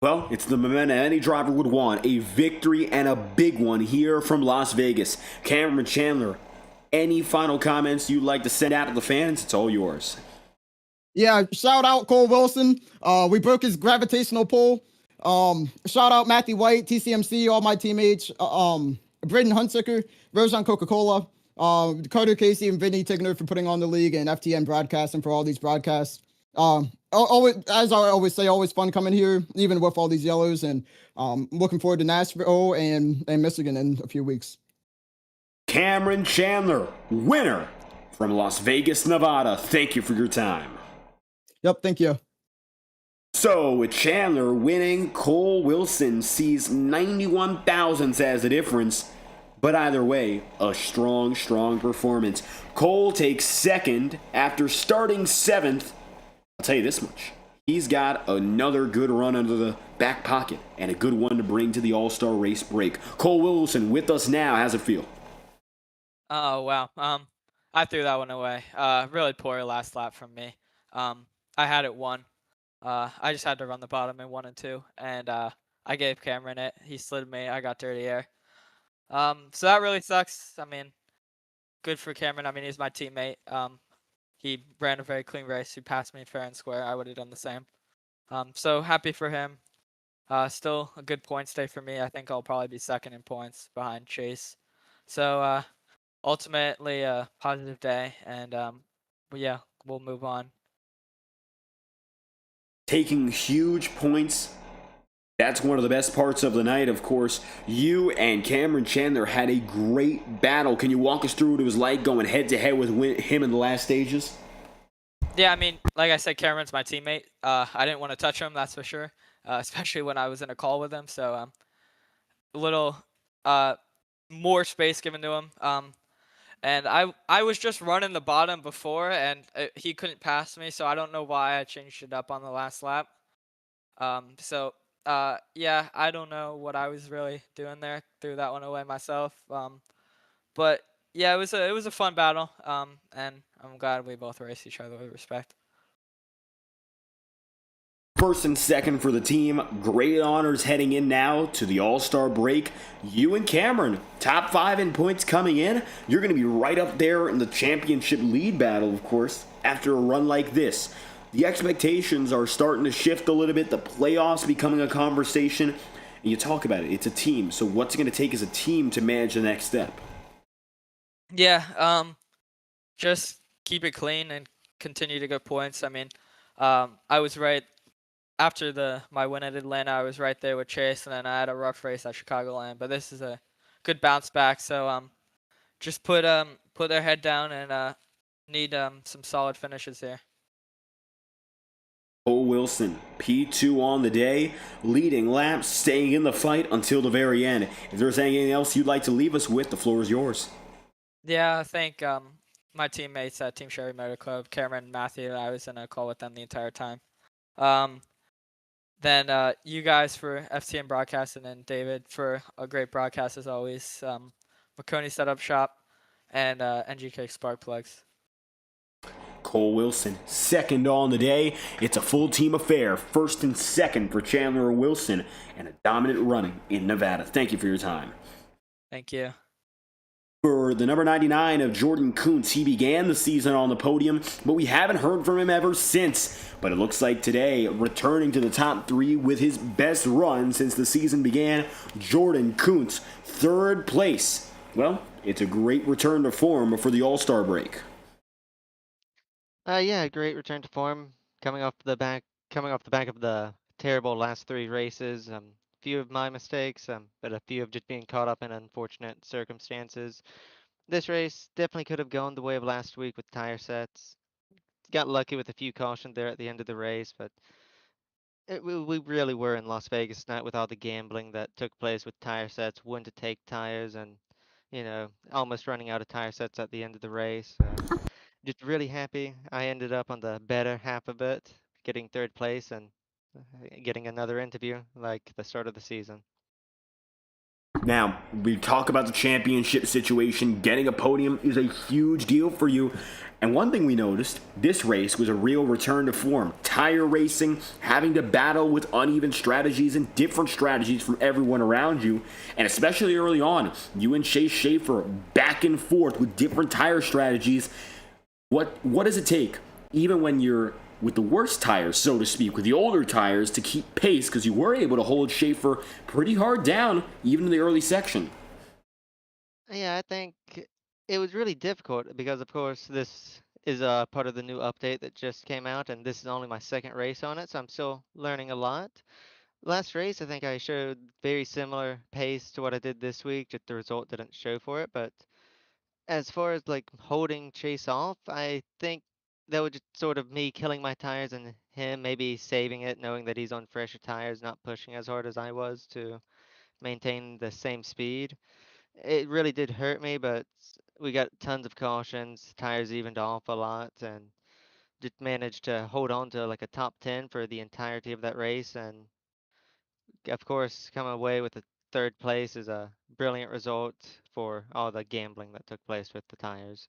Well, it's the momentum any driver would want, a victory and a big one here from Las Vegas. Cameron Chandler, any final comments you'd like to send out to the fans? It's all yours. Yeah, shout out Cole Wilson. We broke his gravitational pull. Shout out Matthew White, TCMC, all my teammates. Braden Huntsicker, Rojan Coca-Cola, Carter Casey, and Vinny Tigner for putting on the league, and FTN Broadcasting for all these broadcasts. Always, as I always say, always fun coming here, even with all these yellows, and looking forward to Nashville and Michigan in a few weeks. Cameron Chandler, winner from Las Vegas, Nevada. Thank you for your time. Yep, thank you. So, with Chandler winning, Cole Wilson sees 91 thousandths as the difference. But either way, a strong performance. Cole takes second after starting 7th. I'll tell you this much. He's got another good run under the back pocket and a good one to bring to the All-Star race break. Cole Wilson with us now. How's it feel? Oh, wow. I threw that one away. Really poor last lap from me. I had it 1. I just had to run the bottom in 1 and 2, and I gave Cameron it. He slid me. I got dirty air. So that really sucks. I mean, good for Cameron. I mean, he's my teammate. He ran a very clean race. He passed me fair and square. I would have done the same. So happy for him. Still a good points day for me. I think I'll probably be second in points behind Chase. So ultimately a positive day, and but yeah, we'll move on. Taking huge points. That's one of the best parts of the night, of course. You and Cameron Chandler had a great battle. Can you walk us through what it was like going head-to-head with him in the last stages? Yeah, I mean, like I said, Cameron's my teammate. I didn't want to touch him, that's for sure, especially when I was in a call with him. So a little more space given to him. and I was just running the bottom before, and he couldn't pass me, so I don't know why I changed it up on the last lap. Yeah, I don't know what I was really doing there. Threw that one away myself. But yeah, it was a fun battle. And I'm glad we both raced each other with respect. First and second for the team. Great honors heading in now to the All-Star break. You and Cameron, top 5 in points coming in. You're going to be right up there in the championship lead battle, of course, after a run like this. The expectations are starting to shift a little bit. The playoffs becoming a conversation. And you talk about it. It's a team. So what's it going to take as a team to manage the next step? Yeah, just keep it clean and continue to get points. I mean, I was right after my win at Atlanta. I was right there with Chase, and then I had a rough race at Chicagoland. But this is a good bounce back. So just put their head down and need some solid finishes here. Cole Wilson, P2 on the day, leading laps, staying in the fight until the very end. If there's anything else you'd like to leave us with, the floor is yours. Yeah, I think my teammates at Team Sherry Motor Club, Cameron and Matthew, I was in a call with them the entire time. Then you guys for FTN Broadcasting and David for a great broadcast as always. McConey Setup Shop and NGK Spark Plugs. Cole Wilson, second on the day. It's a full team affair. First and second for Chandler Wilson and a dominant running in Nevada. Thank you for your time. Thank you. For the number 99 of Jordan Kuntz, he began the season on the podium, but we haven't heard from him ever since. But it looks like today, returning to the top 3 with his best run since the season began, Jordan Kuntz, third place. Well, it's a great return to form for the All-Star break. Yeah, great return to form. Coming off the back of the terrible last 3 races. Few of my mistakes, but a few of just being caught up in unfortunate circumstances. This race definitely could have gone the way of last week with tire sets. Got lucky with a few cautions there at the end of the race, but we really were in Las Vegas tonight with all the gambling that took place with tire sets, when to take tires, and almost running out of tire sets at the end of the race. Just really happy I ended up on the better half of it, getting third place and getting another interview like the start of the season. Now, we talk about the championship situation. Getting a podium is a huge deal for you. And one thing we noticed, this race was a real return to form. Tire racing, having to battle with uneven strategies and different strategies from everyone around you. And especially early on, you and Chase Schaefer back and forth with different tire strategies. What does it take, even when you're with the worst tires, so to speak, with the older tires, to keep pace? Because you were able to hold Schaefer pretty hard down, even in the early section. Yeah, I think it was really difficult because, of course, this is a part of the new update that just came out, and this is only my second race on it, so I'm still learning a lot. Last race, I think I showed very similar pace to what I did this week, just the result didn't show for it, but as far as like holding Chase off, I think that was just sort of me killing my tires and him maybe saving it, knowing that he's on fresher tires, not pushing as hard as I was to maintain the same speed. It really did hurt me, but we got tons of cautions, tires evened off a lot, and just managed to hold on to like a top 10 for the entirety of that race. And of course, come away with a third place is a brilliant result for all the gambling that took place with the tires.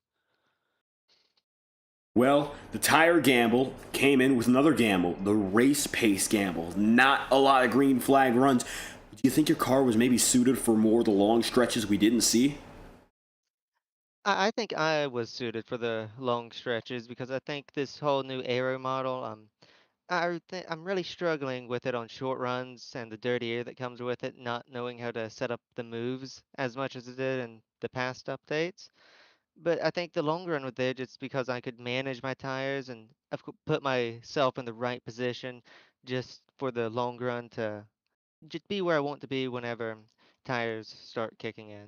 Well, the tire gamble came in with another gamble, the race pace gamble. Not a lot of green flag runs. Do you think your car was maybe suited for more of the long stretches we didn't see? I think I was suited for the long stretches because I think this whole new aero model, I'm really struggling with it on short runs and the dirty air that comes with it, not knowing how to set up the moves as much as it did in the past updates. But I think the long run with it, just because I could manage my tires and put myself in the right position just for the long run to just be where I want to be whenever tires start kicking in.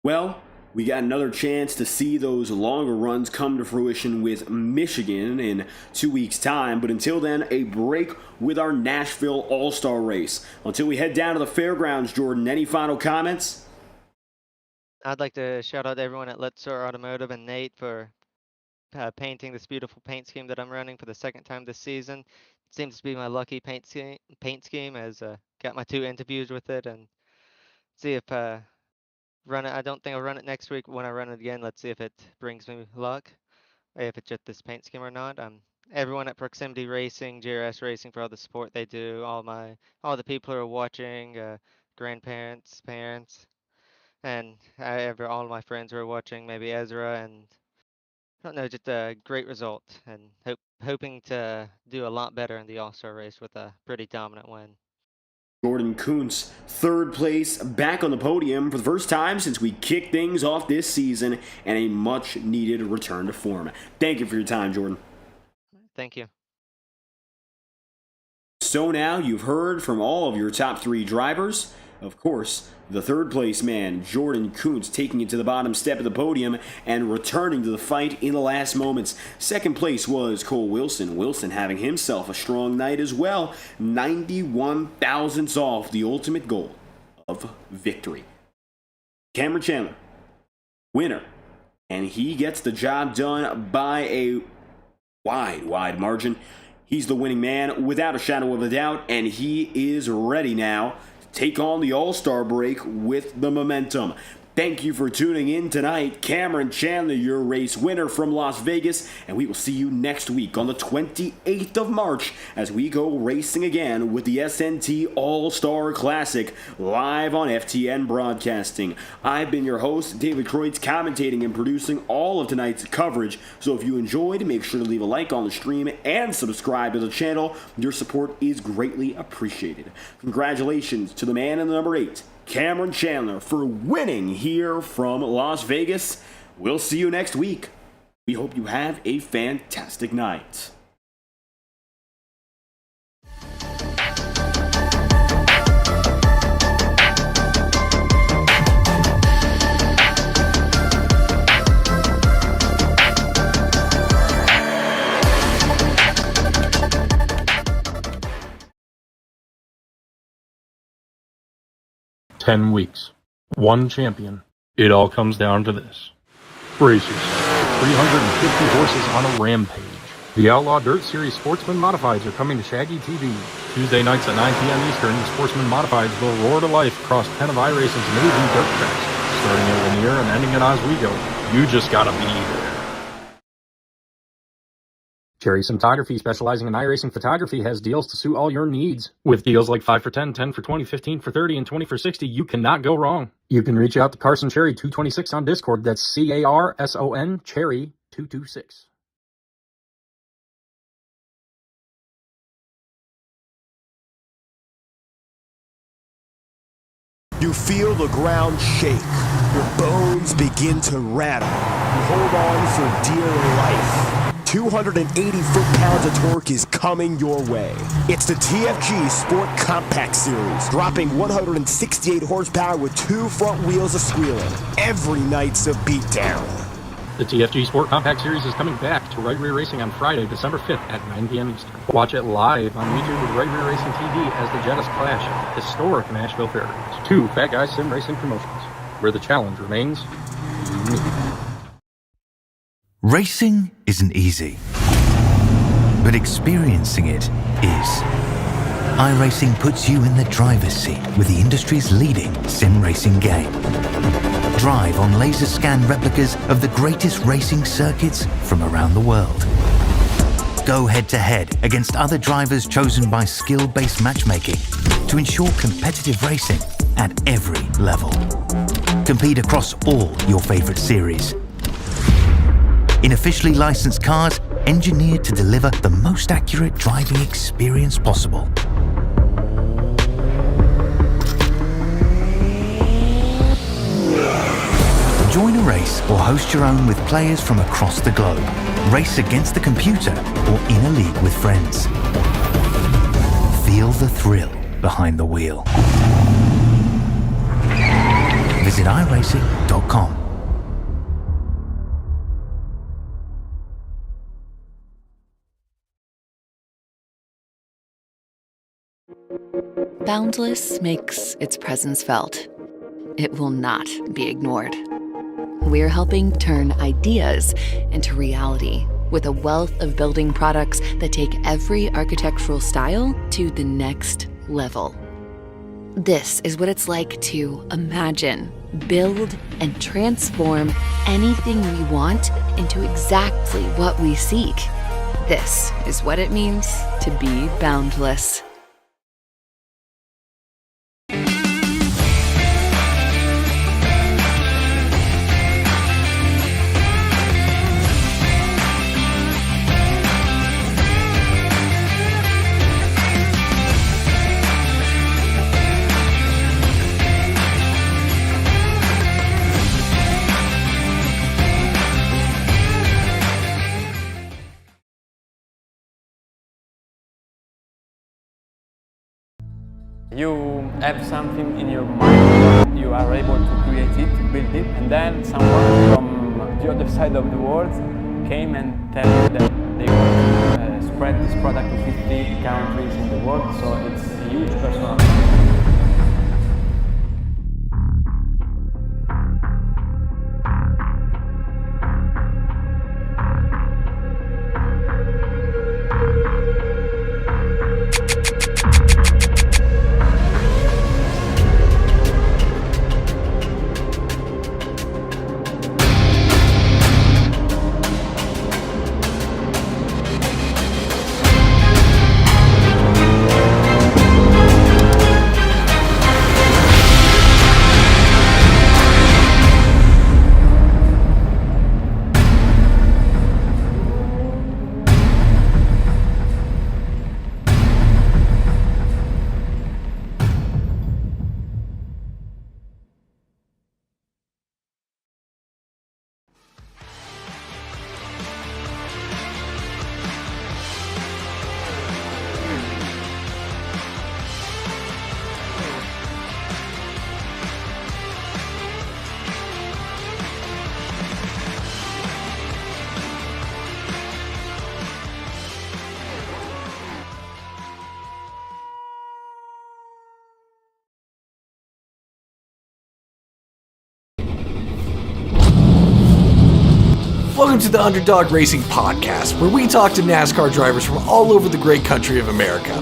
Well, we got another chance to see those longer runs come to fruition with Michigan in 2 weeks' time. But until then, a break with our Nashville All-Star race. Until we head down to the fairgrounds, Jordan, any final comments? I'd like to shout out everyone at Let's Soar Automotive and Nate for painting this beautiful paint scheme that I'm running for the second time this season. It seems to be my lucky paint scheme as got my 2 interviews with it, and see if run it. I don't think I'll run it next week. When I run it again, let's see if it brings me luck, if it's just this paint scheme or not. Everyone at Proximity Racing, JRS Racing for all the support they do, all the people who are watching, grandparents, parents, and all of my friends who are watching, maybe Ezra, and I don't know, just a great result, and hoping to do a lot better in the All-Star race with a pretty dominant win. Jordan Kuntz, third place, back on the podium for the first time since we kicked things off this season, and a much-needed return to form. Thank you for your time, Jordan. Thank you. So now you've heard from all of your top 3 drivers. Of course, the third place man, Jordan Kuntz, taking it to the bottom step of the podium and returning to the fight in the last moments. Second place was Cole Wilson. Wilson having himself a strong night as well. 91 thousandths off the ultimate goal of victory. Cameron Chandler, winner. And he gets the job done by a wide margin. He's the winning man without a shadow of a doubt, and he is ready now to take on the All-Star break with the momentum. Thank you for tuning in tonight. Cameron Chandler, your race winner from Las Vegas, and we will see you next week on the 28th of March as we go racing again with the SNT All-Star Classic live on FTN Broadcasting. I've been your host, David Kreutz, commentating and producing all of tonight's coverage. So if you enjoyed, make sure to leave a like on the stream and subscribe to the channel. Your support is greatly appreciated. Congratulations to the man in the number 8. Cameron Chandler, for winning here from Las Vegas. We'll see you next week. We hope you have a fantastic night. Ten weeks, one champion. It all comes down to this. Brace yourself. 350 horses on a rampage. The Outlaw Dirt Series Sportsman Modifieds are coming to Shaggy TV. Tuesday nights at 9 p.m. Eastern, the Sportsman Modifieds will roar to life across 10 of iRacing's amazing dirt tracks, starting at Lanier and ending at Oswego. You just gotta be there. Cherry Photography, specializing in iRacing photography, has deals to suit all your needs. With deals like 5 for 10, 10 for 20, 15 for 30, and 20 for 60, you cannot go wrong. You can reach out to Carson Cherry 226 on Discord. That's CARSON Cherry 226. You feel the ground shake. Your bones begin to rattle. You hold on for dear life. 280 foot-pounds of torque is coming your way. It's the TFG Sport Compact Series, dropping 168 horsepower with 2 front wheels a-squealing. Every night's a beatdown. The TFG Sport Compact Series is coming back to Right Rear Racing on Friday, December 5th at 9 p.m. Eastern. Watch it live on YouTube with Right Rear Racing TV as the Jettis clash at the historic Nashville Fairgrounds. 2 Fat Guys Sim Racing promotions, where the challenge remains unique. Racing isn't easy, but experiencing it is. iRacing puts you in the driver's seat with the industry's leading sim racing game. Drive on laser scan replicas of the greatest racing circuits from around the world. Go head-to-head against other drivers chosen by skill-based matchmaking to ensure competitive racing at every level. Compete across all your favorite series. In officially licensed cars, engineered to deliver the most accurate driving experience possible. Join a race or host your own with players from across the globe. Race against the computer or in a league with friends. Feel the thrill behind the wheel. Visit iRacing.com. Boundless makes its presence felt. It will not be ignored. We're helping turn ideas into reality with a wealth of building products that take every architectural style to the next level. This is what it's like to imagine, build, and transform anything we want into exactly what we seek. This is what it means to be boundless. You have something in your mind, you are able to create it, build it, and then someone from the other side of the world came and tell you that they want to spread this product to 50 countries in the world, so it's a huge personal. Welcome to the Underdog Racing Podcast, where we talk to NASCAR drivers from all over the great country of America.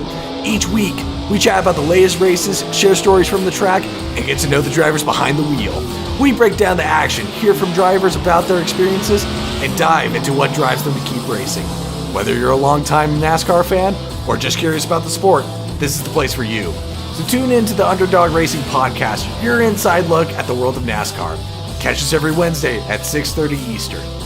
Each week, we chat about the latest races, share stories from the track, and get to know the drivers behind the wheel. We break down the action, hear from drivers about their experiences, and dive into what drives them to keep racing. Whether you're a longtime NASCAR fan or just curious about the sport, this is the place for you. So tune in to the Underdog Racing Podcast, your inside look at the world of NASCAR. Catch us every Wednesday at 6:30 Eastern.